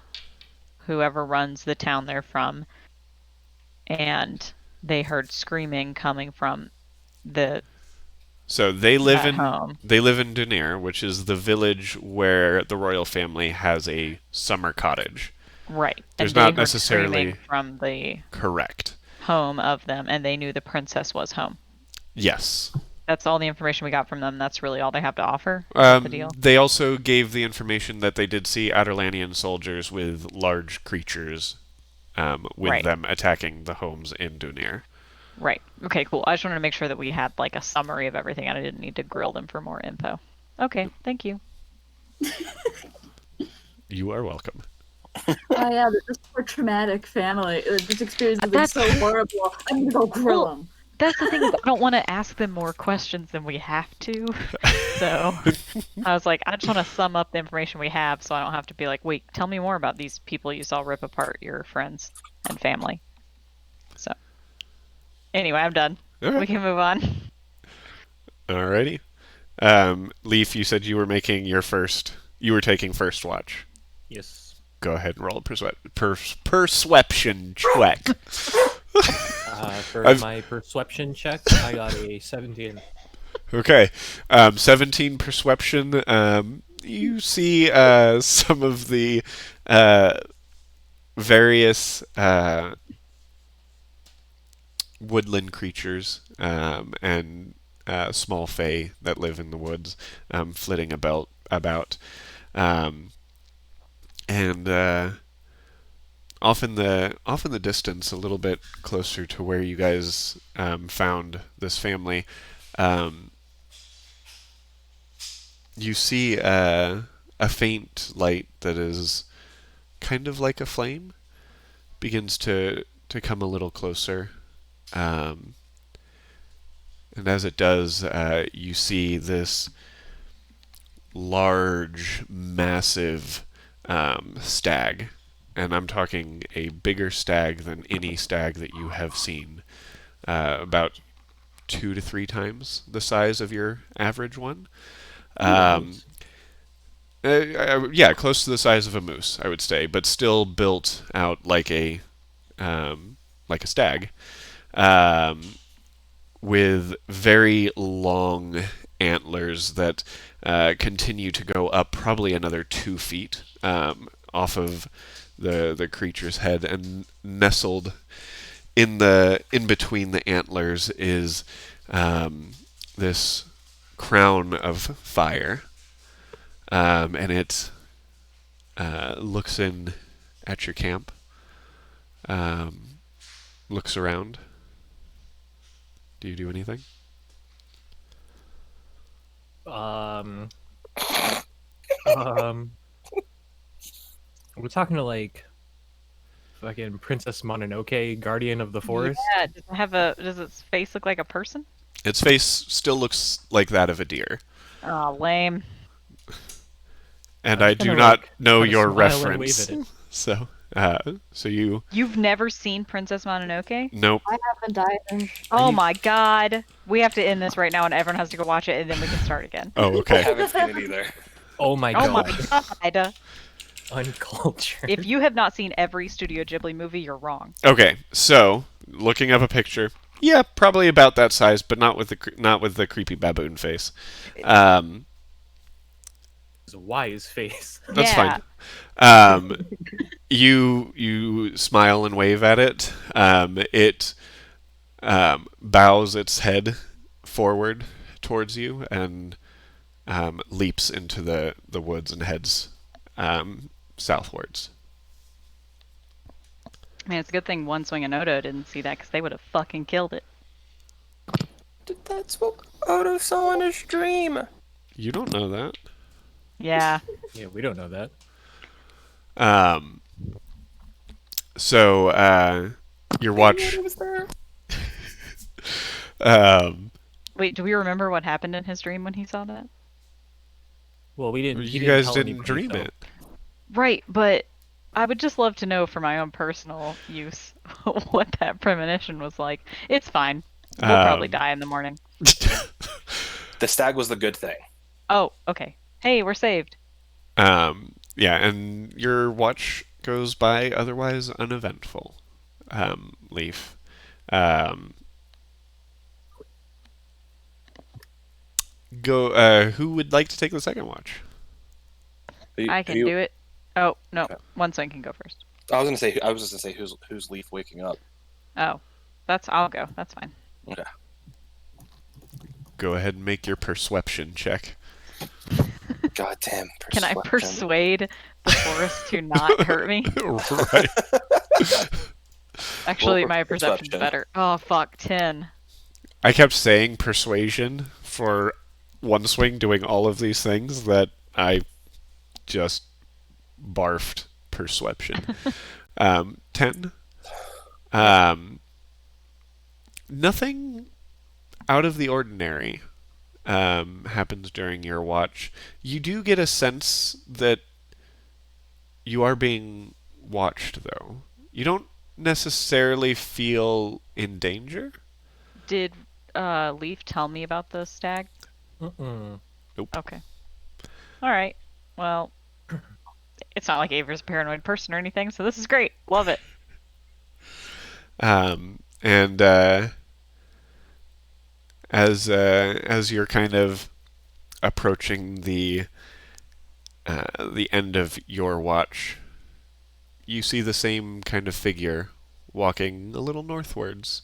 whoever runs the town they're from, and they heard screaming coming from the So they live that in home. Dunir, which is the village where the royal family has a summer cottage. Right. There's And they not heard necessarily screaming from the correct. home of them, and they knew the princess was home. Yes. That's all the information we got from them. That's really all they have to offer. Is that the deal? They also gave the information that they did see Aderlanian soldiers with large creatures with Right. them attacking the homes in Dunir. Right. Okay, cool. I just wanted to make sure that we had like a summary of everything and I didn't need to grill them for more info. Okay, thank you. You are welcome. Oh yeah, this poor traumatic family. This experience has been That's- so horrible. I'm gonna go grill Well, them. That's the thing is I don't want to ask them more questions than we have to. So I was like, I just want to sum up the information we have so I don't have to be like, wait, tell me more about these people you saw rip apart your friends and family. So anyway, I'm done. All We right. can move on. Alrighty. Leaf, you said you were making your first. You were taking first watch. Yes. Go ahead and roll a perception check. For I've- my perception check, I got a 17. Okay. 17 perception. You see some of the various woodland creatures and small fae that live in the woods flitting about. And off in the distance, a little bit closer to where you guys found this family, you see a faint light that is kind of like a flame begins to come a little closer, and as it does, you see this large, massive stag. And I'm talking a bigger stag than any stag that you have seen. About 2 to 3 times the size of your average one. Yeah, close to the size of a moose, I would say, but still built out like a stag, with very long antlers that continue to go up probably another 2 feet off of the creature's head, and nestled in between the antlers is this crown of fire, and it looks in at your camp, looks around. Do you do anything? We're talking to like fucking Princess Mononoke, Guardian of the Forest. Yeah, does its face look like a person? Its face still looks like that of a deer, Oh, lame. and I'm I just do gonna, not like, know kinda your smile and wave reference. at it. So you You've never seen Princess Mononoke? nope. I haven't either. Oh my god. We have to end this right now and everyone has to go watch it and then we can start again. Oh, I okay. haven't seen it either. Oh my Oh god. my god. Uncultured. If you have not seen every Studio Ghibli movie, you're wrong. Okay, so looking up a picture, yeah, probably about that size, but not with the creepy baboon face. It's a wise face. That's Yeah. fine. You smile and wave at it. It bows its head forward towards you and leaps into the woods and heads southwards. Man, it's a good thing One Swing and Odo didn't see that because they would have fucking killed it. That's what Odo saw in his dream. You don't know that. Yeah. Yeah, we don't know that. So your watch. He was there. Wait, do we remember what happened in his dream when he saw that? Well, we didn't. he You didn't guys tell didn't anybody, dream so- it. Right, but I would just love to know for my own personal use what that premonition was like. It's fine. We'll probably die in the morning. The stag was the good thing. Oh, okay. Hey, we're saved. Yeah, and your watch goes by otherwise uneventful. Leaf. Um, who would like to take the second watch? I can do it. Oh, no. One swing can go first. I was just gonna say who's Leaf waking up. Oh, I'll go. That's fine. Okay. Go ahead and make your perception check. Goddamn. Can I persuade the forest to not hurt me? Right. Actually, Roll for my perception's perception. better. Oh, fuck. 10. I kept saying persuasion for one swing doing all of these things that I just barfed perception. 10. Nothing out of the ordinary happens during your watch. You do get a sense that you are being watched, though. You don't necessarily feel in danger. Did Leaf tell me about the stag? Mm-mm. Nope. Okay. Alright. Well, it's not like Avery's a paranoid person or anything, so this is great. Love it. And as you're kind of approaching the end of your watch, you see the same kind of figure walking a little northwards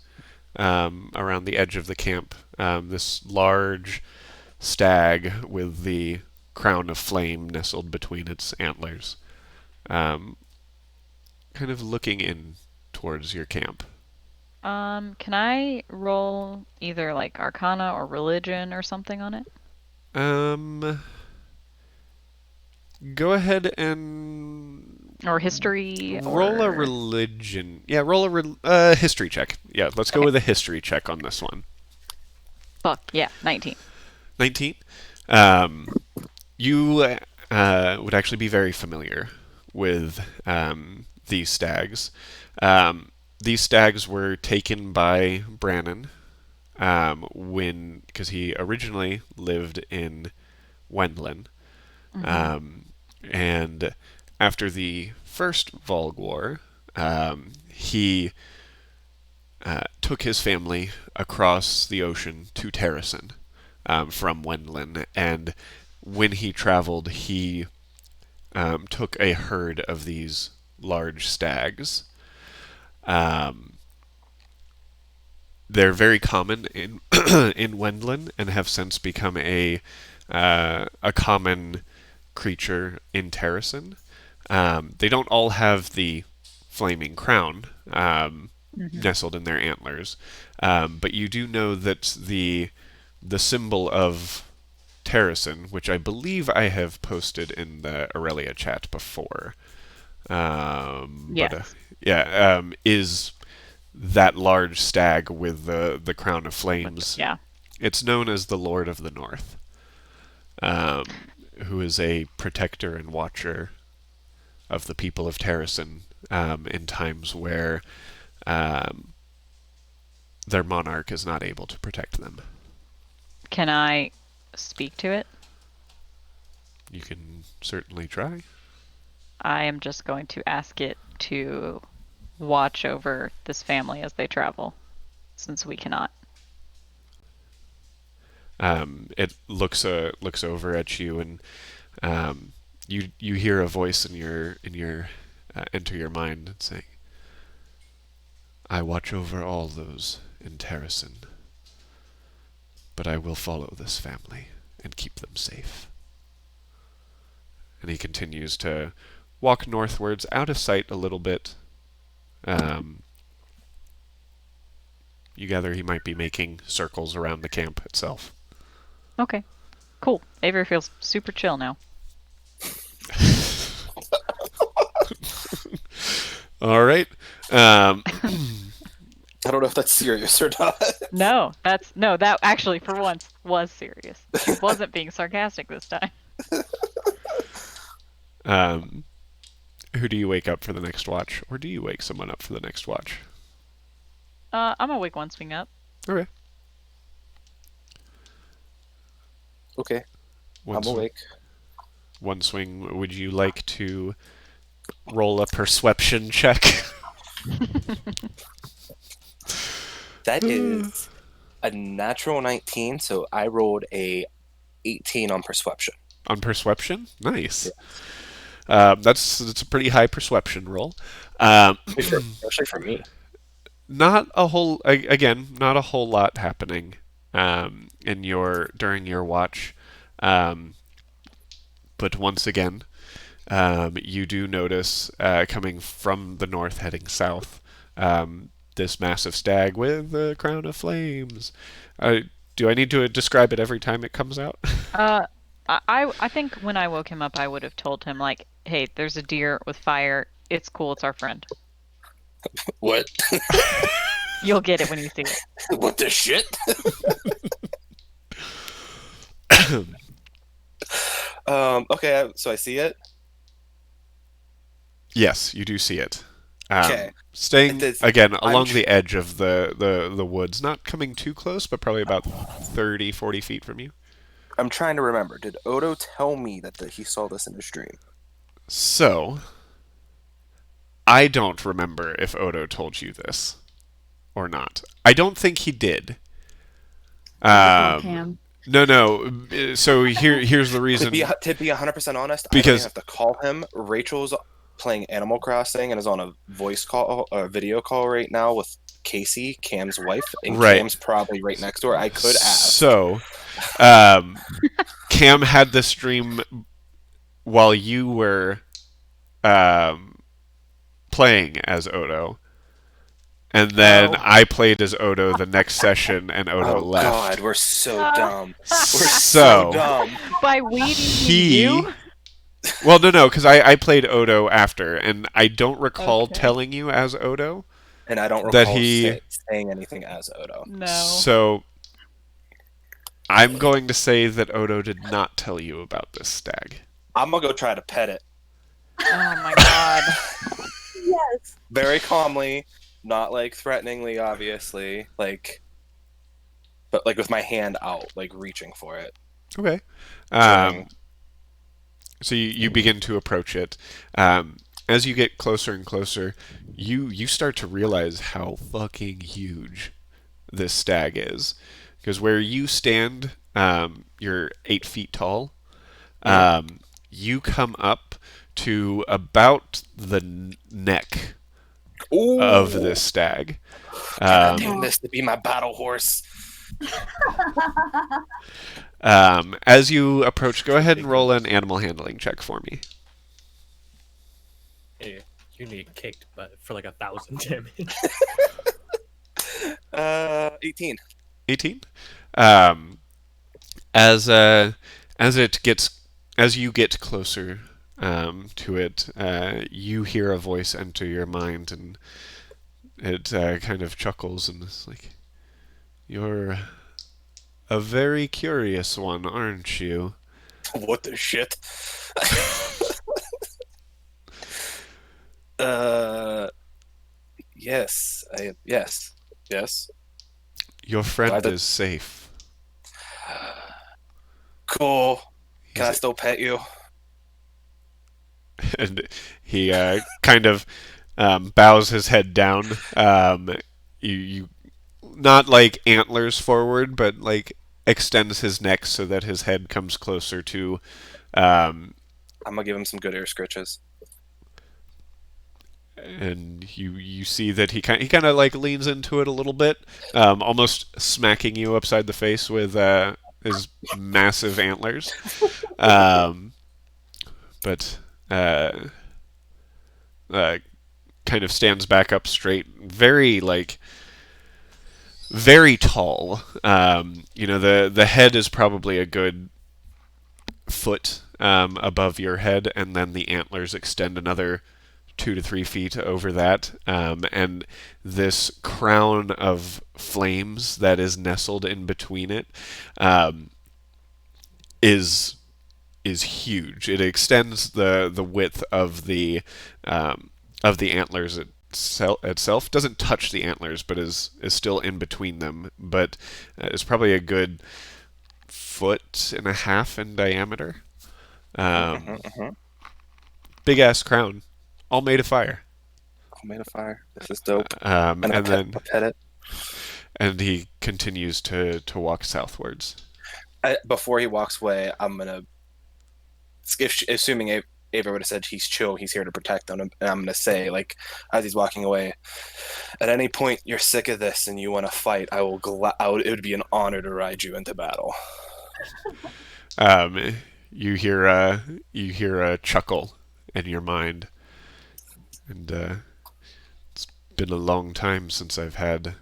around the edge of the camp. This large stag with the crown of flame nestled between its antlers, kind of looking in towards your camp. Can I roll either like Arcana or Religion or something on it? Go ahead and Or History? roll a or... religion. Yeah, roll a history check. Yeah, let's go Okay. with a history check on this one. Fuck, yeah, 19. 19. You would actually be very familiar with these stags. These stags were taken by Brannon because he originally lived in Wendland. And after the first Volg War, he took his family across the ocean to Terrasen from Wendland, and when he traveled, he took a herd of these large stags. They're very common in in Wendland and have since become a common creature in Terrasen. They don't all have the flaming crown nestled in their antlers, but you do know that the symbol of Terrasen, which I believe I have posted in the Erilea chat before, Yes. is that large stag with the crown of flames. Yeah. It's known as the Lord of the North, who is a protector and watcher of the people of Terrasen in times where their monarch is not able to protect them. Can I speak to it? You can certainly try. I am just going to ask it to watch over this family as they travel, since we cannot. It looks over at you, and you hear a voice in your enter your mind saying, "I watch over all those in Terrasen, but I will follow this family and keep them safe." And he continues to walk northwards, out of sight a little bit. You gather he might be making circles around the camp itself. Okay. Cool. Avery feels super chill now. All right. I don't know if that's serious or not. No, that actually for once was serious. She wasn't being sarcastic this time. Who do you wake up for the next watch, or do you wake someone up for the next watch? I'm awake one swing up. Okay. Okay, One I'm swing, awake. One swing. Would you like to roll a perception check. That is a natural 19, so I rolled a 18 on perception. On perception? Nice. That's a pretty high perception roll. Especially for me. Not a whole again, not a whole lot happening in your during your watch. But once again, you do notice coming from the north, heading south, this massive stag with a crown of flames. Do I need to describe it every time it comes out? I think when I woke him up, I would have told him like, "Hey, there's a deer with fire. It's cool. It's our friend. What? You'll get it when you see it." What the shit? Okay, so I see it. Yes, you do see it. Okay. Staying It is- again I'm along tr- the edge of the woods, not coming too close, but probably about 30, 40 feet from you. I'm trying to remember. Did Odo tell me that he saw this in his dream? So, I don't remember if Odo told you this or not. I don't think he did. Cam. No. So here's the reason. To be 100% honest, Because- I have to call him. Rachel's playing Animal Crossing and is on a voice call, a video call right now with Casey, Cam's wife, and Right. Cam's probably right next door. I could ask. So, Cam had this dream while you were playing as Odo, and then Oh. I played as Odo the next session, and Odo Oh left. God, we're so dumb. We're So- so dumb. By weeding He- you. Well, no, because I played Odo after, and I don't recall Okay. telling you as Odo. And I don't That recall he- saying anything as Odo. No. So, I'm going to say that Odo did not tell you about this stag. I'm gonna go try to pet it Oh my god. Yes. very calmly, not like threateningly, obviously, but like with my hand out, like reaching for it. Okay. During- So you begin to approach it. As you get closer and closer, you start to realize how fucking huge this stag is. Because where you stand, you're 8 feet tall. You come up to about the neck Ooh, of this stag. God damn this to be my battle horse. As you approach, go ahead and roll an animal handling check for me. Hey, you need kicked, but for like 1,000 damage. 18. 18. As you get closer to it, you hear a voice enter your mind, and it kind of chuckles and is like, "You're a very curious one, aren't you?" What the shit? Yes. Yes. Your friend Glad that- is safe. Cool. Can I He's- still pet you? And he kind of bows his head down. You not like antlers forward, but like extends his neck so that his head comes closer to. I'm gonna give him some good ear scritches. And you see that he kind of like leans into it a little bit, almost smacking you upside the face with his massive antlers. But kind of stands back up straight, very tall. The head is probably a good foot above your head, and then the antlers extend another 2 to 3 feet over that, and this crown of flames that is nestled in between it is huge. It extends the width of the antlers itself. Doesn't touch the antlers, but is still in between them. But is probably a good 1.5 feet in diameter. Big ass crown. all made of fire. Oh, made of fire. This is dope. And And then I pet it. and he continues to walk southwards. Before he walks away, I'm gonna, assuming Ava would have said he's chill, he's here to protect them, and I'm gonna say, like, as he's walking away, at any point you're sick of this and you want to fight, it would be an honor to ride you into battle. You hear a chuckle in your mind, and it's been a long time since I've had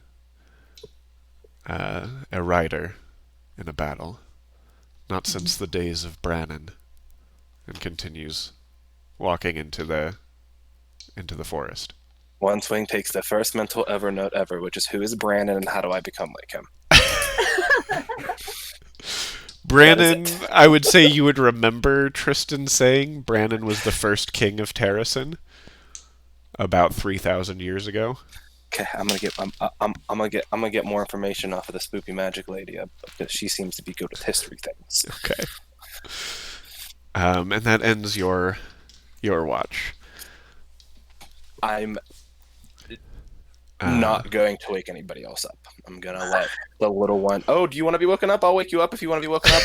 a rider in a battle. Not since the days of Brannon. And continues walking into the forest. One swing takes the first mental Evernote ever, which is who is Brandon and how do I become like him? Brannon, I would say you would remember Tristan saying Brannon was the first king of Terracin about 3,000 years ago. Okay, I'm gonna get more information off of the spoopy magic lady because she seems to be good with history things. Okay. And that ends your watch. I'm not going to wake anybody else up. I'm gonna let the little one. Oh, do you want to be woken up? I'll wake you up if you want to be woken up.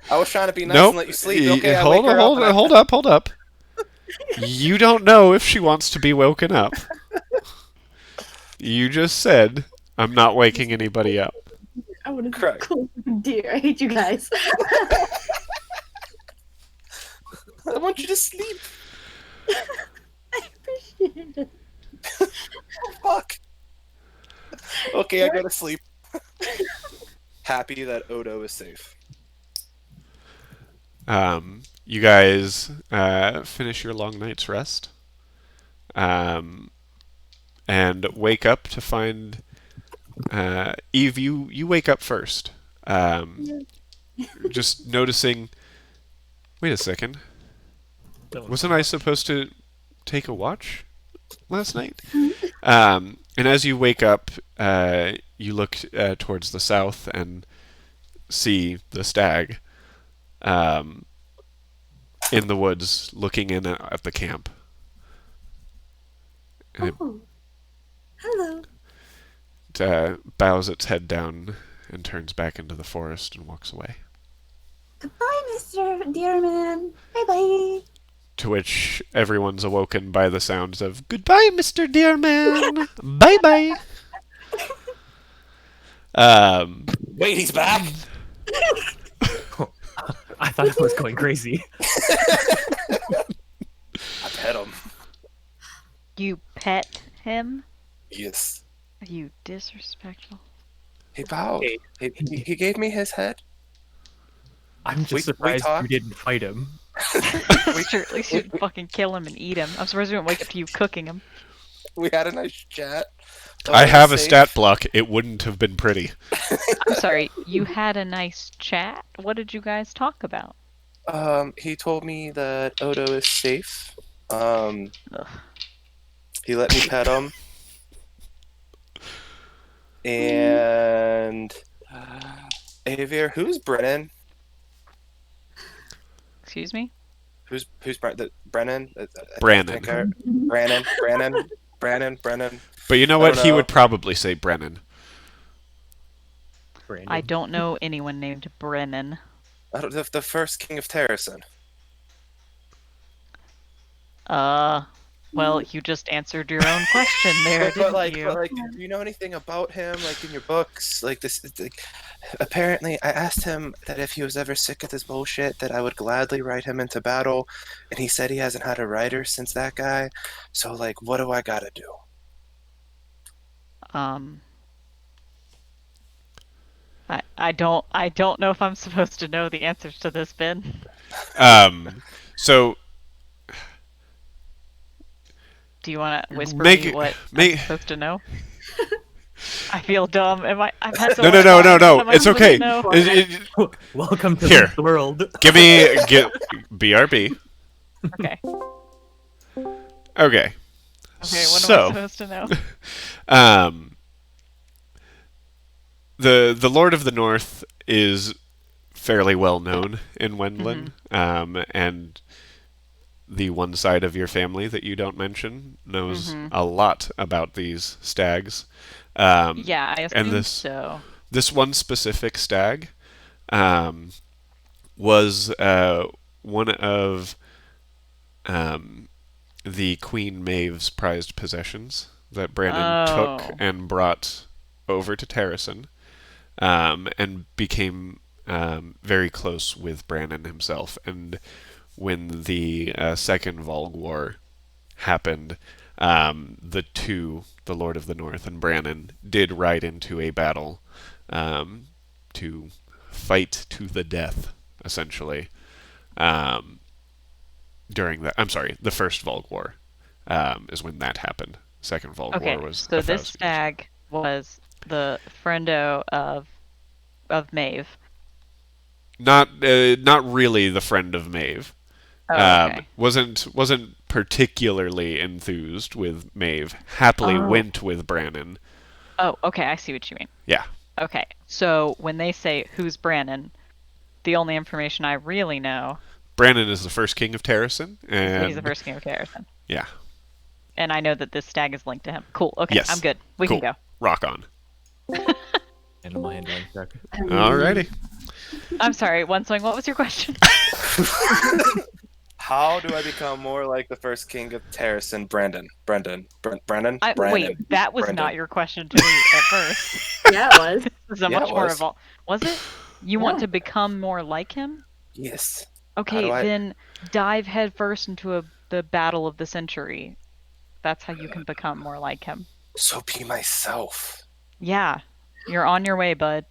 I was trying to be nice Nope. and let you sleep. Okay, Hold up. You don't know if she wants to be woken up. You just said I'm not waking anybody up. I want to Correct. cool dear. I hate you guys. I want you to sleep. I appreciate it. Fuck. Okay, I gotta sleep. Happy that Odo is safe. You guys finish your long night's rest, and wake up to find Eve. You wake up first, just noticing. Wait a second. Wasn't I supposed to take a watch last night? And as you wake up, you look towards the south and see the stag in the woods, looking in at the camp. And Hello. it bows its head down and turns back into the forest and walks away. Goodbye, Mr. Dearman. Bye-bye. To which everyone's awoken by the sounds of "Goodbye, Mr. Dearman. Bye bye." Wait, he's back. I thought I was going crazy. I pet him. You pet him? Yes. Are you disrespectful? He bowed. Hey. He gave me his head. I'm just We surprised you talked. didn't fight him. Sure, at least you didn't fucking kill him and eat him. I'm surprised we didn't wake up to you cooking him. We had a nice chat. I have a Safe. stat block. It wouldn't have been pretty. I'm sorry, you had a nice chat? What did you guys talk about? He told me that Odo is safe. Ugh. He let me pet him. And Avir, who's Brennan? Excuse me? Who's Brennan? Brannon. Brannon. But you know I what? don't He know. would probably say Brennan. Brandon. I don't know anyone named Brennan. The first king of Terracin. Well, you just answered your own question there, didn't you? But like, do you know anything about him? Like in your books, like this. Like, apparently, I asked him that if he was ever sick of this bullshit, that I would gladly ride him into battle, and he said he hasn't had a rider since that guy. So, like, what do I gotta do? I don't know if I'm supposed to know the answers to this, Ben. So Do you want to whisper Make me it- what make- I'm supposed to know? I feel dumb. I've had so no. much fun. What am I It's supposed okay. to know? Welcome to Here. the world. Give me BRB. Okay. Okay. Okay. What am So- I supposed to know? The Lord of the North is fairly well known in Wendland, and the one side of your family that you don't mention knows Mhm. a lot about these stags. Yeah, I And assume so. this one specific stag um, was one of um, the Queen Maeve's prized possessions that Brandon took Oh. and brought over to Terrason, and became very close with Brandon himself. And when the Second Volg War happened, the two, the Lord of the North and Brandon, did ride into a battle to fight to the death, essentially. Um, during the, I'm sorry, the First Volg War is when that happened. Second Volg Okay, War was so a this thousand years. stag was the friendo of Maeve. Not really the friend of Maeve. Oh, okay. Wasn't particularly enthused with Maeve. Happily Oh. went with Brannon. Oh, okay, I see what you mean. Yeah. Okay, so when they say who's Brannon, the only information I really know Brannon is the first king of Terrason, is that he's the and first king of Terrason. yeah. And I know that this stag is linked to him. Cool, okay, Yes. I'm good. We Cool. can Rock on. go. Animal handling check. Alrighty. I'm sorry, One Swing, what was your question? How do I become more like the first king of Terrason, Brandon? Brandon. Wait, that was Brandon. not your question to me at first. Yeah, it was. This is a Yeah, much it more was. evolved. Was it? You want Yeah. to become more like him? Yes. Okay, do I- then dive headfirst into the battle of the century. That's how you can become more like him. So be myself. Yeah, you're on your way, bud.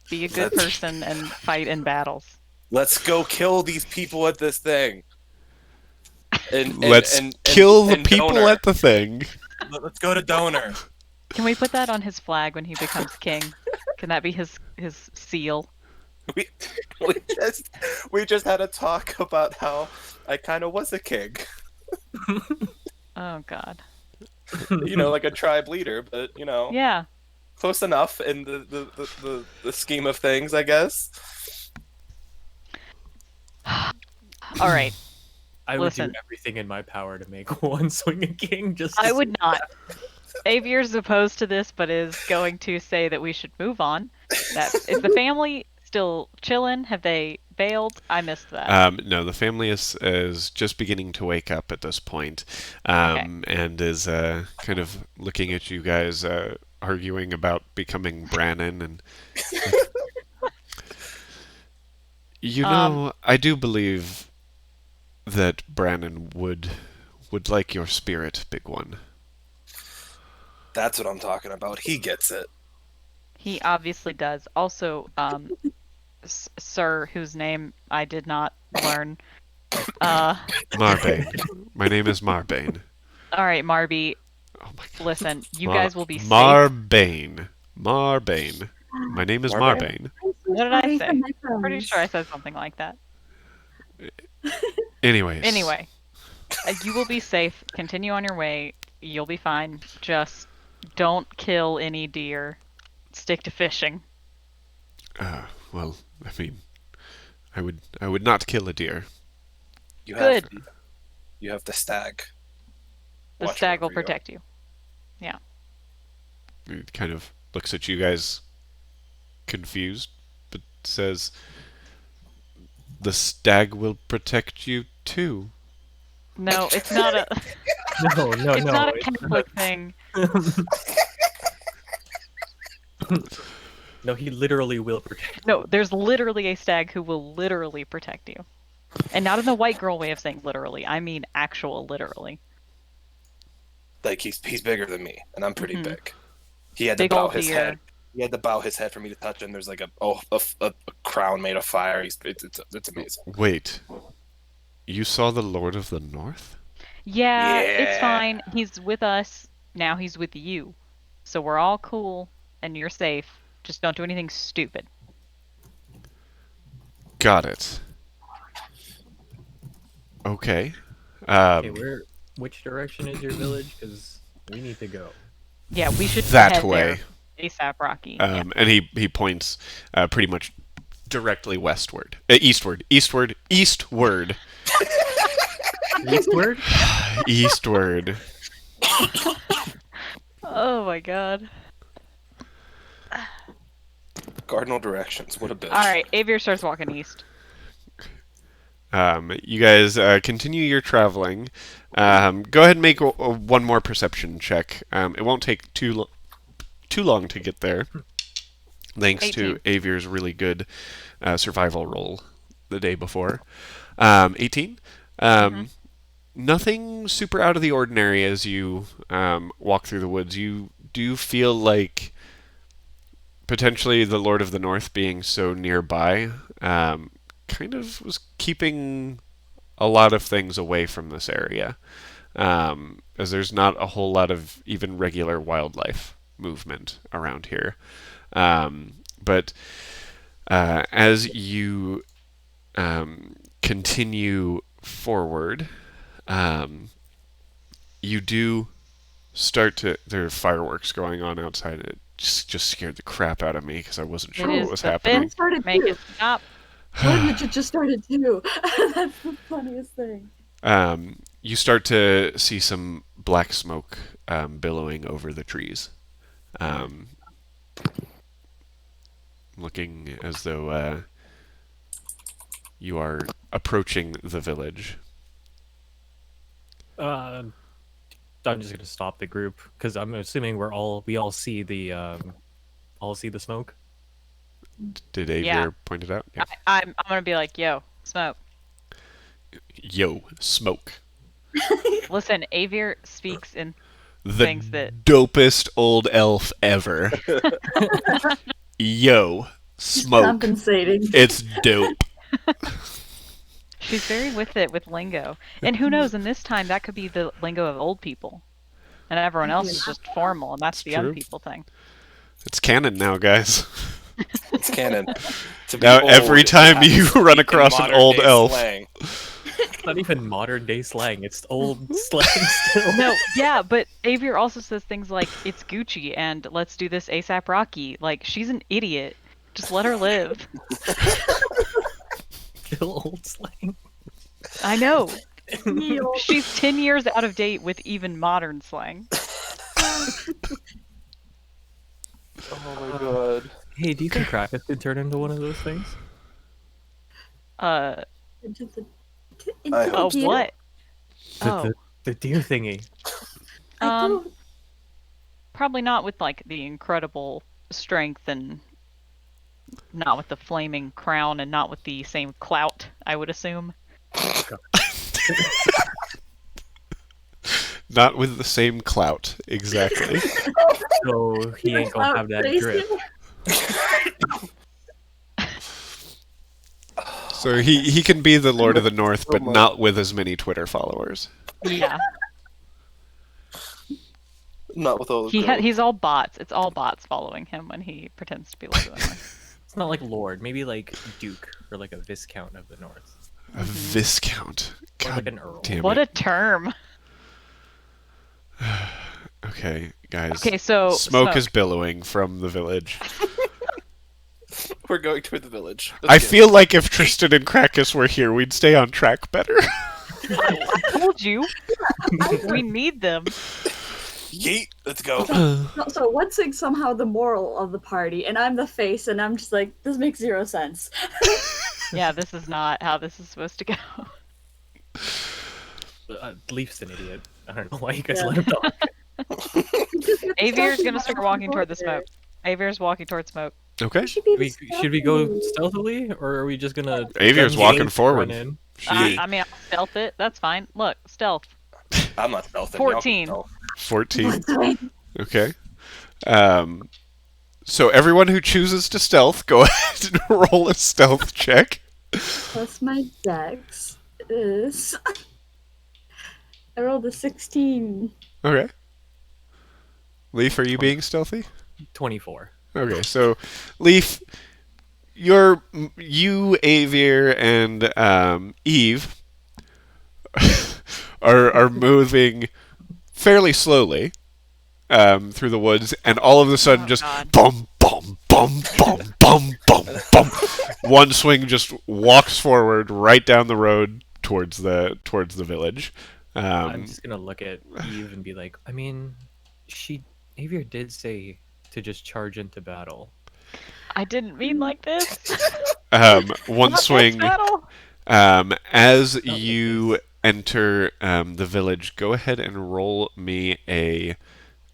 Be a good Let's- person and fight in battles. Let's go kill these people at this thing. Let's kill the people Donor. at the thing. Let's go to Donor. Can we put that on his flag when he becomes king? Can that be his seal? We, we just had a talk about how I kind of was a king. Oh God. You know, like a tribe leader, but you know, Yeah. close enough in the scheme of things, I guess. All right. I would Listen. do everything in my power to make One Swing a king. Just I would not. Avier's opposed to this, but is going to say that we should move on. That is the family still chilling? Have they bailed? I missed that. No, the family is just beginning to wake up at this point, and is kind of looking at you guys, arguing about becoming Brannon, and you know, I do believe that Brannon would like your spirit, big one. That's what I'm talking about. He gets it. He obviously does. Also, sir, whose name I did not learn. Marbane. My name is Marbane. All right, Marby. Oh my God. Listen, you guys will be safe. Marbane. Marbane. My name is Marbane? Marbane. What did I Sorry say? for my Pretty thumbs. sure I said something like that. Anyways. Anyway, you will be safe. Continue on your way. You'll be fine. Just don't kill any deer. Stick to fishing. Well, I mean, I would not kill a deer. You Good. You have the stag. The Watch stag will over you. protect you. He kind of looks at you guys confused, but says, "The stag will protect you too." No, it's not a. no, It's no. not a Catholic thing. No, he literally will protect. No, there's literally a stag who will literally protect you. And not in the white girl way of saying literally. I mean actual literally. Like he's bigger than me, and I'm pretty Mhm. big. He had to Big bow old his deer. head. He had to bow his head for me to touch him. There's like a crown made of fire. It's amazing. Wait, you saw the Lord of the North? Yeah, it's Yeah. fine. He's with us. Now he's with you. So we're all cool and you're safe. Just don't do anything stupid. Got it. Okay. Okay, which direction is your village? Because we need to go. Yeah, we should That head way. there ASAP, Rocky. Yeah. And he points pretty much directly westward, eastward. Eastward? Eastward. Oh my god. Cardinal directions. What a bitch. All right, Avier starts walking east. You guys continue your traveling. Go ahead and make one more perception check. It won't take too long to get there, thanks 18. to Avier's really good survival roll the day before. 18. Nothing super out of the ordinary as you walk through the woods. You do feel like potentially the Lord of the North being so nearby kind of was keeping a lot of things away from this area, as there's not a whole lot of even regular wildlife movement around here. But as you continue forward, you do start to. There are fireworks going on outside. It just scared the crap out of me because I wasn't sure what was happening. It started Make too. it stop. It just started too. That's the funniest thing. You start to see some black smoke billowing over the trees, looking as though you are approaching the village. I'm just gonna stop the group because I'm assuming we all see the smoke. Did Avier Yeah. point it out? Yeah. I'm gonna be like, yo, smoke. Yo, smoke. Listen, Avier speaks in The things that dopest old elf ever. Yo, smoke. Compensating. It's dope. she's very with it with lingo. And who knows, in this time that could be the lingo of old people. And everyone else is just formal, and that's the young true. people thing. It's canon now, guys. It's canon. To be Now old, every time you have to run speak in across an modern old day elf. slang. It's not even modern day slang. It's old slang still. No, yeah, but Avier also says things like, it's Gucci and let's do this ASAP Rocky. Like, she's an idiot. Just let her live. Still old slang. I know. Neil. She's 10 years out of date with even modern slang. Oh my god. Hey, do you think Krakus could turn into one of those things? Into the, I into Oh, the deer. what? The, Oh, the deer thingy. I don't. probably not with, like, the incredible strength and not with the flaming crown and not with the same clout, I would assume. Not with the same clout, exactly. So he ain't gonna have that drip. So he can be the Lord of the North, but not with as many Twitter followers. Yeah. Not with all the He's all bots. It's all bots following him when he pretends to be Lord of the North. It's not like Lord, maybe like Duke or like a Viscount of the North. A Viscount. Or God like an Earl. damn What it. a term. Okay, guys. Okay, so Smoke is billowing from the village. We're going toward the village. I feel like if Tristan and Krakus were here, we'd stay on track better. I told you. We need them. Yeet, let's go. So Woodsing's somehow the moral of the party, and I'm the face, and I'm just like, this makes zero sense. Yeah, this is not how this is supposed to go. Leaf's an idiot. I don't know why you guys Yeah. let him talk. Avier's gonna start walking toward the smoke. Avier's walking toward smoke. Okay. Should be the Should we go stealthy. stealthily, or are we just gonna? Avier's gun walking run forward. in? I mean, I'll stealth it. That's fine. Look, stealth. I'm not stealthing. 14. Y'all 14. Okay. So everyone who chooses to stealth, go ahead and roll a stealth check. Plus my dex is. I rolled a 16. Okay. Leaf, are you being stealthy? 24. Okay, so Leaf, you, Avier, and Eve are moving fairly slowly through the woods, and all of a sudden, Oh, just God. bum bum bum bum bum bum bum. One swing just walks forward right down the road towards the village. I'm just gonna look at Eve and be like, I mean, Avier did say to just charge into battle. I didn't mean like this. One Not this swing. battle. As like you this. enter the village, go ahead and roll me a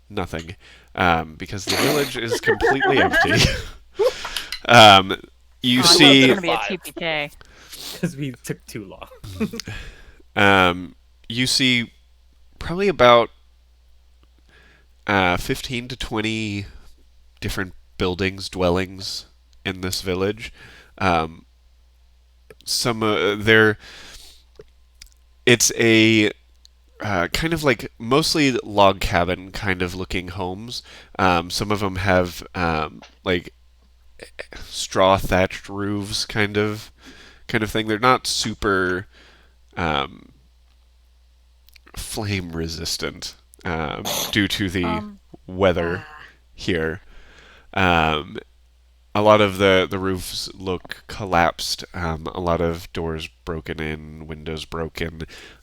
nothing, because the village is completely empty. You Oh, I thought it was see, gonna be a TPK. Because we took too long. you see probably about 15 to 20 different buildings, dwellings in this village. Some they're it's a kind of like mostly log cabin kind of looking homes. Some of them have like straw thatched roofs, kind of thing. They're not super flame resistant due to the weather here. A lot of the roofs look collapsed. A lot of doors broken in, windows broken,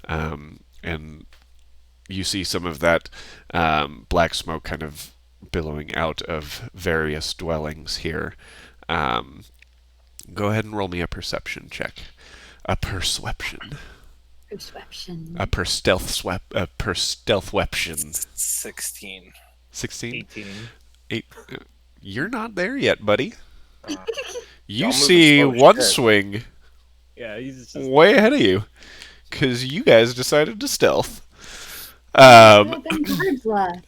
and you see some of that black smoke kind of billowing out of various dwellings here. Go ahead and roll me a perception check. A perception. Perception. A per stealth weapon. 16. 16? 18. 8. You're not there yet, buddy. You Y'all moving see slow as one shit. swing Yeah, he's just way ahead of you because you guys decided to stealth. There have been cards left.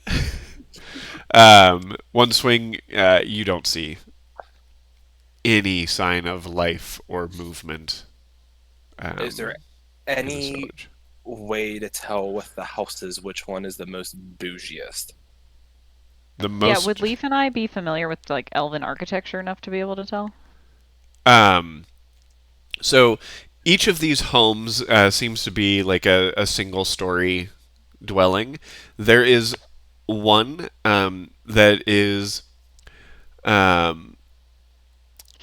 One swing, you don't see any sign of life or movement. Is there in this any village. way to tell with the houses which one is the most bougiest? The most, Yeah, would Leaf and I be familiar with like elven architecture enough to be able to tell? So each of these homes seems to be like a single story dwelling. There is one that is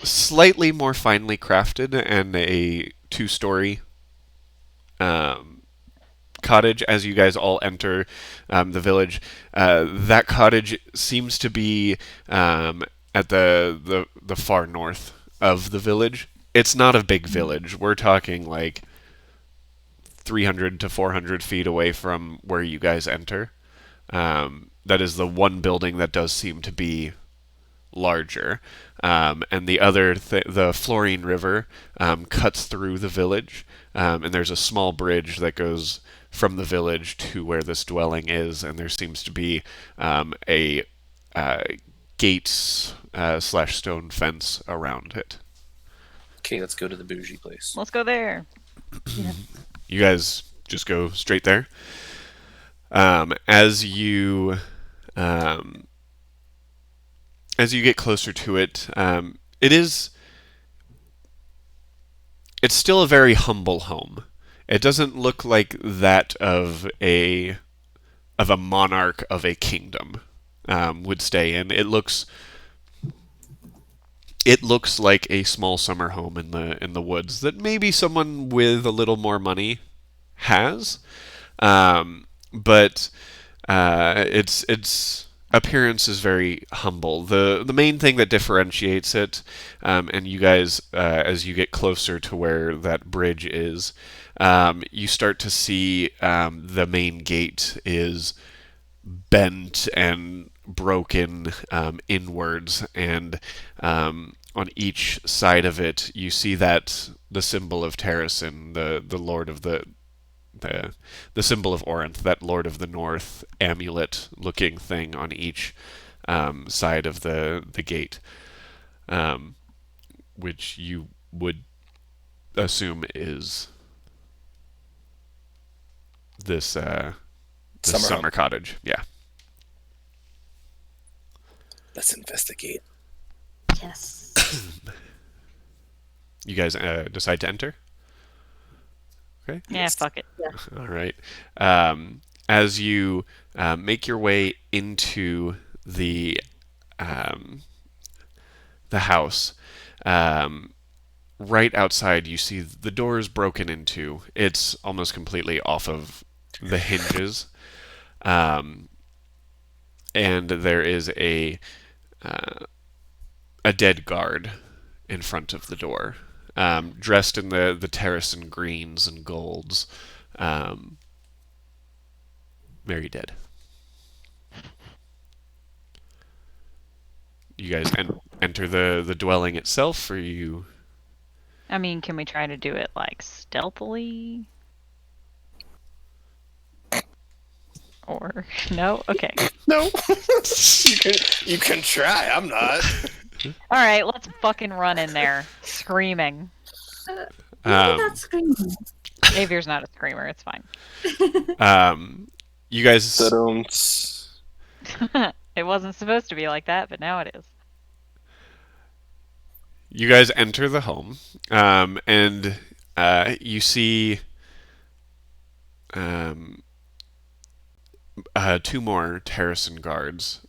slightly more finely crafted and a two-story cottage as you guys all enter the village. That cottage seems to be at the far north of the village. It's not a big village. We're talking like 300 to 400 feet away from where you guys enter. That is the one building that does seem to be larger. And the other, the Florine River, cuts through the village. And there's a small bridge that goes from the village to where this dwelling is. And there seems to be a gate slash stone fence around it. Okay, let's go to the bougie place. Let's go there. You guys just go straight there. As you get closer to it, it's still a very humble home. It doesn't look like that of a monarch of a kingdom would stay in. It looks like a small summer home in the woods that maybe someone with a little more money has, but its appearance is very humble. The main thing that differentiates it, and you guys, as you get closer to where that bridge is, you start to see the main gate is bent and broken inwards, and on each side of it, you see that the symbol of Terrasin, the Lord of the symbol of Orinth, that Lord of the North amulet-looking thing on each side of the gate, which you would assume is this summer cottage. Yeah. Let's investigate. Yes. You guys decide to enter? Okay. Yeah, fuck it. All right. As you make your way into the house, right outside, you see the door is broken into. It's almost completely off of the hinges. Um, and there is a dead guard in front of the door, dressed in the terracin greens and golds. Um, Very dead. You guys enter the dwelling itself, or you? I mean, can we try to do it like stealthily? Or no? Okay. No. you can try. I'm not. All right, let's fucking run in there, screaming. Maybe Um, not screaming. Xavier's not a screamer. It's fine. You guys. It wasn't supposed to be like that, but now it is. You guys enter the home, and you see two more terracin guards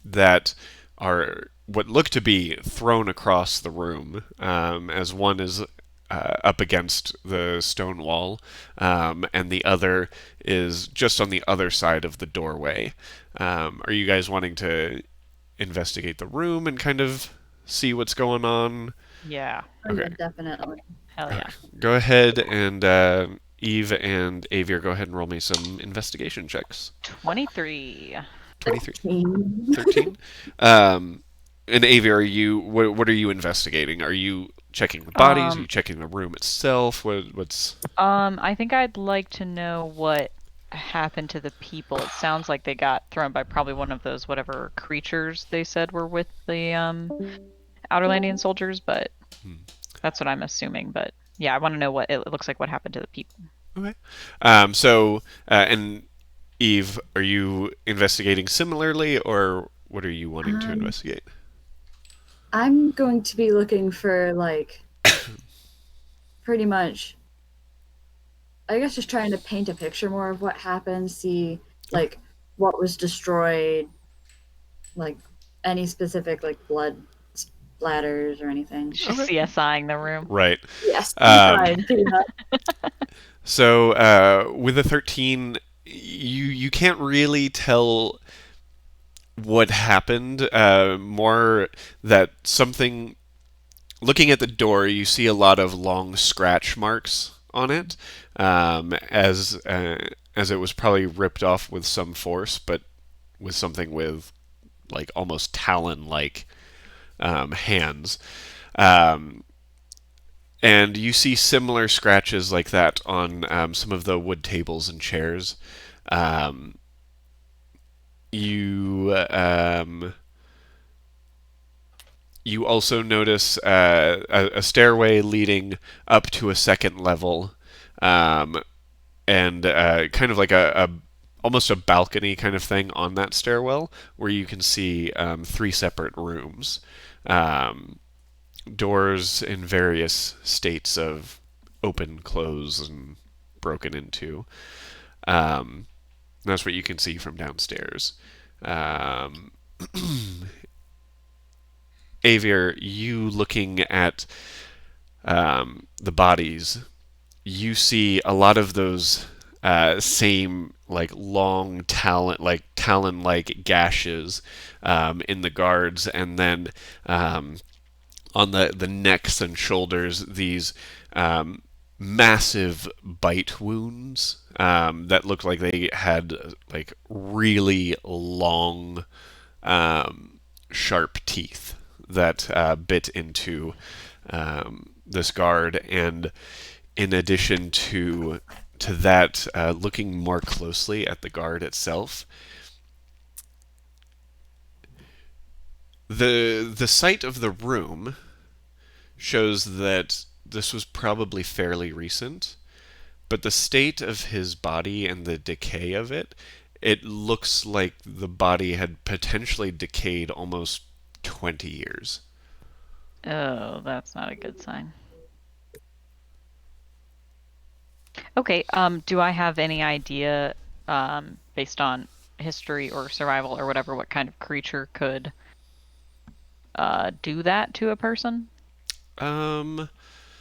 that are what look to be thrown across the room, as one is up against the stone wall, and the other is just on the other side of the doorway. Are you guys wanting to investigate the room and kind of see what's going on? Yeah. Oh, yeah, Okay. definitely. Hell yeah. Go ahead and Eve and Avier, go ahead and roll me some investigation checks. 23. 23. 13. And Avier, what are you investigating? Are you checking the bodies? Are you checking the room itself? What's? I think I'd like to know what happened to the people. It sounds like they got thrown by probably one of those whatever creatures they said were with the Outerlandian soldiers, but that's what I'm assuming. But yeah, I want to know what it looks like. What happened to the people? Okay. And Eve, are you investigating similarly, or what are you wanting to investigate? I'm going to be looking for, like, pretty much, I guess just trying to paint a picture more of what happened, see, like, what was destroyed, like, any specific, like, blood splatters or anything. She's CSIing the room. Right. Yes, fine, pretty much. So with a 13, you can't really tell what happened. More that something. Looking at the door, you see a lot of long scratch marks on it, as it was probably ripped off with some force, but with something with like almost talon-like hands. And you see similar scratches like that on some of the wood tables and chairs. You also notice a stairway leading up to a second level, and kind of like a almost a balcony kind of thing on that stairwell, where you can see three separate rooms, doors in various states of open, close, and broken into. That's what you can see from downstairs. Avier, you looking at the bodies, you see a lot of those same like long talon-like gashes in the guards, and then on the necks and shoulders these massive bite wounds that looked like they had like really long sharp teeth that bit into this guard. And in addition to that, looking more closely at the guard itself, the site of the room shows that this was probably fairly recent, but the state of his body and the decay of it, it looks like the body had potentially decayed almost 20 years. Oh, that's not a good sign. Okay, do I have any idea, based on history or survival or whatever, what kind of creature could do that to a person? Um,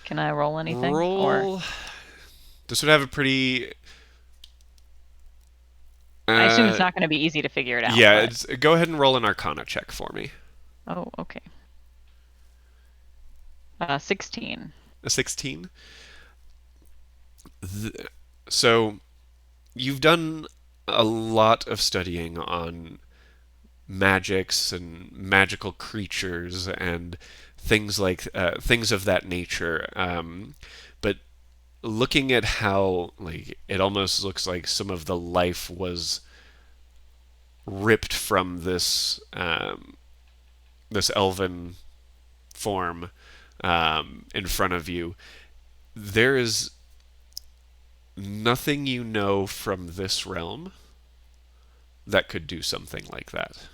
Can I roll anything? Or roll. This would have a pretty. I assume it's Uh, not going to be easy to figure it out, yeah. but Go ahead and roll an Arcana check for me. oh, okay. 16. A 16. So you've done a lot of studying on magics and magical creatures and things of that nature. But looking at how like it almost looks like some of the life was ripped from this elven form in front of you. There is nothing you know from this realm that could do something like that.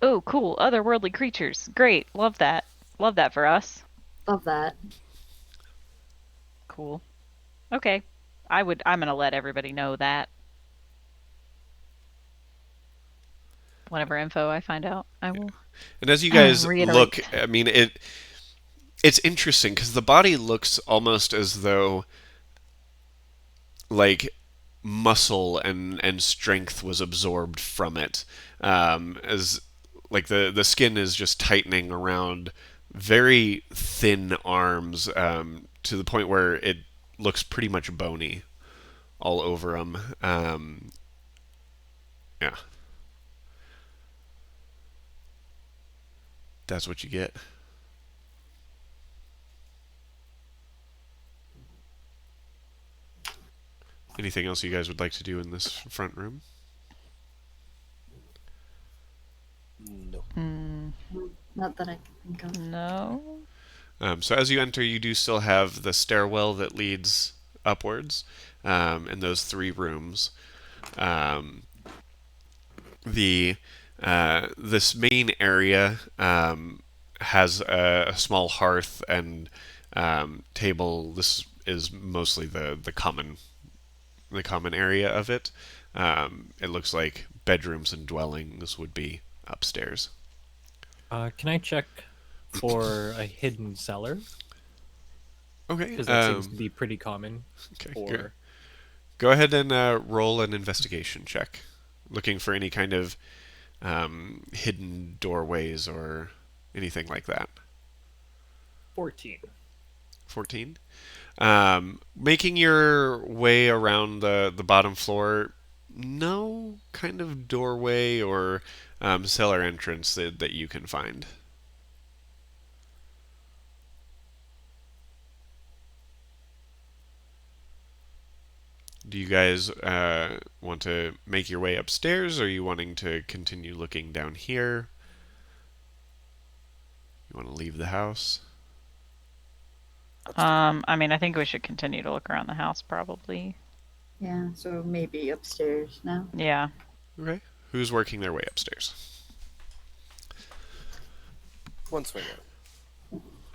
Oh, cool. Otherworldly creatures. Great. Love that. Love that for us. Love that. Cool. Okay. I'm going to let everybody know that. Whatever info I find out, I will And as you guys look, reiterate. I mean it's interesting because the body looks almost as though like muscle and strength was absorbed from it, as like the skin is just tightening around very thin arms, to the point where it looks pretty much bony all over them. Yeah, that's what you get. Anything else you guys would like to do in this front room? No. Not that I can think of. No. So as you enter, you do still have the stairwell that leads upwards, in those three rooms. Um, the This main area has a small hearth and table. This is mostly the common area of it. It looks like bedrooms and dwellings would be upstairs. Can I check for a hidden cellar? Okay. Because that seems to be pretty common. Okay. For Go ahead and roll an investigation check, looking for any kind of hidden doorways or anything like that. 14. 14. Making your way around the bottom floor, no kind of doorway or cellar entrance that you can find. Do you guys want to make your way upstairs, or are you wanting to continue looking down here? You want to leave the house? I mean, I think we should continue to look around the house, probably. Yeah, so maybe upstairs now. Yeah. Okay. Who's working their way upstairs? One swing.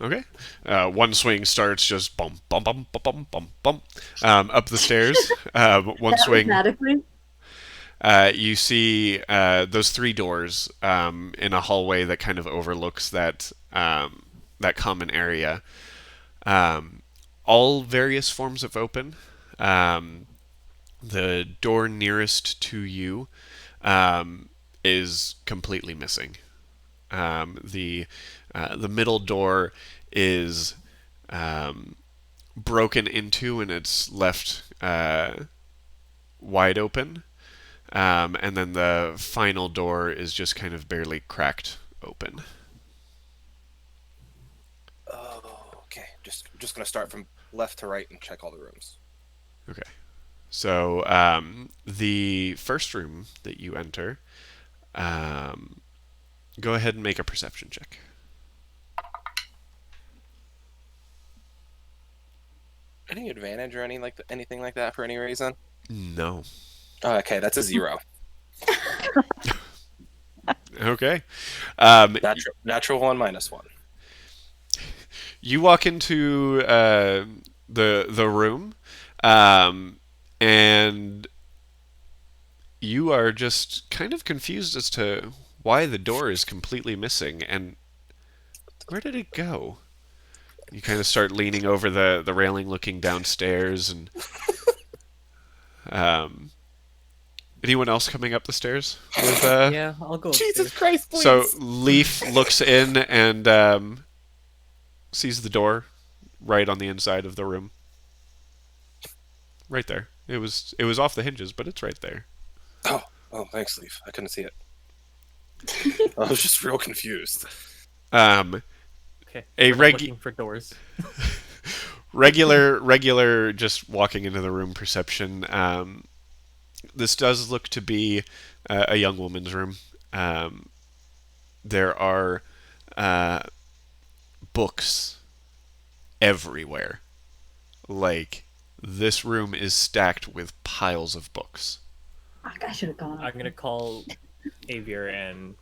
Okay. One swing starts just bump, bump, bump, bump, bump, bump, bump, up the stairs. One swing. Automatically? You see those three doors in a hallway that kind of overlooks that common area. All various forms of open. The door nearest to you is completely missing. The middle door is broken into and it's left wide open. And then the final door is just kind of barely cracked open. Oh, okay. Just gonna start from left to right and check all the rooms. Okay. So the first room that you enter, go ahead and make a perception check. Any advantage or anything like that for any reason? No. Oh, okay, that's a 0. Okay. Natural 1 minus 1. You walk into the room, and you are just kind of confused as to why the door is completely missing and where did it go? You kind of start leaning over the railing, looking downstairs, and um, anyone else coming up the stairs? With, Yeah, I'll go Jesus upstairs. Christ, please. So Leaf looks in and sees the door right on the inside of the room. Right there. It was off the hinges, but it's right there. Oh, thanks, Leaf. I couldn't see it. I was just real confused. Um, Okay. A we're not looking for doors. regular, just walking into the room perception. This does look to be a young woman's room. There are books everywhere. Like, this room is stacked with piles of books. Fuck, I should have gone. I'm gonna call Avier and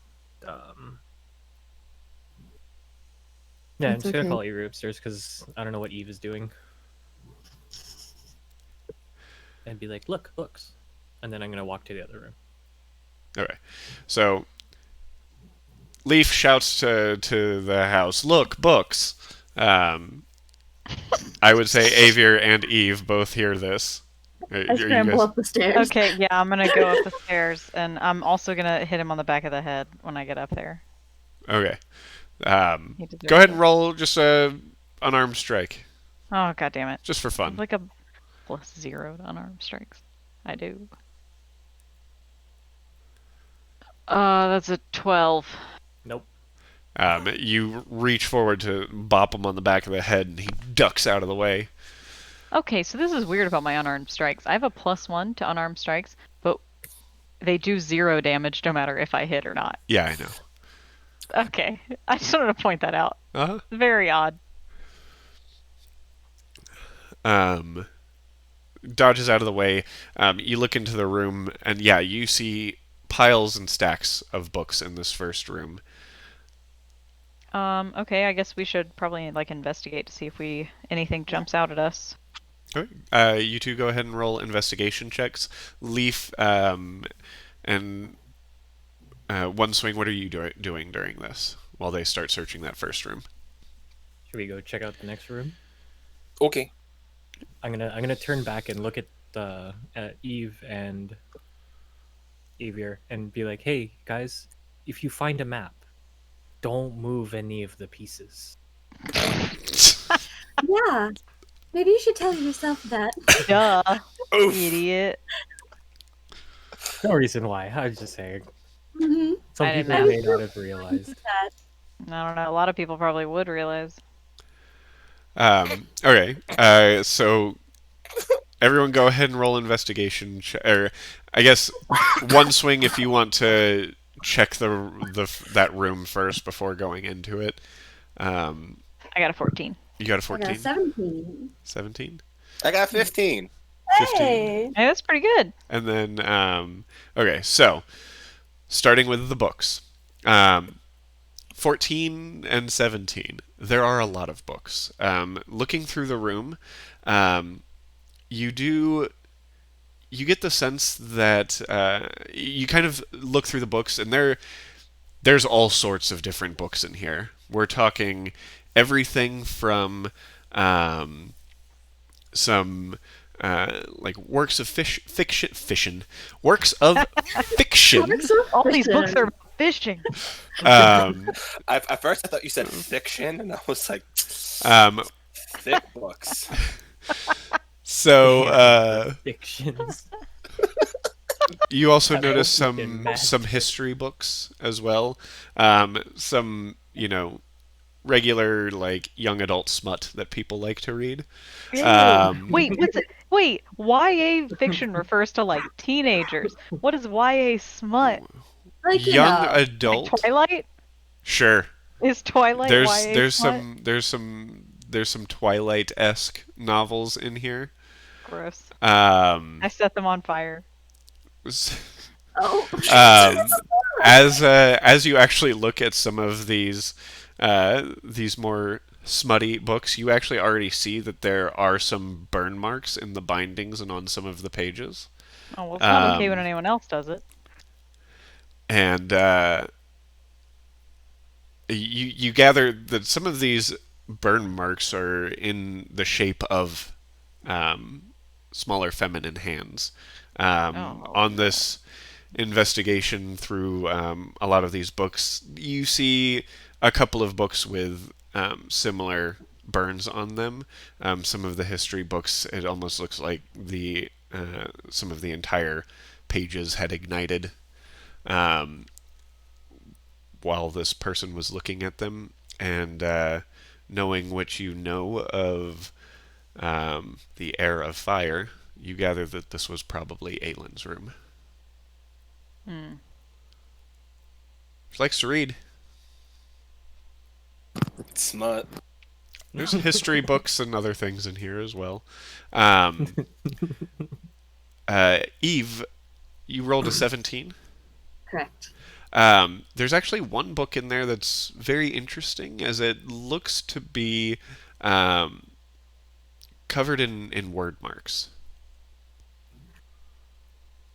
yeah, I'm That's just gonna okay. call Avier upstairs because I don't know what Eve is doing. And be like, look, books. And then I'm gonna walk to the other room. Okay. So Leaf shouts to the house, "Look, books!" I would say Avier and Eve both hear this. I scramble up the stairs. Okay, yeah, I'm gonna go up the stairs, and I'm also gonna hit him on the back of the head when I get up there. Okay. He deserves Go ahead it. and roll just a unarmed strike, Oh, god damn it. just for fun. Like a +0 to unarmed strikes. I do. That's a 12. Nope. You reach forward to bop him on the back of the head, and he ducks out of the way. Okay, so this is weird about my unarmed strikes. I have a +1 to unarmed strikes, but they do 0 damage no matter if I hit or not. Yeah, I know. Okay, I just wanted to point that out. Uh-huh. Very odd. Dodges out of the way. You look into the room, and yeah, you see piles and stacks of books in this first room. Okay, I guess we should probably like investigate to see if anything jumps out at us. Okay. You two go ahead and roll investigation checks. Leaf and One Swing, what are you doing during this while they start searching that first room? Should we go check out the next room? Okay. I'm gonna turn back and look at Eve and Avier and be like, hey guys, if you find a map, don't move any of the pieces. Yeah. Maybe you should tell yourself that. Duh, Oof. idiot. No reason why. I was just saying. Mm-hmm. Some I didn't people know. may not have realized. I don't know. A lot of people probably would realize. Okay. So everyone go ahead and roll investigation. Or I guess One Swing if you want to check that room first before going into it. I got a 14. You got a I 14? got 17. 17? I got 15. 15. Hey! Hey, that's pretty good. And then, okay, so starting with the books. 14 and 17. There are a lot of books. Looking through the room, you get the sense that you kind of look through the books, and there's all sorts of different books in here. We're talking everything from some like works of fiction, works of fiction. All these books are about fishing. At first, I thought you said fiction, and I was like, Um, thick books. so Fictions. you also That notice book is some history books as well. Some regular like young adult smut that people like to read. Wait, what's it? Wait, YA fiction refers to like teenagers. What is YA smut? Like, you Young know, adult. Like Twilight? Sure. Is Twilight YA There's smut? some Twilight-esque novels in here. Gross. Um, I set them on fire. oh. as you actually look at some of these more smutty books, you actually already see that there are some burn marks in the bindings and on some of the pages. Oh, well, it's not okay when anyone else does it. And you gather that some of these burn marks are in the shape of smaller feminine hands. Oh, On this investigation through a lot of these books, you see a couple of books with similar burns on them. Some of the history books, it almost looks like the some of the entire pages had ignited um, while this person was looking at them. And knowing what you know of the air of fire, you gather that this was probably Aylin's room. hmm. She likes to read. Smut. There's history books and other things in here as well. Um, Eve, you rolled a 17. Correct. There's actually one book in there that's very interesting, as it looks to be um, covered in word marks.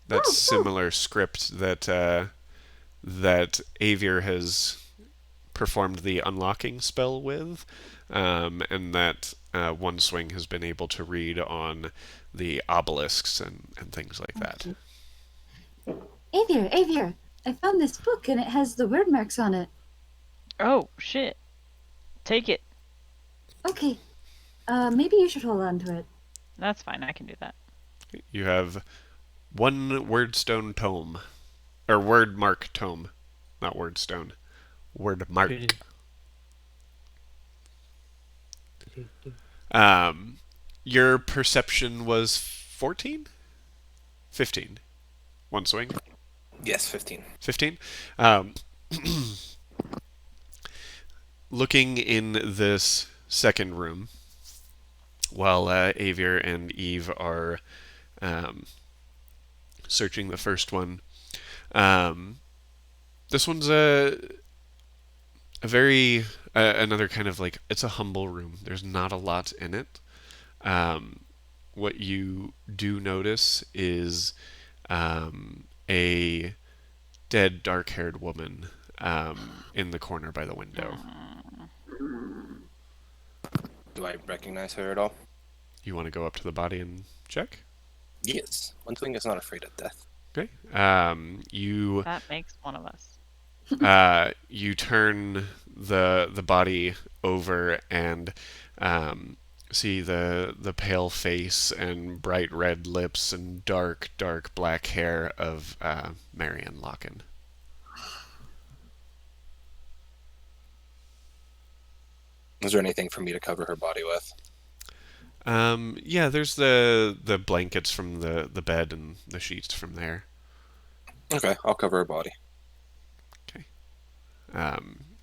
That's Oh, cool. similar script that Avier has performed the unlocking spell with, and that One Swing has been able to read on the obelisks and things like that. Avier, I found this book and it has the word marks on it. Oh, shit. Take it. Okay. Maybe you should hold on to it. That's fine. I can do that. You have one wordstone tome, or word mark tome, not wordstone, word mark. Your perception was 14? 15. One swing? Yes, 15. 15? Looking in this second room, while Avier and Eve are searching the first one, this one's a very another kind of like, it's a humble room. There's not a lot in it. What you do notice is a dead, dark-haired woman in the corner by the window. Do I recognize her at all? You want to go up to the body and check? Yes. One Swing is not afraid of death. Okay. You That makes one of us. you turn the body over and see the pale face and bright red lips and dark black hair of Marion Locken. Is there anything for me to cover her body with? Yeah, there's the blankets from the bed and the sheets from there. Okay, I'll cover her body. Okay.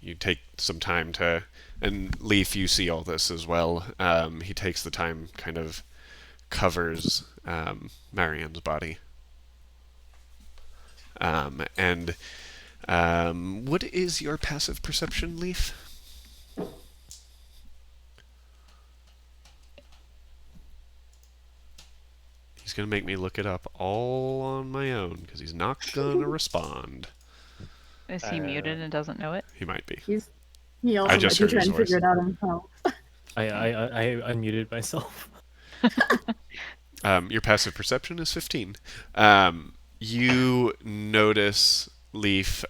You take some time to, and Leaf, you see all this as well. He takes the time, kind of covers Marianne's body. And what is your passive perception, Leaf? He's going to make me look it up all on my own because he's not going to respond. Is he muted and doesn't know it? He might be. He also I might just be heard his trying to voice. figure it out himself. I unmuted myself. Your passive perception is 15. You notice, Leaf,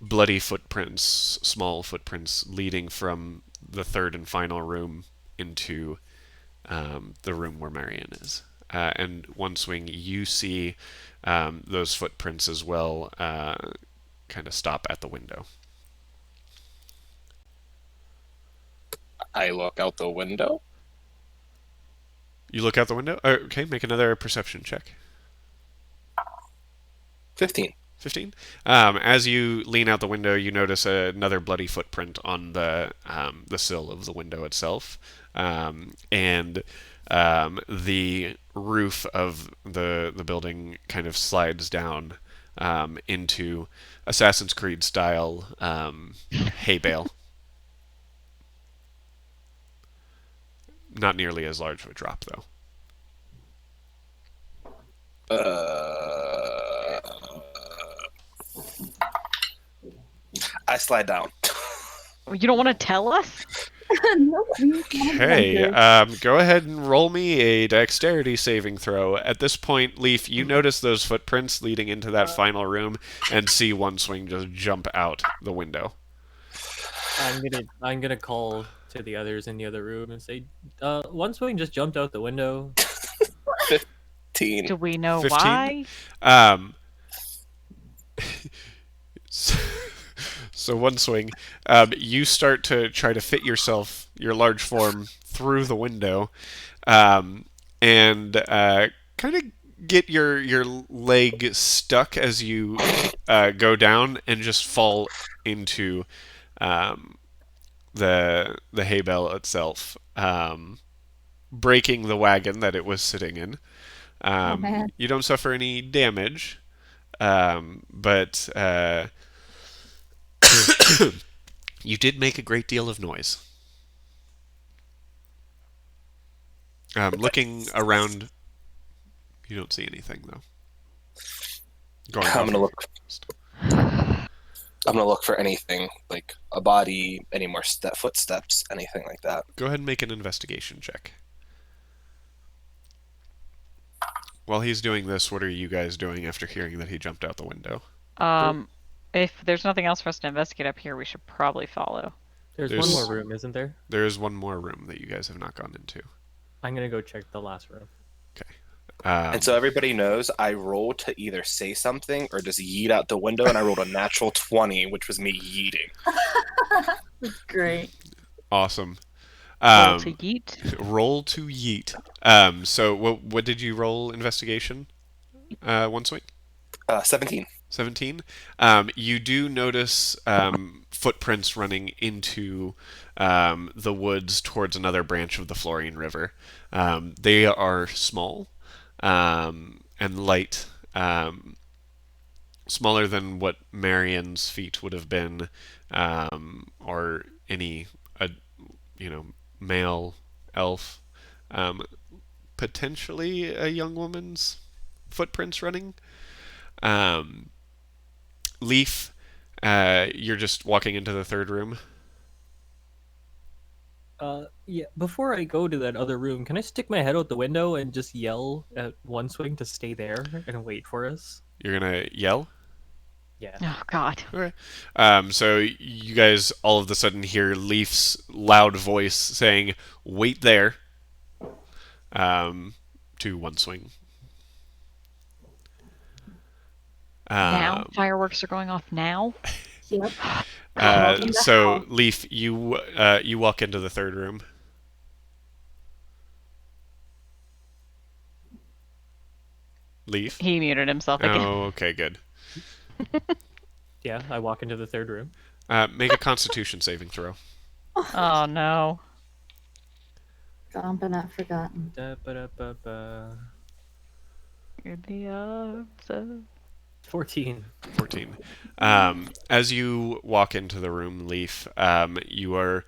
bloody footprints, small footprints leading from the third and final room into the room where Marion is. And One Swing, you see those footprints as well kind of stop at the window. I look out the window. You look out the window? Okay, make another perception check. 15. 15. As you lean out the window, you notice another bloody footprint on the sill of the window itself, and the roof of the building kind of slides down into Assassin's Creed style hay bale. Not nearly as large of a drop, though. I slide down. You don't want to tell us? Nope, we want Okay, adventure. go ahead and roll me a dexterity saving throw. At this point, Leaf, you notice those footprints leading into that final room and see One Swing just jump out the window. I'm gonna call to the others in the other room and say, One Swing just jumped out the window. 15. Do we know 15? why? Um, so One Swing, you start to try to fit yourself, your large form, through the window, um, and kind of get your leg stuck as you go down and just fall into um, the hay bale itself, breaking the wagon that it was sitting in. Oh man. You don't suffer any damage, but you did make a great deal of noise. Looking around, you don't see anything though. Going I'm off gonna of look. I'm gonna look for anything like a body, any more footsteps, anything like that. Go ahead and make an investigation check. While he's doing this, what are you guys doing after hearing that he jumped out the window? If there's nothing else for us to investigate up here, we should probably follow. There's There's- one more room, isn't there? There is one more room that you guys have not gone into. I'm gonna go check the last room. And so everybody knows I rolled to either say something or just yeet out the window, and I rolled a natural 20, which was me yeeting. That's great. Awesome. Roll to yeet. Roll to yeet. So what did you roll investigation? One Swing? 17. 17. You do notice footprints running into the woods towards another branch of the Florian River. They are small and light, smaller than what Marion's feet would have been, or any, male elf. Potentially a young woman's footprints running. Leaf, you're just walking into the third room. Yeah. Before I go to that other room, can I stick my head out the window and just yell at One Swing to stay there and wait for us? You're gonna yell. Yeah. Oh God. Okay. So you guys all of a sudden hear Leaf's loud voice saying, "Wait there." To One Swing. Now fireworks are going off now. Yep. Welcome to So hell. Leaf, you walk into the third room. Leaf. He muted himself again. Oh, okay, good. Yeah, I walk into the third room. Make a Constitution saving throw. Oh no. Gone but not forgotten. Da-ba-da-ba-ba. In the arms of 14. 14. As you walk into the room, Leaf, you are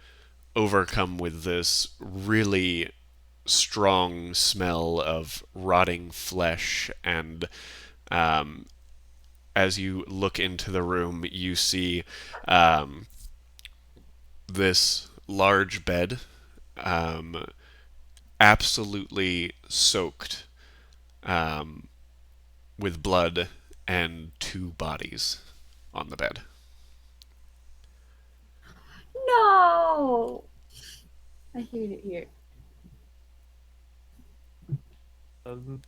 overcome with this really strong smell of rotting flesh, and as you look into the room, you see this large bed, absolutely soaked with blood, and two bodies on the bed. No. I hate it here. I'm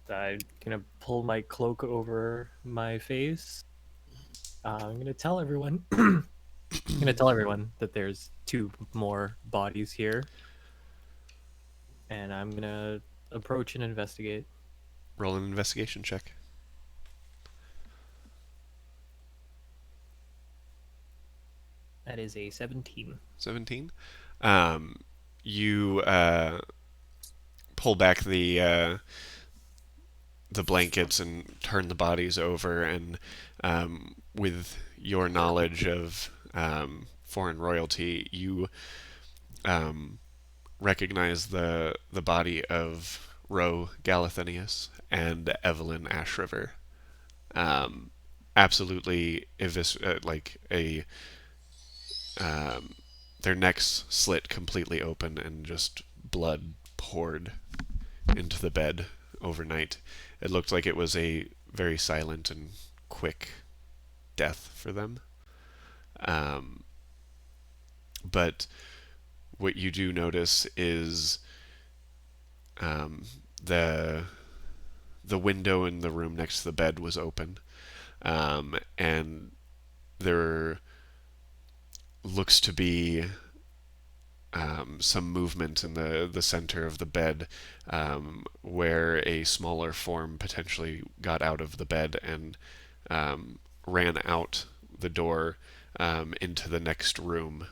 gonna pull my cloak over my face. I'm gonna tell everyone. I'm gonna tell everyone that there's two more bodies here, and I'm gonna approach and investigate. Roll an investigation check. That is a 17. 17. You pull back the blankets and turn the bodies over, and with your knowledge of foreign royalty, you recognize the body of Ro Galathinius and Evelyn Ashriver. Absolutely like a their necks slit completely open and just blood poured into the bed overnight. It looked like it was a very silent and quick death for them. But what you do notice is the window in the room next to the bed was open, and there looks to be some movement in the center of the bed, where a smaller form potentially got out of the bed and ran out the door into the next room.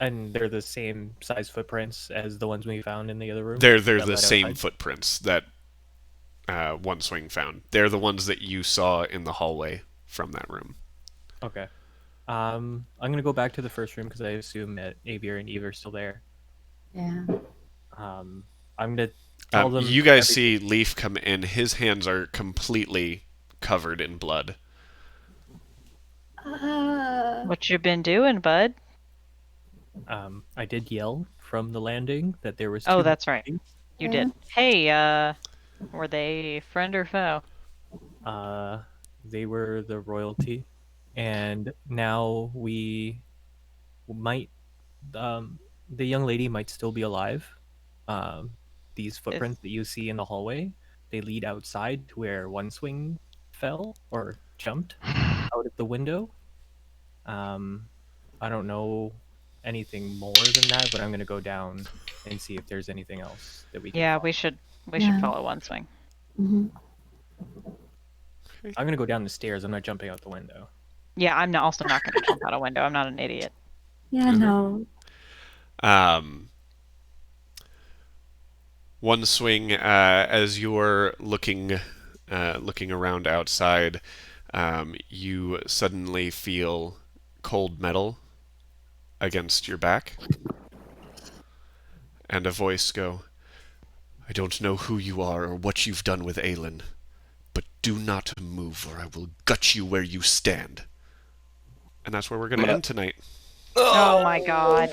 And they're the same size footprints as the ones we found in the other room. They're that the led same outside? footprints that One Swing found. They're the ones that you saw in the hallway from that room. Okay. I'm gonna go back to the first room because I assume that Avier and Eve are still there. Yeah. I'm gonna tell them. You guys see Leaf come in. His hands are completely covered in blood. What you been doing, bud? I did yell from the landing that there was. Oh, two that's right. bodies. You Yeah. did. Hey, were they friend or foe? They were the royalty, and now we might. The young lady might still be alive. These footprints that you see in the hallway, they lead outside to where One Swing fell or jumped out of the window. I don't know anything more than that, but I'm gonna go down and see if there's anything else that we can. Yeah, Follow. we should Yeah. follow One Swing. Hmm. I'm gonna go down the stairs. I'm not jumping out the window. Yeah, I'm also not going to jump out a window. I'm not an idiot. Yeah, no. One Swing, as you're looking around outside, you suddenly feel cold metal against your back, and a voice go, "I don't know who you are or what you've done with Aelin, but do not move or I will gut you where you stand." And that's where we're going to end tonight. Oh my god.